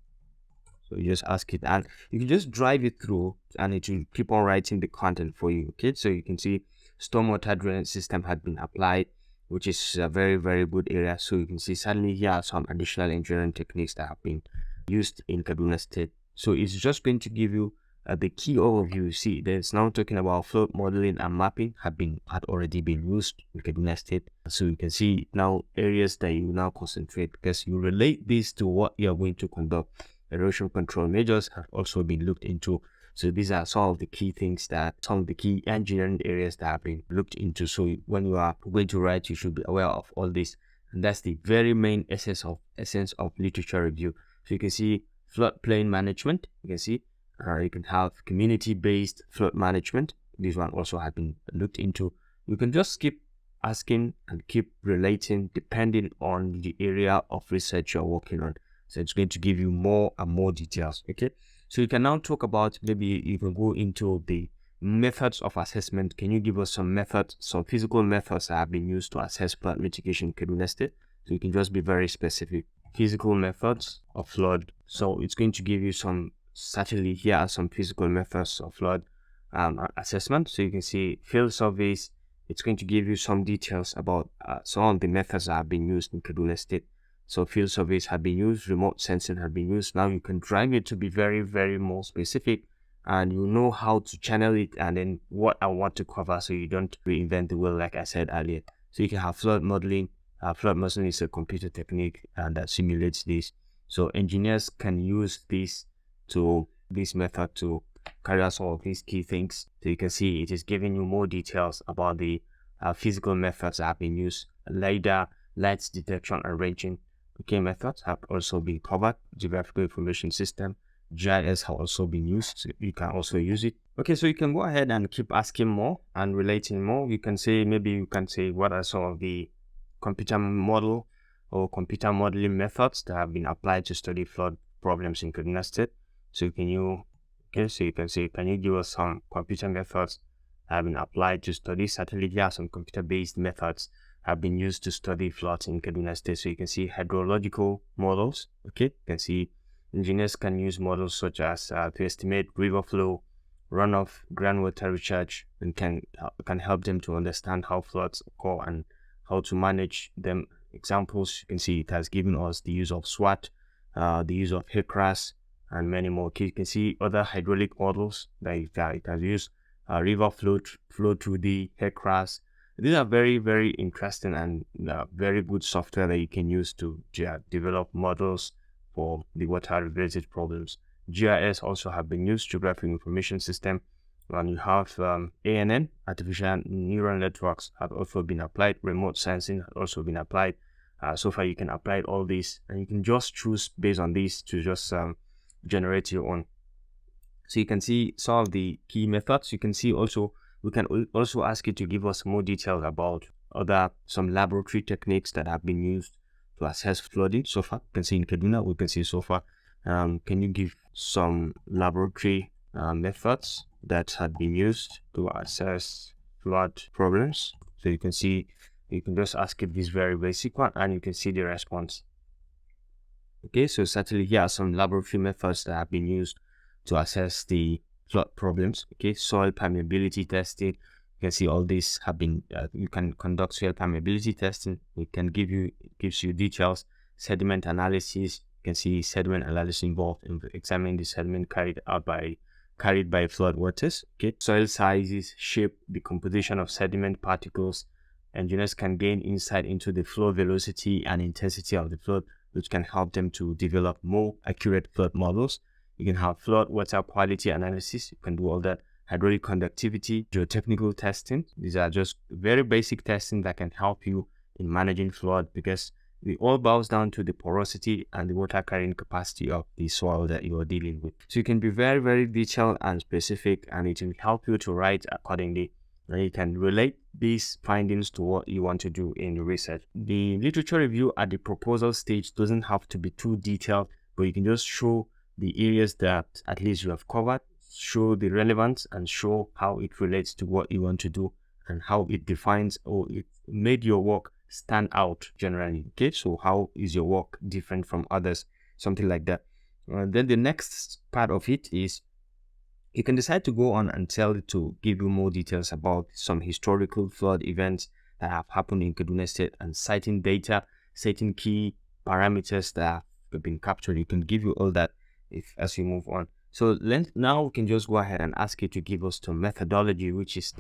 [SPEAKER 1] So you just ask it, and you can just drive it through, and it will keep on writing the content for you. Okay, so you can see stormwater drainage system had been applied, which is a very, very good area. So you can see suddenly here are some additional engineering techniques that have been used in Kaduna State. So it's just going to give you the key overview. See, there's now talking about flood modeling and mapping had already been used in Kaduna State. So you can see now areas that you now concentrate, because you relate this to what you're going to conduct. Erosion control measures have also been looked into. So these are some of the key engineering areas that have been looked into. So when you are going to write, you should be aware of all this. And that's the very main essence of literature review. So you can see floodplain management. You can see you can have community-based flood management. This one also has been looked into. You can just keep asking and keep relating depending on the area of research you're working on. So it's going to give you more and more details. Okay, so you can now talk about, maybe you can go into the methods of assessment. Can you give us some methods, some physical methods that have been used to assess flood mitigation in Kaduna State? So you can just be very specific. Physical methods of flood. So it's going to give you certainly here are some physical methods of flood assessment. So you can see field surveys. It's going to give you some details about some of the methods that have been used in Kaduna State. So field surveys have been used, remote sensing have been used. Now you can drive it to be very, very more specific, and you know how to channel it and then what I want to cover, so you don't reinvent the wheel like I said earlier. So you can have flood modeling. Flood modeling is a computer technique that simulates this. So engineers can use this method to carry out some of these key things. So you can see it is giving you more details about the physical methods that have been used. LiDAR, light detection and ranging. Okay, methods have also been covered. Geographical information system, GIS have also been used. So you can also use it. Okay, so you can go ahead and keep asking more and relating more. You can say, what are some of the computer model or computer modeling methods that have been applied to study flood problems in Kaduna State. So you can say, can you give us some computer methods that have been applied to study? Certainly, there are some computer-based methods have been used to study floods in Kaduna State. So you can see hydrological models. Okay, you can see engineers can use models such as to estimate river flow, runoff, groundwater recharge, and can help them to understand how floods occur and how to manage them. Examples, you can see it has given us the use of SWAT, the use of HICRAS, and many more. Okay, you can see other hydraulic models that it has used, river flow through the HICRAS. These are very, very interesting and very good software that you can use to develop models for the water-related problems. GIS also have been used, geographic information system, and you have ANN, artificial neural networks, have also been applied. Remote sensing has also been applied. So far, you can apply all these, and you can just choose based on these to just generate your own. So you can see some of the key methods. You can see also, we can also ask you to give us more details about some laboratory techniques that have been used to assess flooding so far. You can see in Kaduna, we can see so far. Can you give some laboratory methods that had been used to assess flood problems? So you can see, you can just ask it this very basic one, and you can see the response. Okay, so certainly here are some laboratory methods that have been used to assess the flood problems. Okay, soil permeability testing. You can see all these have been. You can conduct soil permeability testing. It gives you details. Sediment analysis. You can see sediment analysis involved in examining the sediment carried by flood waters. Okay, soil sizes, shape, the composition of sediment particles. Engineers can gain insight into the flow velocity and intensity of the flood, which can help them to develop more accurate flood models. You can have flood water quality analysis. You can do all that. Hydraulic conductivity, geotechnical testing. These are just very basic testing that can help you in managing flood, because it all boils down to the porosity and the water carrying capacity of the soil that you are dealing with. So you can be very, very detailed and specific, and it will help you to write accordingly. And you can relate these findings to what you want to do in your research. The literature review at the proposal stage doesn't have to be too detailed, but you can just show the areas that at least you have covered, show the relevance, and show how it relates to what you want to do and how it defines or it made your work stand out generally. Okay, so how is your work different from others? Something like that. Then the next part of it is you can decide to go on and tell it to give you more details about some historical flood events that have happened in Kaduna State and citing data, citing key parameters that have been captured. You can give you all that as you move on. So now we can just go ahead and ask it to give us the methodology, which is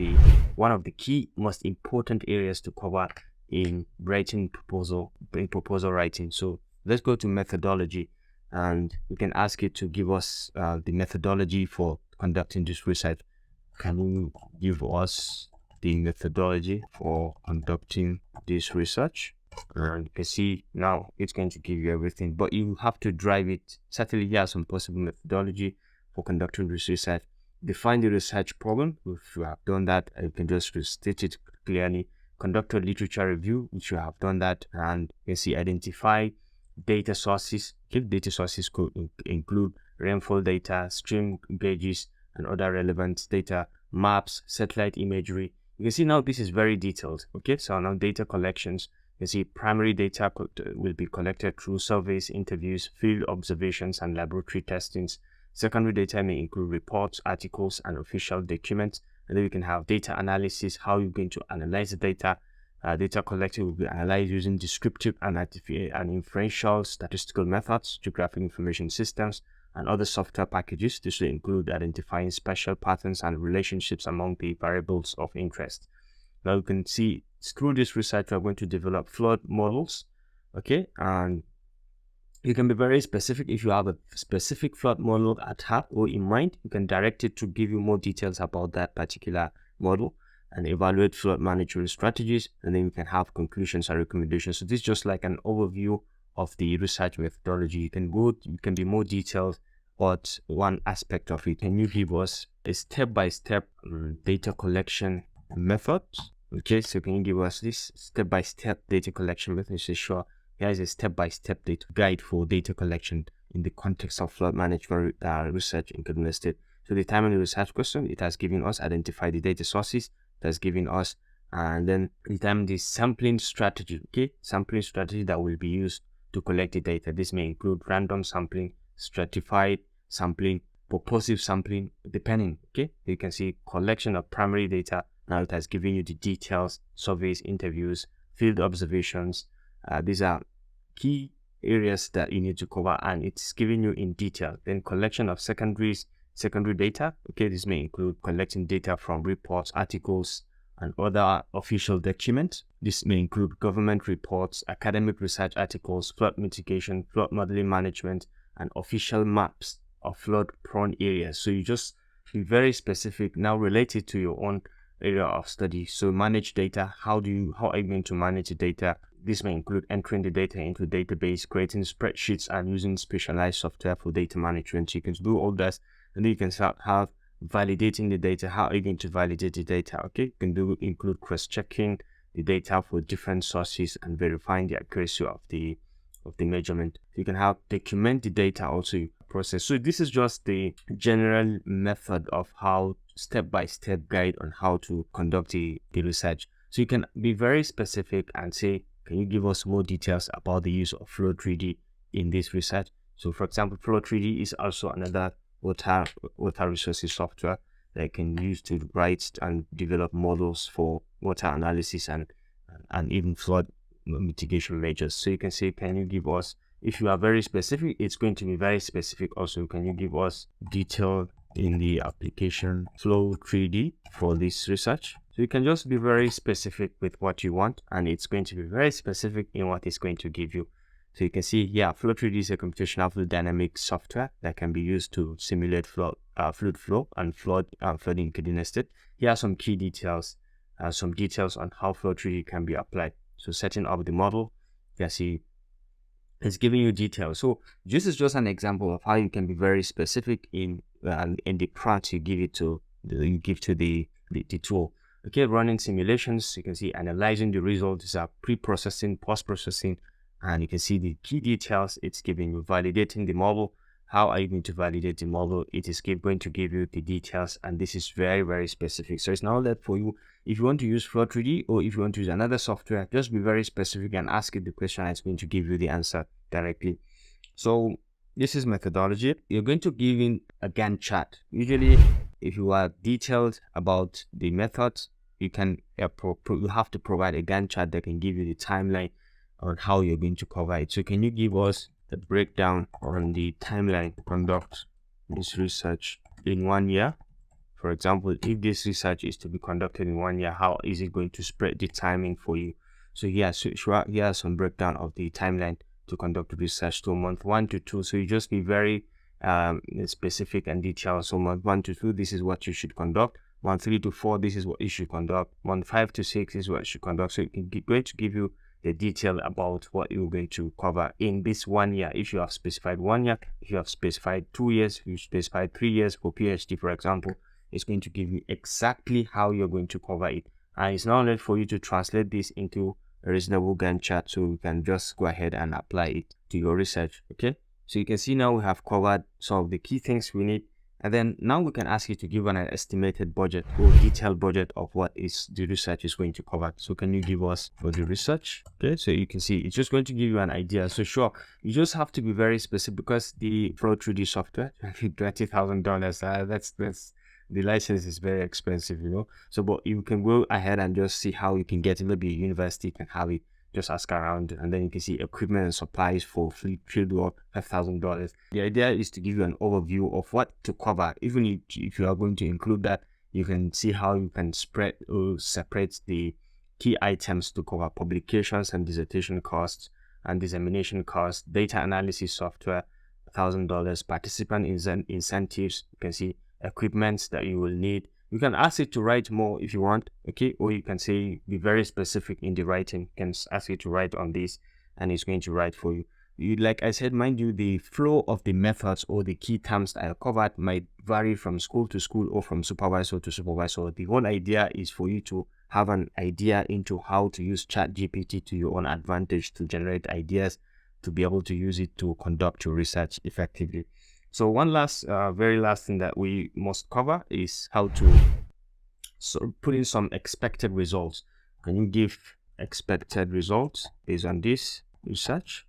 [SPEAKER 1] one of the key, most important areas to cover in writing proposal writing. So let's go to methodology, and we can ask it to give us the methodology for conducting this research. Can you give us the methodology for conducting this research? And you can see now it's going to give you everything, but you have to drive it. Certainly, there are some possible methodology for conducting this research. Define the research problem. If you have done that, you can just restate it clearly. Conduct a literature review, which you have done that, and you can see identify data sources. If data sources could include rainfall data, stream gauges, and other relevant data, maps, satellite imagery. You can see now this is very detailed. Okay, so now data collections. You can see primary data will be collected through surveys, interviews, field observations, and laboratory testings. Secondary data may include reports, articles, and official documents. And then we can have data analysis, how you're going to analyze the data. Data collected will be analyzed using descriptive and inferential statistical methods, geographic information systems, and other software packages. This will include identifying special patterns and relationships among the variables of interest. Now you can see through this research, we're going to develop flood models. Okay, and you can be very specific. If you have a specific flood model at heart or in mind, you can direct it to give you more details about that particular model and evaluate flood management strategies. And then you can have conclusions and recommendations. So this is just like an overview of the research methodology. You can be more detailed about one aspect of it. Can you give us a step-by-step data collection method? Okay, so can you give us this step-by-step data collection method? So sure. Here is a step-by-step data guide for data collection in the context of flood management research in Kaduna State. So determine the research question. It has given us identify the data sources. It has given us, and then determine the sampling strategy. Okay, sampling strategy that will be used to collect the data. This may include random sampling, stratified sampling, purposive sampling, depending. Okay, you can see collection of primary data. Now it has given you the details, surveys, interviews, field observations. These are key areas that you need to cover, and it's giving you in detail. Then collection of secondary data. Okay, this may include collecting data from reports, articles, and other official documents. This may include government reports, academic research articles, flood mitigation, flood modeling management, and official maps of flood-prone areas. So you just be very specific now related to your own area of study. So manage data. How are you going to manage the data? This may include entering the data into a database, creating spreadsheets, and using specialized software for data management. You can do all that, and then you can start validating the data. How are you going to validate the data? Okay, you can include cross-checking the data for different sources and verifying the accuracy of the measurement. You can document the data also process. So this is just the general method of how step-by-step guide on how to conduct the research. So you can be very specific and say, can you give us more details about the use of Flow 3D in this research? So for example, Flow 3D is also another water resources software that you can use to write and develop models for water analysis and even flood mitigation measures. So you can say, can you give us, if you are very specific, it's going to be very specific also. Can you give us detail in the application flow 3D for this research? So you can just be very specific with what you want, and it's going to be very specific in what it's going to give you. So you can see, yeah, Flow 3D is a computational fluid dynamics software that can be used to simulate fluid flow and flooding in Kaduna State. Here are some key details, some details on how Flow 3D can be applied. So setting up the model, you can see it's giving you details. So this is just an example of how you can be very specific in the prompt you give to the tool. Okay, running simulations, you can see analyzing the results. These are pre-processing, post-processing, and you can see the key details it's giving you. Validating the model. How are you going to validate the model? It is going to give you the details, and this is very, very specific. So it's now left for you. If you want to use Flow 3D or if you want to use another software, just be very specific and ask it the question, and it's going to give you the answer directly. So this is methodology. You're going to give in a Gantt chart. Usually, if you are detailed about the method, you can you have to provide a Gantt chart that can give you the timeline on how you're going to cover it. So can you give us the breakdown on the timeline to conduct this research in 1 year? For example, if this research is to be conducted in 1 year, how is it going to spread the timing for you? So here's some breakdown of the timeline to conduct research to month 1 to 2. So you just be very specific and detailed. So month 1 to 2, this is what you should conduct. Month 3 to 4, this is what you should conduct. Month 5 to 6 is what you should conduct. So it's going to give you the detail about what you're going to cover in this 1 year. If you have specified 1 year, if you have specified 2 years, if you specified 3 years for PhD, for example, it's going to give you exactly how you're going to cover it. And it's now left for you to translate this into a reasonable Gantt chart, so you can just go ahead and apply it to your research. Okay, so you can see now we have covered some of the key things we need, and then now we can ask you to give an estimated budget or detailed budget of what is the research is going to cover. So can you give us for the research? Okay, so you can see it's just going to give you an idea. So sure, you just have to be very specific because the Flow 3D software, $20,000, that's the license is very expensive, you know. So but you can go ahead and just see how you can get it. Maybe a university can have it, just ask around, and then you can see equipment and supplies for field work, $5,000. The idea is to give you an overview of what to cover. Even if you are going to include that, you can see how you can spread or separate the key items to cover: publications and dissertation costs and dissemination costs, data analysis software, $1,000, participant incentives. You can see equipment that you will need. You can ask it to write more if you want, okay, or you can say be very specific in the writing. You can ask it to write on this and it's going to write for you. Like I said, mind you, the flow of the methods or the key terms that I covered might vary from school to school or from supervisor to supervisor. The whole idea is for you to have an idea into how to use ChatGPT to your own advantage to generate ideas, to be able to use it to conduct your research effectively. So one last, very last thing that we must cover is how to put in some expected results. Can you give expected results based on this research?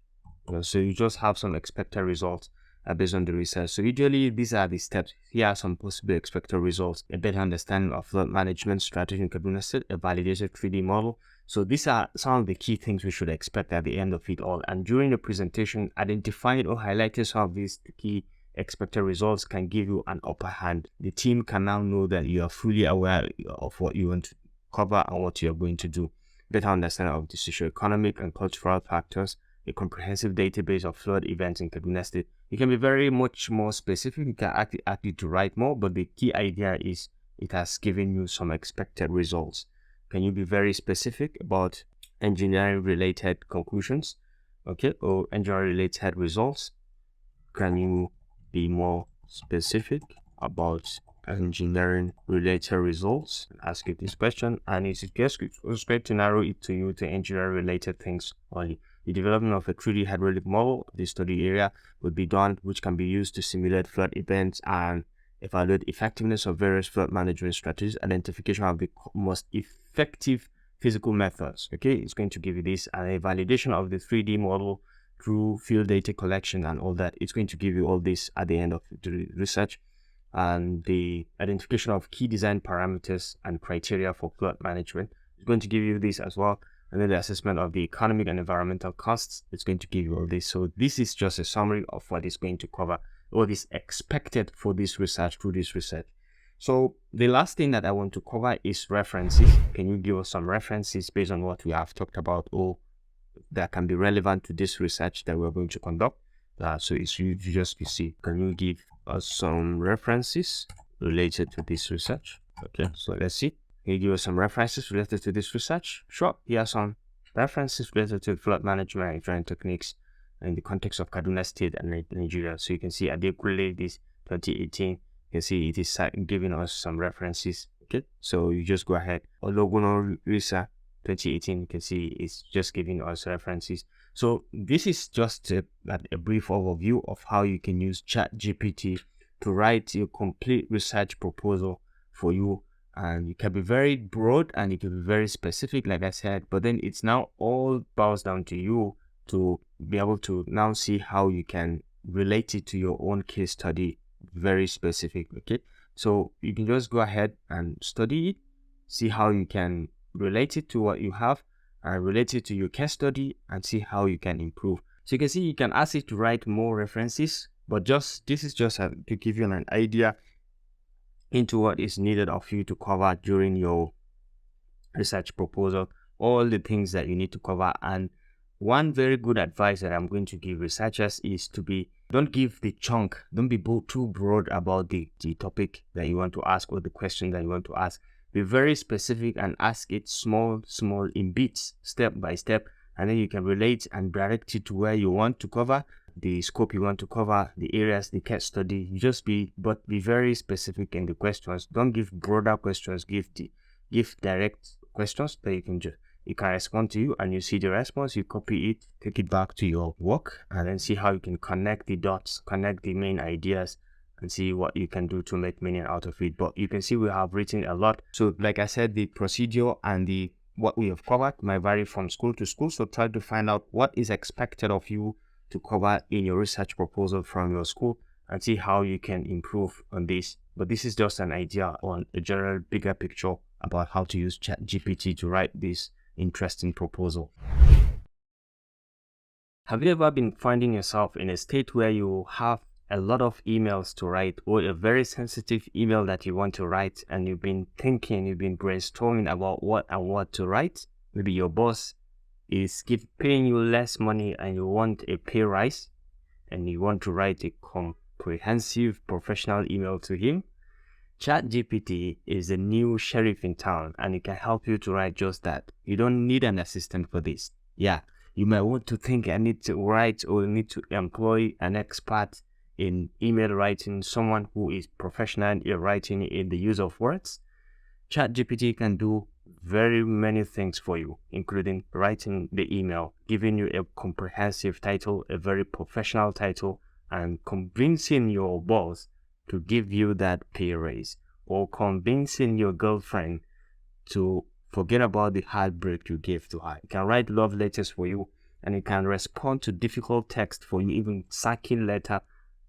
[SPEAKER 1] So you just have some expected results based on the research. So usually these are the steps. Here are some possible expected results: a better understanding of flood management strategy in Kaduna State, a validated 3D model. So these are some of the key things we should expect at the end of it all. And during the presentation, identifying or highlighting some of these key expected results can give you an upper hand. The team can now know that you are fully aware of what you want to cover and what you are going to do. Better understanding of the socio-economic and cultural factors, a comprehensive database of flood events in Kaduna State. You can be very much more specific. You can ask it to write more, but the key idea is it has given you some expected results. Can you be very specific about engineering related conclusions, okay, or engineering related results? Can you be more specific about engineering related results? Ask it this question, and it's great to narrow it to you to engineering related things only. The development of a 3D hydraulic model of the study area would be done, which can be used to simulate flood events and evaluate effectiveness of various flood management strategies, identification of the most effective physical methods. Okay, it's going to give you this, and a validation of the 3D model
[SPEAKER 2] through field data collection and all that. It's going to give you all this at the end of the research, and the identification of key design parameters and criteria for plot management. It's going to give you this as well. And then the assessment of the economic and environmental costs. It's going to give you all this. So this is just a summary of what it's going to cover, what is expected for this research, through this research. So the last thing that I want to cover is references. Can you give us some references based on what we have talked about, or that can be relevant to this research that we're going to conduct? So it's you see, can you give us some references related to this research? Okay, so let's see. Can you give us some references related to this research? Sure, here are some references related to flood management and drawing techniques in the context of Kaduna State and Nigeria. So you can see adequately this 2018. You can see it is giving us some references. Okay, so you just go ahead. Ologuno Risa 2018, you can see it's just giving us references. So this is just a brief overview of how you can use ChatGPT to write your complete research proposal for you. And it can be very broad and it can be very specific, like I said, but then it's now all boils down to you to be able to now see how you can relate it to your own case study, very specific. Okay, so you can just go ahead and study it, see how you can relate it to what you have, and relate it to your case study, and see how you can improve. So you can see you can ask it to write more references, but this is just to give you an idea into what is needed of you to cover during your research proposal, all the things that you need to cover. And one very good advice that I'm going to give researchers is to don't give the chunk, don't be too broad about the topic that you want to ask or the question that you want to ask. Be very specific and ask it small in bits, step by step, and then you can relate and direct it to where you want to cover, the scope you want to cover, the areas, the case study. But be very specific in the questions. Don't give broader questions. Give direct questions that you can respond to you, and you see the response, you copy it, take it back to your work, and then see how you can connect the dots, connect the main ideas, and see what you can do to make meaning out of it. But you can see we have written a lot. So like I said, the procedure and what we have covered might vary from school to school. So try to find out what is expected of you to cover in your research proposal from your school, and see how you can improve on this. But this is just an idea on a general bigger picture about how to use ChatGPT to write this interesting proposal. Have you ever been finding yourself in a state where you have a lot of emails to write, or a very sensitive email that you want to write, and you've been brainstorming about what to write? Maybe your boss is paying you less money and you want a pay rise, and you want to write a comprehensive professional email to him. ChatGPT is the new sheriff in town, and it can help you to write just that. You don't need an assistant for this. Yeah, you might want to think I need to write, or need to employ an expert in email writing, someone who is professional in writing in the use of words. ChatGPT can do very many things for you, including writing the email, giving you a comprehensive title, a very professional title, and convincing your boss to give you that pay raise, or convincing your girlfriend to forget about the heartbreak you gave to her. It can write love letters for you, and it can respond to difficult text for you, even sacking letter.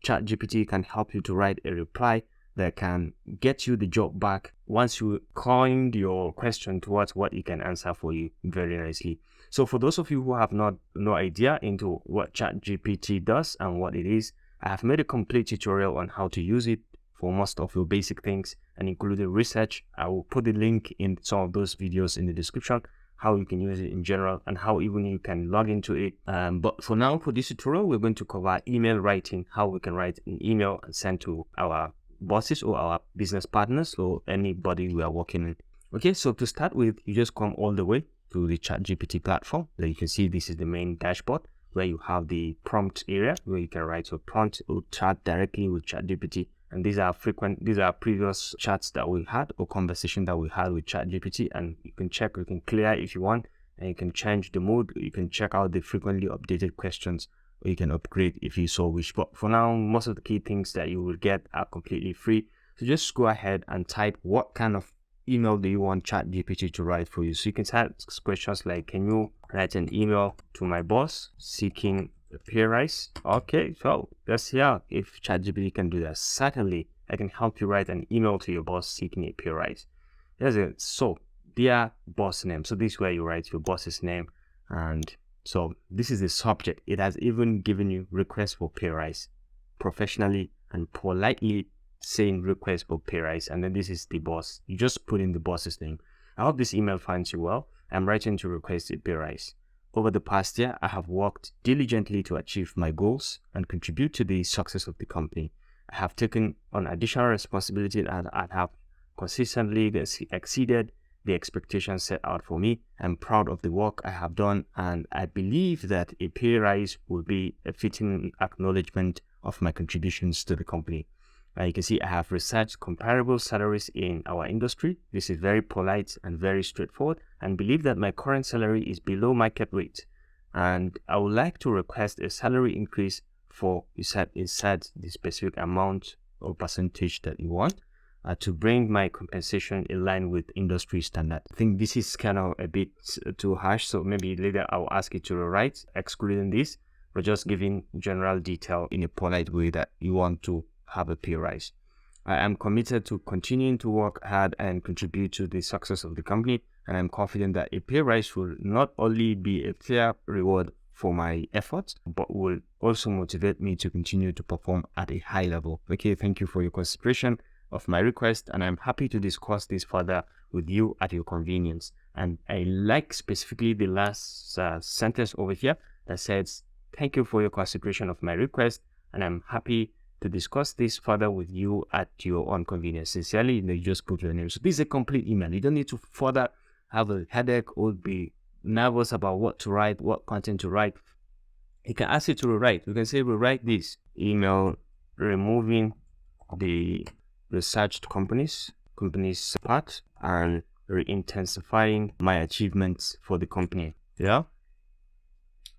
[SPEAKER 2] ChatGPT can help you to write a reply that can get you the job back once you coined your question towards what it can answer for you very nicely. So for those of you who have no idea into what ChatGPT does and what it is, I have made a complete tutorial on how to use it for most of your basic things, and including research. I will put the link in some of those videos in the description, how you can use it in general, and how even you can log into it. But for now, for this tutorial, we're going to cover email writing, how we can write an email and send to our bosses or our business partners or anybody we are working with. Okay, so to start with, you just come all the way to the ChatGPT platform. There you can see this is the main dashboard, where you have the prompt area where you can write your prompt or chat directly with ChatGPT. And these are previous chats that we had or conversation that we had with ChatGPT, and you can check, you can clear if you want, and you can change the mode. You can check out the frequently updated questions, or you can upgrade if you so wish. But for now, most of the key things that you will get are completely free. So just go ahead and type what kind of email do you want ChatGPT to write for you. So you can type questions like, can you write an email to my boss seeking a pay rise. Okay, so let's see if ChatGPT can do that. Certainly, I can help you write an email to your boss seeking a pay rise. Here's it. So, dear boss name. So this is where you write your boss's name, and so this is the subject. It has even given you request for pay rise, professionally and politely saying request for pay rise, and then this is the boss. You just put in the boss's name. I hope this email finds you well. I'm writing to request a pay rise. Over the past year, I have worked diligently to achieve my goals and contribute to the success of the company. I have taken on additional responsibility and I have consistently exceeded the expectations set out for me. I'm proud of the work I have done, and I believe that a pay rise will be a fitting acknowledgement of my contributions to the company. You can see I have researched comparable salaries in our industry. This is very polite and very straightforward, and believe that my current salary is below market rate. And I would like to request a salary increase for, you said the specific amount or percentage that you want to bring my compensation in line with industry standard. I think this is kind of a bit too harsh, so maybe later I'll ask you to rewrite, excluding this, but just giving general detail in a polite way that you want to have a pay rise. I am committed to continuing to work hard and contribute to the success of the company, and I'm confident that a pay rise will not only be a fair reward for my efforts, but will also motivate me to continue to perform at a high level. Okay, thank you for your consideration of my request, and I'm happy to discuss this further with you at your convenience. And I like specifically the last sentence over here that says, thank you for your consideration of my request, and I'm happy to discuss this further with you at your own convenience. Sincerely, you just put your name. So this is a complete email. You don't need to further have a headache or be nervous about what to write, what content to write. You can ask it to rewrite. You can say, rewrite this email, removing the researched companies part, and re-intensifying my achievements for the company. Yeah.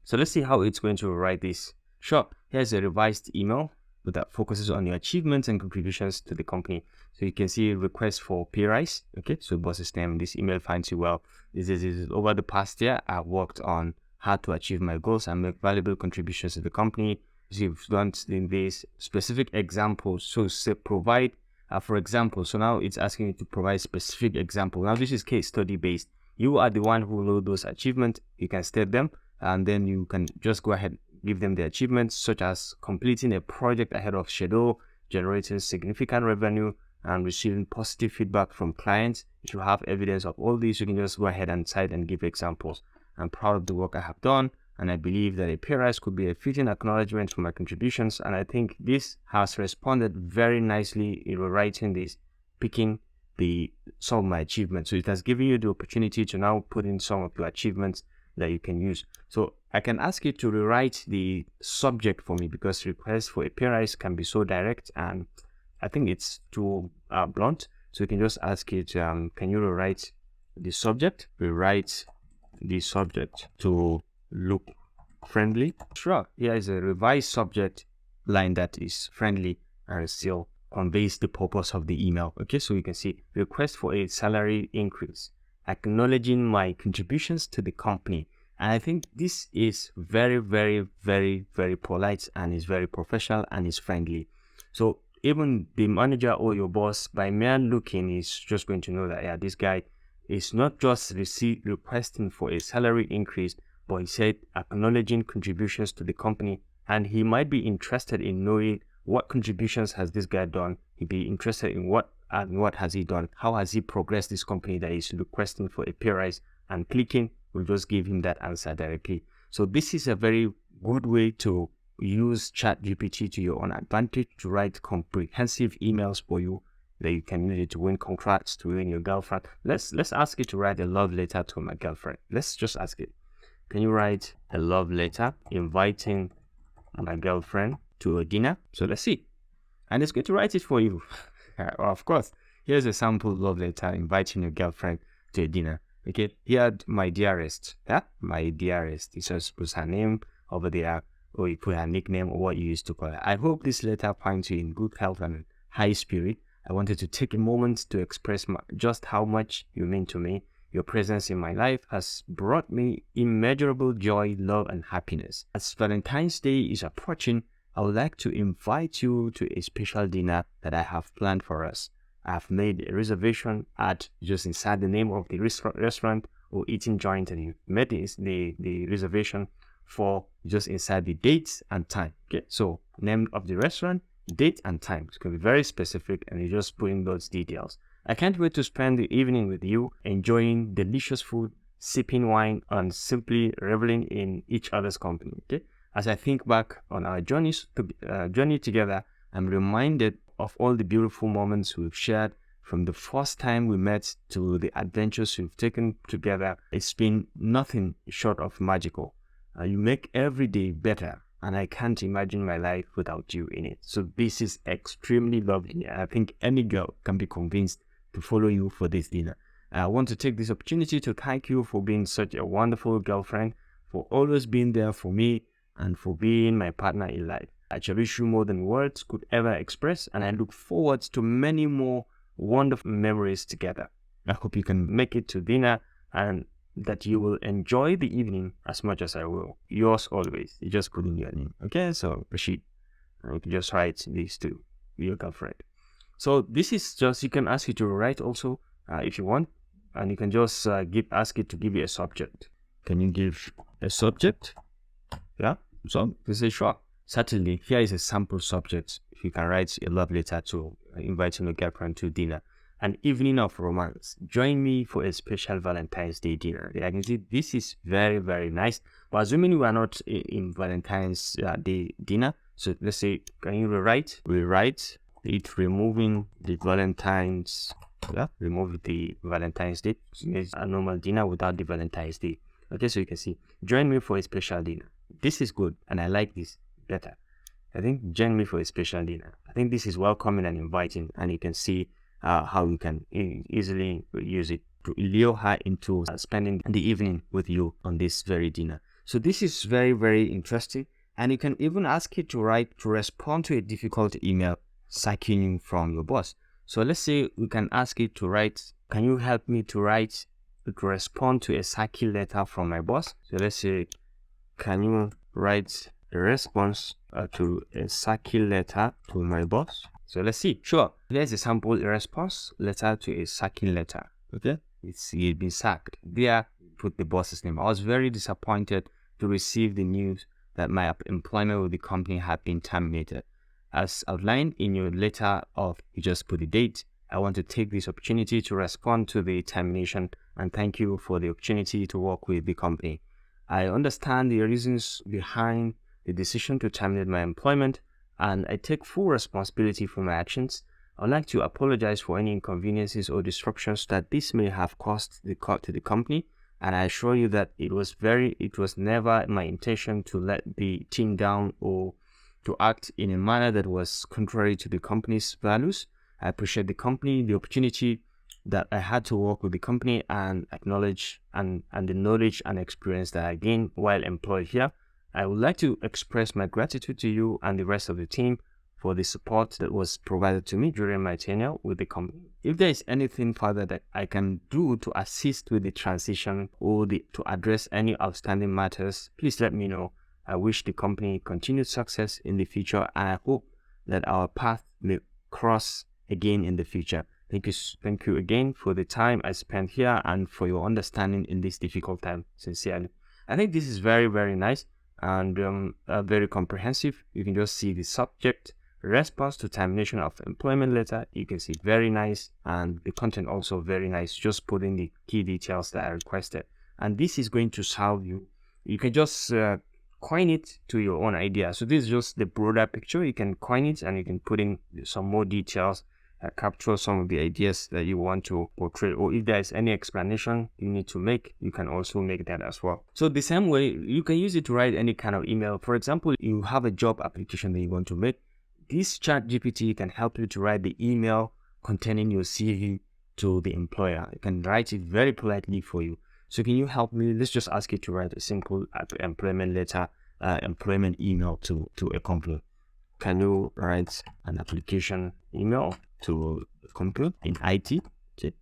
[SPEAKER 2] So let's see how it's going to write this. Sure. Here's a revised email that focuses on your achievements and contributions to the company. So you can see request for pay rise. Okay, so boss's name. This email finds you well. This is over the past year, I've worked on how to achieve my goals and make valuable contributions to the company. So you've done in this specific examples. So say provide, for example. So now it's asking you to provide specific example. Now this is case study based. You are the one who know those achievements. You can state them, and then you can just go ahead, give them the achievements, such as completing a project ahead of schedule, generating significant revenue, and receiving positive feedback from clients. If you have evidence of all these, you can just go ahead and cite and give examples. I'm proud of the work I have done, and I believe that a pay rise could be a fitting acknowledgement for my contributions. And I think this has responded very nicely in writing this, picking some of my achievements. So it has given you the opportunity to now put in some of your achievements that you can use. So I can ask you to rewrite the subject for me, because requests for a pay rise can be so direct and I think it's too blunt. So you can just ask it, can you rewrite the subject? Rewrite the subject to look friendly. Sure, here is a revised subject line that is friendly and still conveys the purpose of the email. Okay, so you can see request for a salary increase, acknowledging my contributions to the company. And I think this is very, very, very, very polite and is very professional and is friendly. So even the manager or your boss, by mere looking, is just going to know that, yeah, this guy is not just requesting for a salary increase, but he said acknowledging contributions to the company. And he might be interested in knowing what contributions has this guy done. He'd be interested in what has he done, how has he progressed this company that is requesting for a pay rise, and clicking will just give him that answer directly. So this is a very good way to use ChatGPT to your own advantage, to write comprehensive emails for you that you can use it to win contracts, to win your girlfriend. Let's ask it to write a love letter to my girlfriend. Let's just ask it, can you write a love letter inviting my girlfriend to a dinner? So let's see. And it's going to write it for you. Of course, here's a sample love letter inviting your girlfriend to a dinner. Okay, here, my dearest. Yeah, my dearest. It just puts her name over there, or you put her nickname, or what you used to call her. I hope this letter finds you in good health and high spirit. I wanted to take a moment to express just how much you mean to me. Your presence in my life has brought me immeasurable joy, love, and happiness. As Valentine's Day is approaching, I would like to invite you to a special dinner that I have planned for us. I have made a reservation at just inside the name of the restaurant or eating joint, and you made the reservation for just inside the dates and time. Okay, so name of the restaurant, date and time. It's going to be very specific, and you just put in those details. I can't wait to spend the evening with you, enjoying delicious food, sipping wine, and simply reveling in each other's company. Okay, as I think back on our journey together, I'm reminded of all the beautiful moments we've shared, from the first time we met to the adventures we've taken together. It's been nothing short of magical. You make every day better, and I can't imagine my life without you in it. So this is extremely lovely. I think any girl can be convinced to follow you for this dinner. I want to take this opportunity to thank you for being such a wonderful girlfriend, for always being there for me, and for being my partner in life. I cherish you more than words could ever express, and I look forward to many more wonderful memories together. I hope you can make it to dinner and that you will enjoy the evening as much as I will. Yours always. You just put in your name. Okay, so Rashid. You can just write these to your girlfriend. So this is just, you can ask it to write also if you want, and you can just ask it to give you a subject. Can you give a subject? Yeah, so you say sure. Certainly, here is a sample subject. If you can write a love letter to inviting your girlfriend to dinner. An evening of romance. Join me for a special Valentine's Day dinner. I can see this is very, very nice. But assuming we are not in Valentine's Day dinner, so let's say, can you rewrite? Rewrite it, removing the Valentine's. Yeah, remove the Valentine's Day. It's a normal dinner without the Valentine's Day. Okay, so you can see, join me for a special dinner. This is good, and I like this better. I think join me for a special dinner. I think this is welcoming and inviting, and you can see how you can easily use it to lure her into spending the evening with you on this very dinner. So this is very, very interesting, and you can even ask it to respond to a difficult email sacking from your boss. So let's say we can ask it to write, can you help me to respond to a sacking letter from my boss? So let's say, can you write a response to a sacking letter to my boss? So let's see. Sure. There's a sample response letter to a sacking letter. Okay. He'd been sacked. There, put the boss's name. I was very disappointed to receive the news that my employment with the company had been terminated. As outlined in your letter you just put the date. I want to take this opportunity to respond to the termination and thank you for the opportunity to work with the company. I understand the reasons behind the decision to terminate my employment, and I take full responsibility for my actions. I'd like to apologize for any inconveniences or disruptions that this may have caused to the company, and I assure you that it was never my intention to let the team down or to act in a manner that was contrary to the company's values. I appreciate the company, the opportunity that I had to work with the company, and acknowledge and the knowledge and experience that I gained while employed here. I would like to express my gratitude to you and the rest of the team for the support that was provided to me during my tenure with the company. If there is anything further that I can do to assist with the transition or to address any outstanding matters, please let me know. I wish the company continued success in the future, and I hope that our path may cross again in the future. Thank you again for the time I spent here and for your understanding in this difficult time. Sincerely. I think this is very, very nice and very comprehensive. You can just see the subject, response to termination of employment letter. You can see very nice, and the content also very nice. Just put in the key details that I requested, and this is going to serve you. You can just coin it to your own idea. So this is just the broader picture. You can coin it and you can put in some more details, capture some of the ideas that you want to portray, or if there is any explanation you need to make, you can also make that as well. So the same way, you can use it to write any kind of email. For example, you have a job application that you want to make. This ChatGPT can help you to write the email containing your CV to the employer. It can write it very politely for you. So can you help me? Let's just ask it to write a simple employment letter, employment email to a company. Can you write an application email to a company in IT? Okay.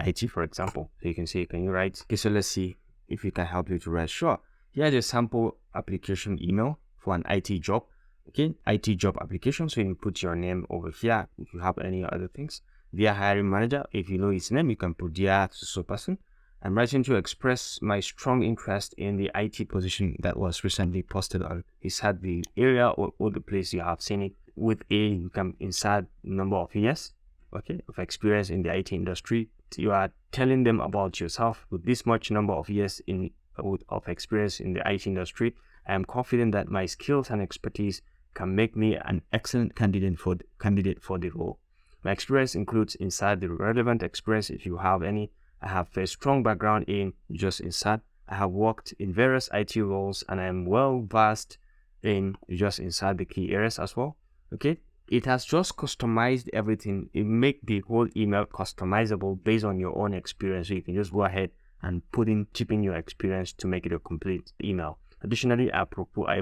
[SPEAKER 1] IT, for example. So you can say, can you write? Okay, so let's see if we can help you to write. Sure. Here's a sample application email for an IT job. Okay, IT job application. So you put your name over here. If you have any other things, dear hiring manager, if you know his name, you can put dear so person. I'm writing to express my strong interest in the IT position that was recently posted on. It's had the area or the place you have seen it. With a, you can insert number of years, okay, of experience in the IT industry. You are telling them about yourself. With this much number of years of experience in the IT industry, I am confident that my skills and expertise can make me an excellent candidate for the role. My experience includes inside the relevant experience if you have any. I have a strong background in just inside. I have worked in various IT roles and I am well versed in just inside the key areas as well. Okay, it has just customized everything. It make the whole email customizable based on your own experience. So you can just go ahead and chip in your experience to make it a complete email. Additionally, I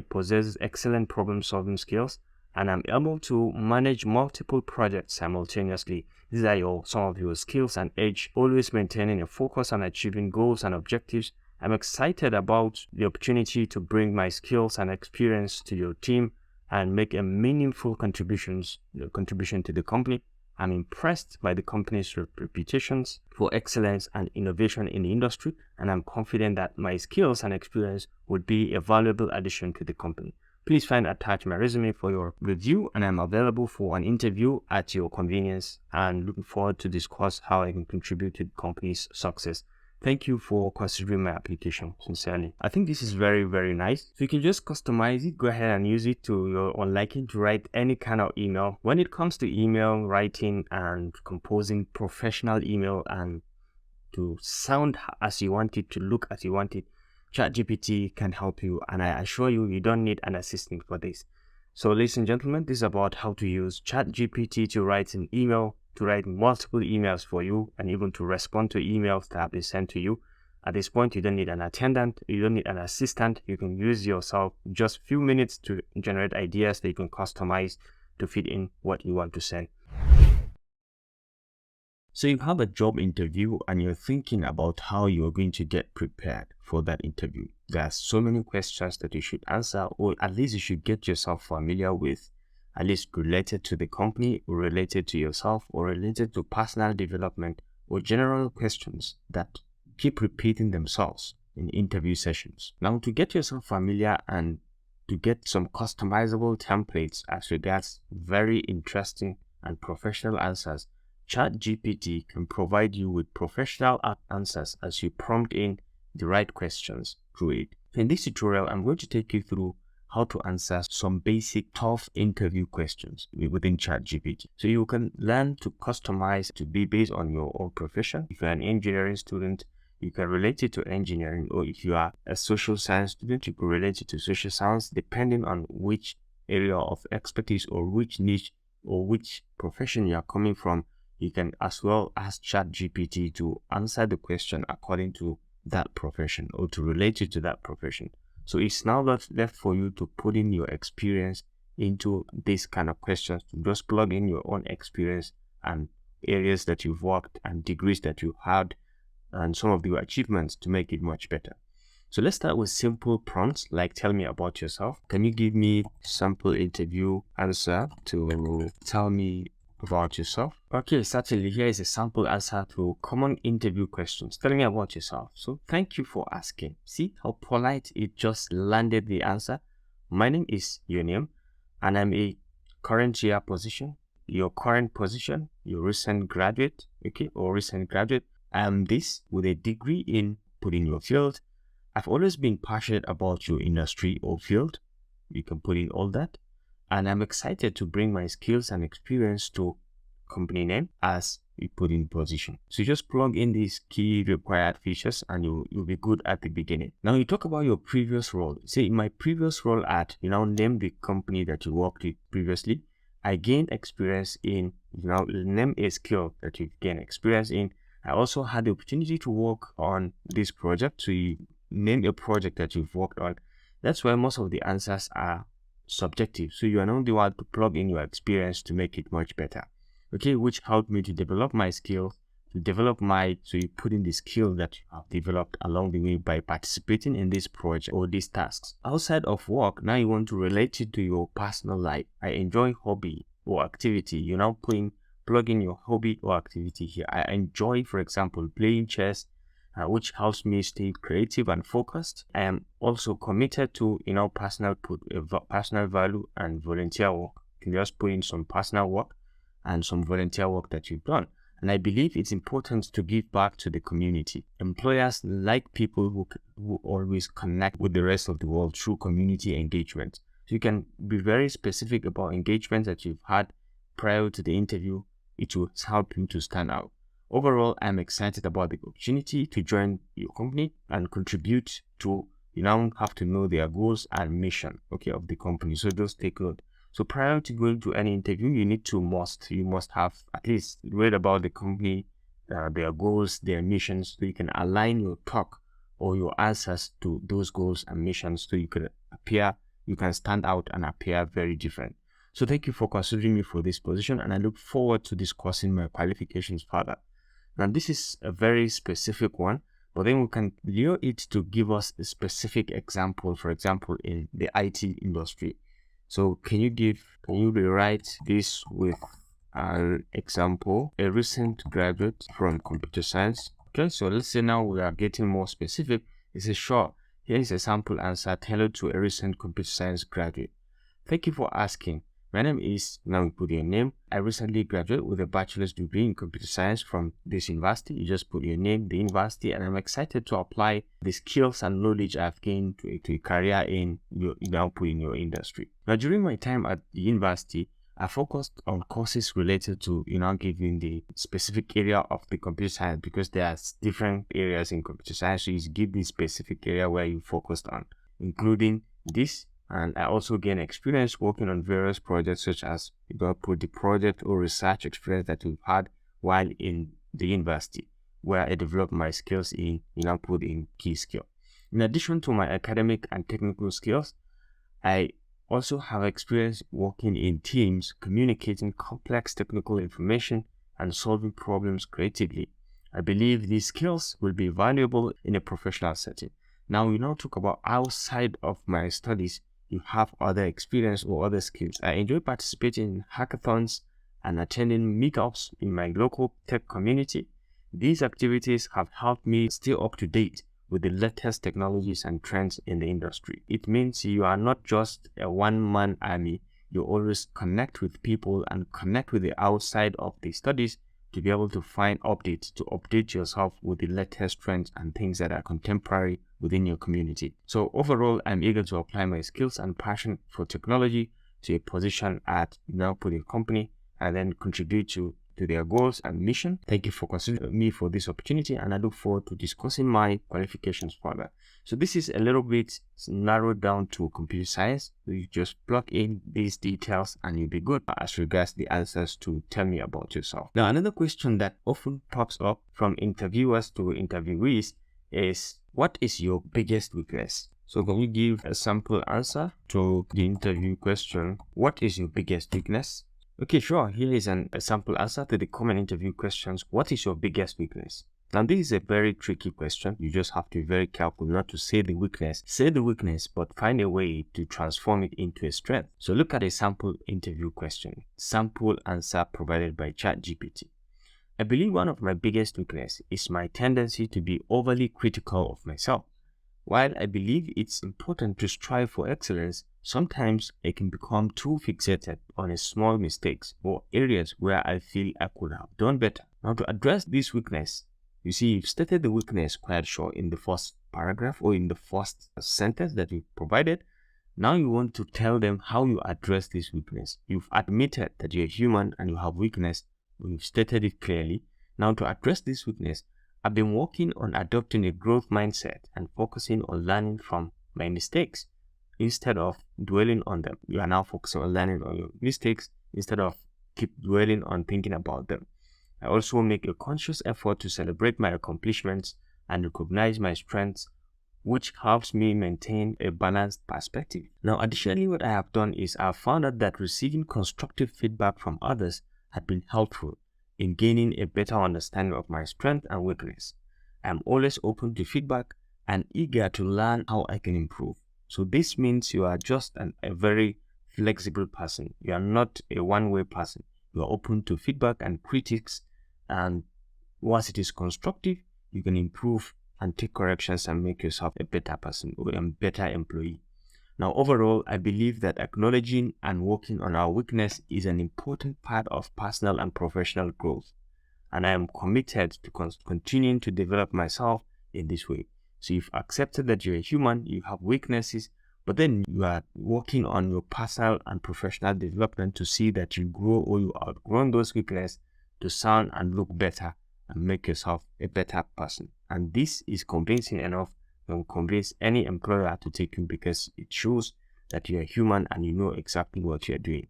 [SPEAKER 1] possess excellent problem solving skills and I'm able to manage multiple projects simultaneously. These are some of your skills and edge, always maintaining a focus on achieving goals and objectives. I'm excited about the opportunity to bring my skills and experience to your team and make a meaningful contribution to the company. I'm impressed by the company's reputations for excellence and innovation in the industry, and I'm confident that my skills and experience would be a valuable addition to the company. Please find attached my resume for your review, and I'm available for an interview at your convenience and looking forward to discuss how I can contribute to the company's success. Thank you for considering my application, sincerely. I think this is very, very nice. So you can just customize it, go ahead and use it to your own liking to write any kind of email. When it comes to email writing and composing professional email and to sound as you want it, to look as you want it, ChatGPT can help you, and I assure you, you don't need an assistant for this. So ladies and gentlemen, this is about how to use ChatGPT to write an email, to write multiple emails for you, and even to respond to emails that have been sent to you. At this point, you don't need an attendant, you don't need an assistant. You can use yourself just a few minutes to generate ideas that you can customize to fit in what you want to send. So you have a job interview and you're thinking about how you're going to get prepared for that interview. There are so many questions that you should answer, or at least you should get yourself familiar with, at least related to the company, or related to yourself, or related to personal development, or general questions that keep repeating themselves in interview sessions. Now, to get yourself familiar and to get some customizable templates as regards very interesting and professional answers, ChatGPT can provide you with professional answers as you prompt in the right questions through it. In this tutorial, I'm going to take you through how to answer some basic tough interview questions within ChatGPT. So you can learn to customize to be based on your own profession. If you're an engineering student, you can relate it to engineering, or if you are a social science student, you can relate it to social science, depending on which area of expertise or which niche or which profession you are coming from. You can as well ask ChatGPT to answer the question according to that profession or to relate it to that profession. So it's now left for you to put in your experience into this kind of questions, to just plug in your own experience and areas that you've worked and degrees that you've had and some of your achievements to make it much better. So let's start with simple prompts like tell me about yourself. Can you give me sample interview answer to tell me about yourself? Okay, certainly here is a sample answer to common interview questions. Tell me about yourself. So thank you for asking. See how polite it just landed the answer. My name is your name and I'm a current year position, your current position, your recent graduate, okay, or recent graduate. I am this with a degree in put in your field. I've always been passionate about your industry or field. You can put in all that. And I'm excited to bring my skills and experience to company name as we put in position. So just plug in these key required features and you'll be good at the beginning. Now you talk about your previous role. Say in my previous role name the company that you worked with previously. I gained experience in, name a skill that you've gained experience in. I also had the opportunity to work on this project. So you name a project that you've worked on. That's why most of the answers are subjective, so you are not the one to plug in your experience to make it much better, okay, which helped me to develop my skills to develop so you put in the skill that you have developed along the way by participating in this project or these tasks. Outside of work, now you want to relate it to your personal life. I enjoy hobby or activity. You now plug in your hobby or activity here. I enjoy, for example, playing chess, which helps me stay creative and focused. I am also committed to, personal value and volunteer work. You can just put in some personal work and some volunteer work that you've done. And I believe it's important to give back to the community. Employers like people who always connect with the rest of the world through community engagement. So you can be very specific about engagement that you've had prior to the interview. It will help you to stand out. Overall, I'm excited about the opportunity to join your company and contribute to, you now have to know their goals and mission, of the company. So just take note. So prior to going to any interview, you must have at least read about the company, their goals, their missions, so you can align your talk or your answers to those goals and missions, so you can stand out and appear very different. So thank you for considering me for this position, and I look forward to discussing my qualifications further. Now, this is a very specific one, but then we can lure it to give us a specific example, for example, in the IT industry. So can you rewrite this with an example, a recent graduate from computer science? Okay, so let's say now we are getting more specific. It says, sure, here is a sample answer tailored to a recent computer science graduate. Thank you for asking. My name is, now we put your name. I recently graduated with a bachelor's degree in computer science from this university. You just put your name, the university, and I'm excited to apply the skills and knowledge I've gained to a career in your industry. Now, during my time at the university, I focused on courses related to, giving the specific area of the computer science, because there are different areas in computer science. So you give the specific area where you focused on, including this. And I also gained experience working on various projects, such as put the project or research experience that we've had while in the university, where I developed my skills in put in key skill. In addition to my academic and technical skills, I also have experience working in teams, communicating complex technical information, and solving problems creatively. I believe these skills will be valuable in a professional setting. Now, we now talk about outside of my studies. You have other experience or other skills. I enjoy participating in hackathons and attending meetups in my local tech community. These activities have helped me stay up to date with the latest technologies and trends in the industry. It means you are not just a one-man army. You always connect with people and connect with the outside of the studies to be able to find updates, to update yourself with the latest trends and things that are contemporary within your community. So overall, I'm eager to apply my skills and passion for technology to a position at put a company and then contribute to their goals and mission. Thank you for considering me for this opportunity, and I look forward to discussing my qualifications further. So this is a little bit narrowed down to computer science. So you just plug in these details and you'll be good as regards the answers to tell me about yourself. Now, another question that often pops up from interviewers to interviewees is, what is your biggest weakness? So can you give a sample answer to the interview question, what is your biggest weakness? Okay, sure. Here is a sample answer to the common interview questions. What is your biggest weakness? Now, this is a very tricky question. You just have to be very careful not to say the weakness. Say the weakness, but find a way to transform it into a strength. So look at a sample interview question. Sample answer provided by ChatGPT. I believe one of my biggest weaknesses is my tendency to be overly critical of myself. While I believe it's important to strive for excellence, sometimes I can become too fixated on small mistakes or areas where I feel I could have done better. Now, to address this weakness, you see, you've stated the weakness quite short in the first paragraph or in the first sentence that you provided. Now you want to tell them how you address this weakness. You've admitted that you're human and you have weakness. You've stated it clearly. Now, to address this weakness, I've been working on adopting a growth mindset and focusing on learning from my mistakes instead of dwelling on them. You are now focusing on learning on your mistakes instead of keep dwelling on thinking about them. I also make a conscious effort to celebrate my accomplishments and recognize my strengths, which helps me maintain a balanced perspective. Now, additionally, what I have done is I've found out that receiving constructive feedback from others has been helpful. in gaining a better understanding of my strength and weakness. I'm always open to feedback and eager to learn how I can improve. So this means you are just a very flexible person. You are not a one-way person. You are open to feedback and critics, and once it is constructive, you can improve and take corrections and make yourself a better person or a better employee. Now, overall, I believe that acknowledging and working on our weakness is an important part of personal and professional growth. And I am committed to continuing to develop myself in this way. So you've accepted that you're a human, you have weaknesses, but then you are working on your personal and professional development to see that you grow or you outgrow those weaknesses to sound and look better and make yourself a better person. And this is convincing enough to convince any employer to take you, because it shows that you're a human and you know exactly what you're doing.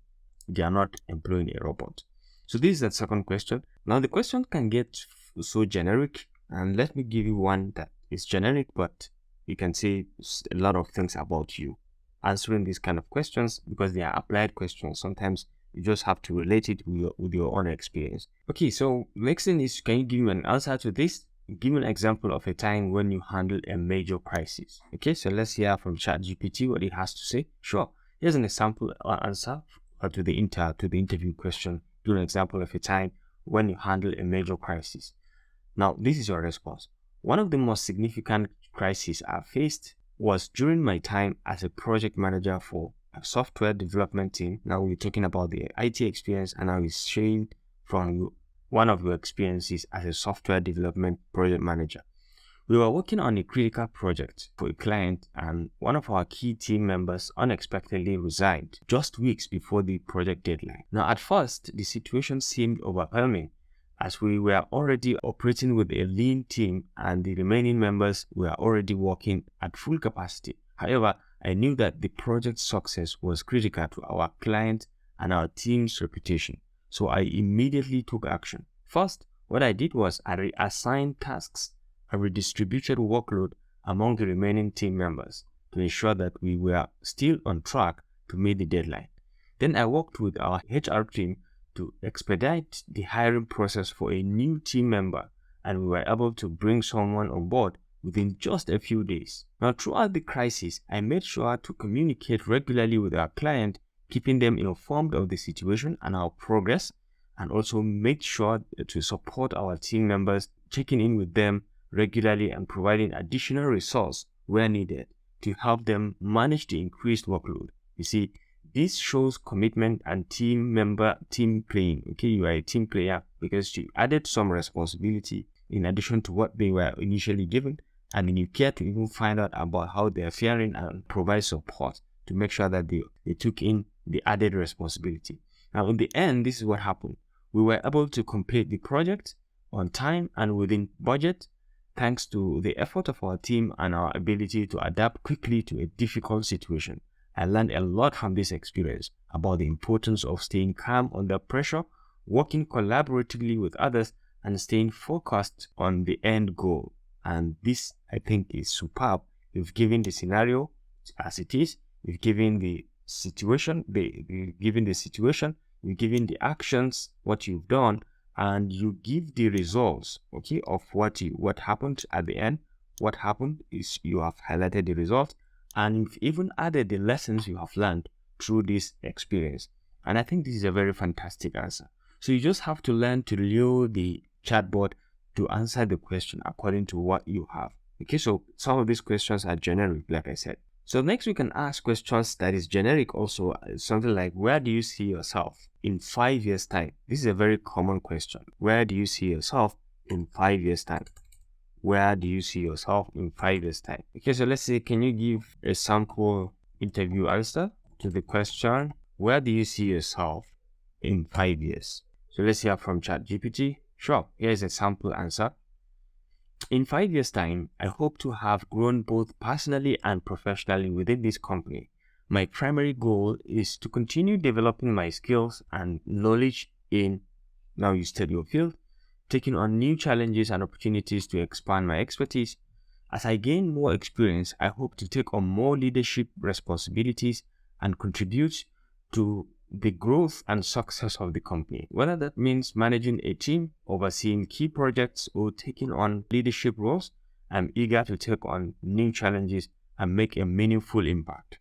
[SPEAKER 1] They are not employing a robot. So this is the second question. Now the question can get so generic, and let me give you one that is generic, but you can say a lot of things about you answering these kind of questions, because they are applied questions. Sometimes you just have to relate it with your own experience. Okay, so next thing is, can you give me an answer to this? Give me an example of a time when you handled a major crisis. Okay, so let's hear from ChatGPT what it has to say. Sure, here's an example answer to the interview question. Give an example of a time when you handle a major crisis. Now, this is your response. One of the most significant crises I faced was during my time as a project manager for a software development team. Now we're talking about the IT experience, and I was sharing from one of your experiences as a software development project manager. We were working on a critical project for a client, and one of our key team members unexpectedly resigned just weeks before the project deadline. Now, at first, the situation seemed overwhelming, as we were already operating with a lean team and the remaining members were already working at full capacity. However, I knew that the project's success was critical to our client and our team's reputation, so I immediately took action. First, what I did was I reassigned tasks and redistributed workload among the remaining team members to ensure that we were still on track to meet the deadline. Then I worked with our HR team to expedite the hiring process for a new team member, and we were able to bring someone on board within just a few days. Now, throughout the crisis, I made sure to communicate regularly with our client, keeping them informed of the situation and our progress, and also made sure to support our team members, checking in with them regularly and providing additional resources where needed to help them manage the increased workload. You see, this shows commitment and team playing. Okay, you are a team player because you added some responsibility in addition to what they were initially given, and then you care to even find out about how they are faring and provide support to make sure that they took in the added responsibility. Now, in the end, this is what happened. We were able to complete the project on time and within budget, thanks to the effort of our team and our ability to adapt quickly to a difficult situation. I learned a lot from this experience about the importance of staying calm under pressure, working collaboratively with others, and staying focused on the end goal. And this, I think, is superb. You've given the scenario as it is, you've given the situation, you've given the actions, what you've done, and you give the results, okay, of what happened at the end. What happened is you have highlighted the result, and you've even added the lessons you have learned through this experience. And I think this is a very fantastic answer. So you just have to learn to lure the chatbot to answer the question according to what you have. Okay, so some of these questions are generic, like I said. So next we can ask questions that is generic also, something like, where do you see yourself in 5 years' time? This is a very common question. Where do you see yourself in 5 years' time? Where do you see yourself in 5 years' time? Okay, so let's say, can you give a sample interview answer to the question, where do you see yourself in 5 years? So let's hear from ChatGPT. Sure, here's a sample answer. In 5 years' time, I hope to have grown both personally and professionally within this company. My primary goal is to continue developing my skills and knowledge in, now you state your field, taking on new challenges and opportunities to expand my expertise. As I gain more experience, I hope to take on more leadership responsibilities and contribute to the growth and success of the company. Whether that means managing a team, overseeing key projects, or taking on leadership roles, I'm eager to take on new challenges and make a meaningful impact.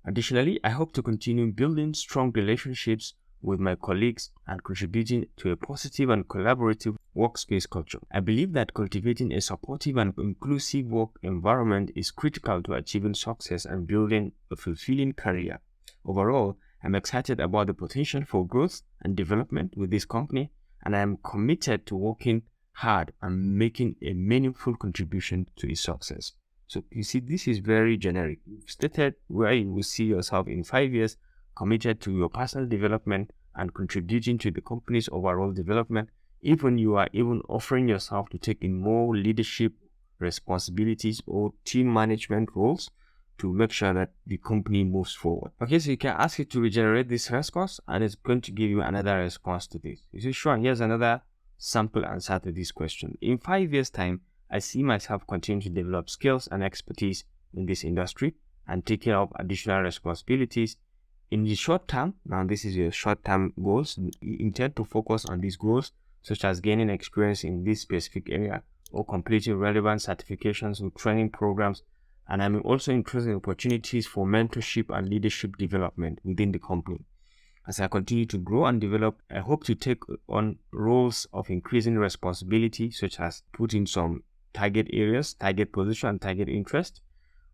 [SPEAKER 1] Additionally, I hope to continue building strong relationships with my colleagues and contributing to a positive and collaborative workspace culture. I believe that cultivating a supportive and inclusive work environment is critical to achieving success and building a fulfilling career. Overall, I'm excited about the potential for growth and development with this company, and I am committed to working hard and making a meaningful contribution to its success. So you see, this is very generic. You've stated where you will see yourself in 5 years, committed to your personal development and contributing to the company's overall development. Even you are even offering yourself to take in more leadership responsibilities or team management roles to make sure that the company moves forward. Okay, so you can ask it to regenerate this response and it's going to give you another response to this. You see, sure, here's another sample answer to this question. In 5 years' time, I see myself continuing to develop skills and expertise in this industry and taking up additional responsibilities. In the short term, now this is your short-term goals, you intend to focus on these goals, such as gaining experience in this specific area or completing relevant certifications or training programs. And I'm also interested in opportunities for mentorship and leadership development within the company. As I continue to grow and develop, I hope to take on roles of increasing responsibility, such as putting some target areas, target position, and target interest,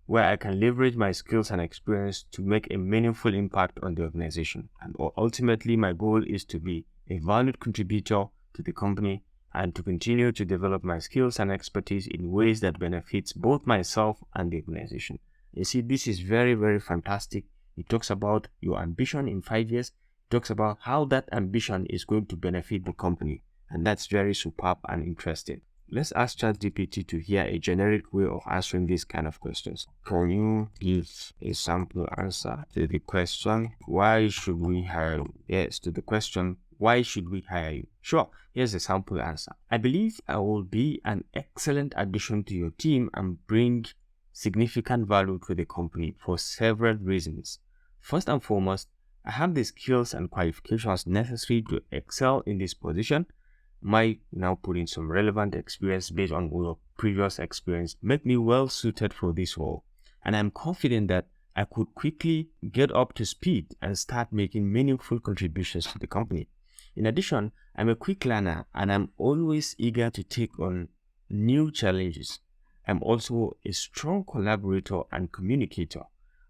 [SPEAKER 1] where I can leverage my skills and experience to make a meaningful impact on the organization. And ultimately, my goal is to be a valued contributor to the company and to continue to develop my skills and expertise in ways that benefits both myself and the organization. You see, this is very, very fantastic. It talks about your ambition in 5 years. It talks about how that ambition is going to benefit the company. And that's very superb and interesting. Let's ask ChatGPT to hear a generic way of answering these kind of questions. Can you give a sample answer to the question, why should we hire you? Yes, to the question, why should we hire you? Sure, here's a sample answer. I believe I will be an excellent addition to your team and bring significant value to the company for several reasons. First and foremost, I have the skills and qualifications necessary to excel in this position. My now putting some relevant experience based on your previous experience make me well suited for this role, and I'm confident that I could quickly get up to speed and start making meaningful contributions to the company. In addition, I'm a quick learner and I'm always eager to take on new challenges. I'm also a strong collaborator and communicator,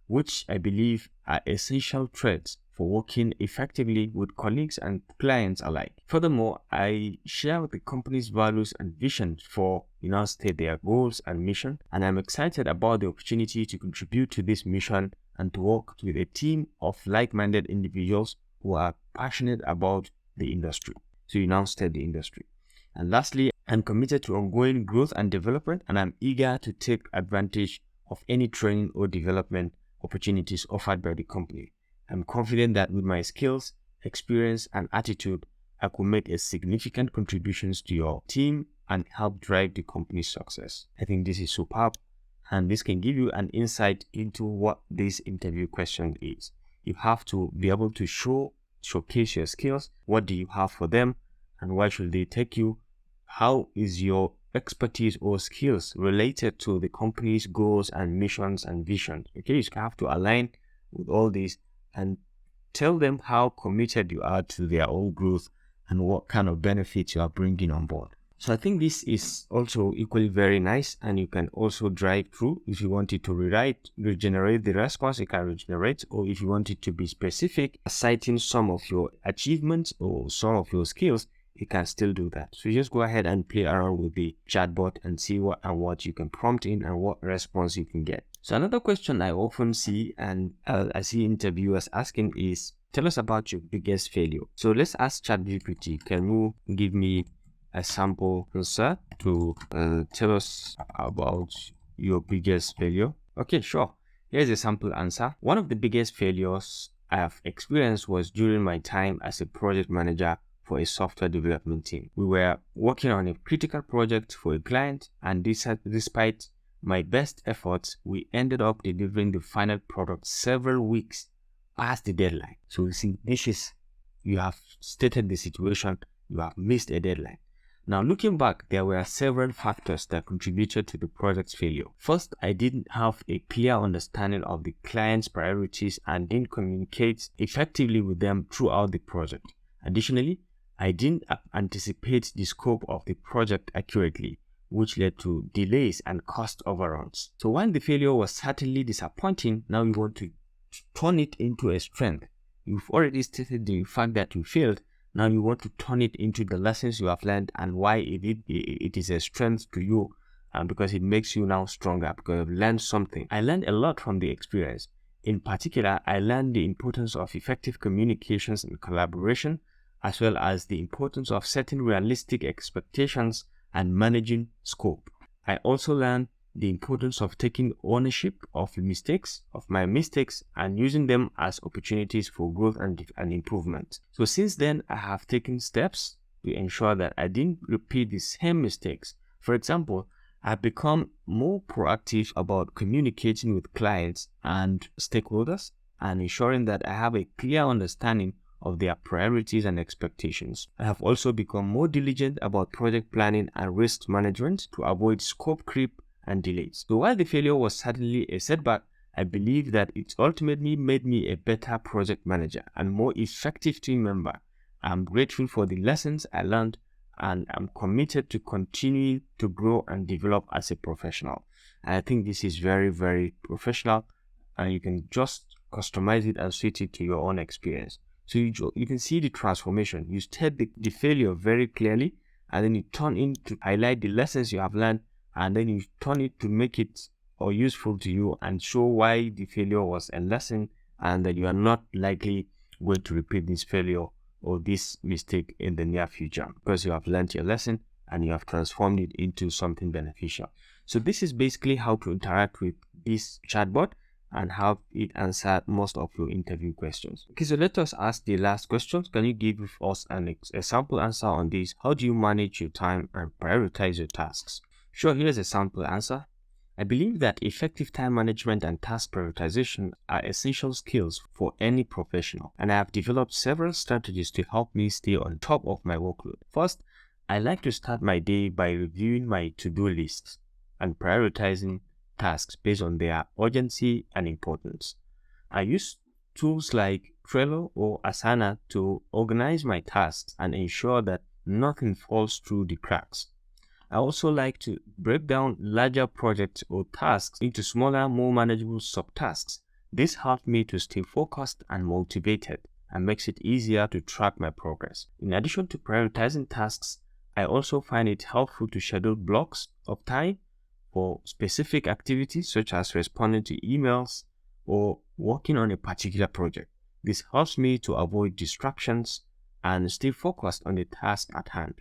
[SPEAKER 1] which I believe are essential traits for working effectively with colleagues and clients alike. Furthermore, I share the company's values and vision for United States, their goals and mission, and I'm excited about the opportunity to contribute to this mission and to work with a team of like-minded individuals who are passionate about the industry. So United States, the industry. And lastly, I'm committed to ongoing growth and development, and I'm eager to take advantage of any training or development opportunities offered by the company. I'm confident that with my skills, experience, and attitude, I could make a significant contributions to your team and help drive the company's success. I think this is superb, and this can give you an insight into what this interview question is. You have to be able to showcase your skills. What do you have for them, and why should they take you? How is your expertise or skills related to the company's goals and missions and visions? Okay, you have to align with all these and tell them how committed you are to their own growth and what kind of benefits you are bringing on board. So I think this is also equally very nice, and you can also drive through. If you wanted to regenerate the response, you can regenerate, or if you want it to be specific, citing some of your achievements or some of your skills, you can still do that. So just go ahead and play around with the chatbot and see what you can prompt in and what response you can get. So another question I often see and I see interviewers asking is, tell us about your biggest failure. So let's ask ChatGPT, can you give me a sample answer to tell us about your biggest failure? Okay, sure. Here's a sample answer. One of the biggest failures I have experienced was during my time as a project manager for a software development team. We were working on a critical project for a client, and despite my best efforts, we ended up delivering the final product several weeks past the deadline. So you see, you have stated the situation, you have missed a deadline. Now, looking back, there were several factors that contributed to the project's failure. First, I didn't have a clear understanding of the client's priorities and didn't communicate effectively with them throughout the project. Additionally, I didn't anticipate the scope of the project accurately, which led to delays and cost overruns. So while the failure was certainly disappointing, now you want to turn it into a strength. You've already stated the fact that you failed. Now you want to turn it into the lessons you have learned and why it is a strength to you, because it makes you now stronger because you've learned something. I learned a lot from the experience. In particular, I learned the importance of effective communications and collaboration, as well as the importance of setting realistic expectations and managing scope. I also learned the importance of taking ownership of my mistakes, and using them as opportunities for growth and improvement. So since then, I have taken steps to ensure that I didn't repeat the same mistakes. For example, I've become more proactive about communicating with clients and stakeholders and ensuring that I have a clear understanding of their priorities and expectations. I have also become more diligent about project planning and risk management to avoid scope creep and delays. So while the failure was certainly a setback, I believe that it ultimately made me a better project manager and more effective team member. I'm grateful for the lessons I learned, and I'm committed to continue to grow and develop as a professional. And I think this is very, very professional, and you can just customize it and suit it to your own experience. So you can see the transformation. You state the failure very clearly, and then you turn in to highlight the lessons you have learned, and then you turn it to make it useful to you and show why the failure was a lesson and that you are not likely going to repeat this failure or this mistake in the near future because you have learned your lesson and you have transformed it into something beneficial. So this is basically how to interact with this chatbot and have it answer most of your interview questions. Okay, so let us ask the last question. Can you give us a sample answer on this? How do you manage your time and prioritize your tasks? Sure, here's a sample answer. I believe that effective time management and task prioritization are essential skills for any professional, and I have developed several strategies to help me stay on top of my workload. First, I like to start my day by reviewing my to-do lists and prioritizing tasks based on their urgency and importance. I use tools like Trello or Asana to organize my tasks and ensure that nothing falls through the cracks. I also like to break down larger projects or tasks into smaller, more manageable subtasks. This helps me to stay focused and motivated and makes it easier to track my progress. In addition to prioritizing tasks, I also find it helpful to schedule blocks of time for specific activities such as responding to emails or working on a particular project. This helps me to avoid distractions and stay focused on the task at hand.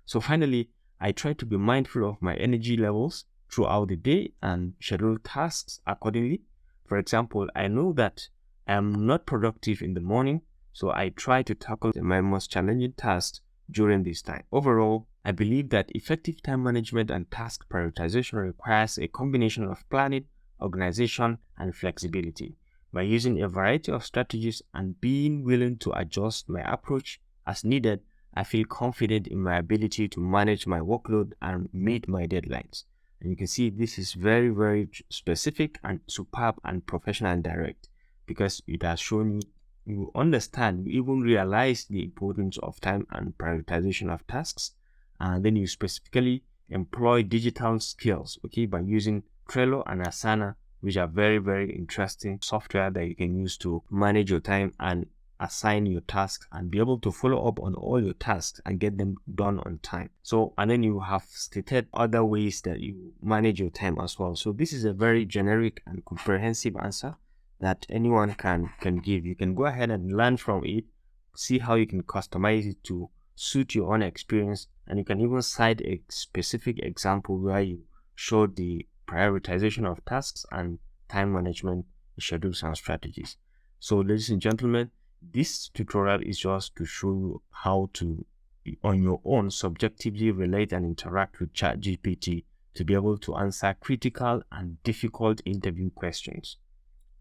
[SPEAKER 1] So finally, I try to be mindful of my energy levels throughout the day and schedule tasks accordingly. For example, I know that I am not productive in the morning, so I try to tackle my most challenging tasks during this time. Overall, I believe that effective time management and task prioritization requires a combination of planning, organization, and flexibility. By using a variety of strategies and being willing to adjust my approach as needed, I feel confident in my ability to manage my workload and meet my deadlines. And you can see this is very, very specific and superb and professional and direct, because it has shown you understand, you even realize the importance of time and prioritization of tasks. And then you specifically employ digital skills, okay, by using Trello and Asana, which are very, very interesting software that you can use to manage your time and assign your tasks and be able to follow up on all your tasks and get them done on time. So, and then you have stated other ways that you manage your time as well. So this is a very generic and comprehensive answer that anyone can give. You can go ahead and learn from it, see how you can customize it to suit your own experience, and you can even cite a specific example where you show the prioritization of tasks and time management schedules and strategies. So ladies and gentlemen, this tutorial is just to show you how to, on your own, subjectively relate and interact with ChatGPT to be able to answer critical and difficult interview questions.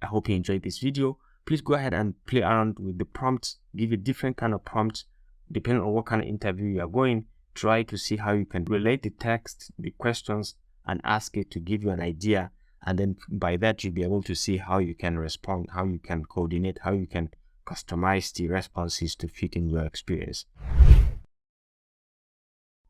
[SPEAKER 1] I hope you enjoyed this video.
[SPEAKER 2] please go ahead and play around with the prompts, give a different kind of prompt, depending on what kind of interview you are going. Try to see how you can relate the text, the questions, and ask it to give you an idea. And then by that, you'll be able to see how you can respond, how you can coordinate, how you can customize the responses to fit in your experience.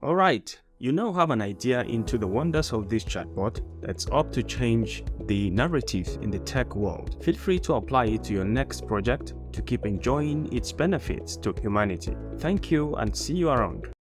[SPEAKER 2] All right, you now have an idea into the wonders of this chatbot that's up to change the narrative in the tech world. Feel free to apply it to your next project to keep enjoying its benefits to humanity. Thank you and see you around.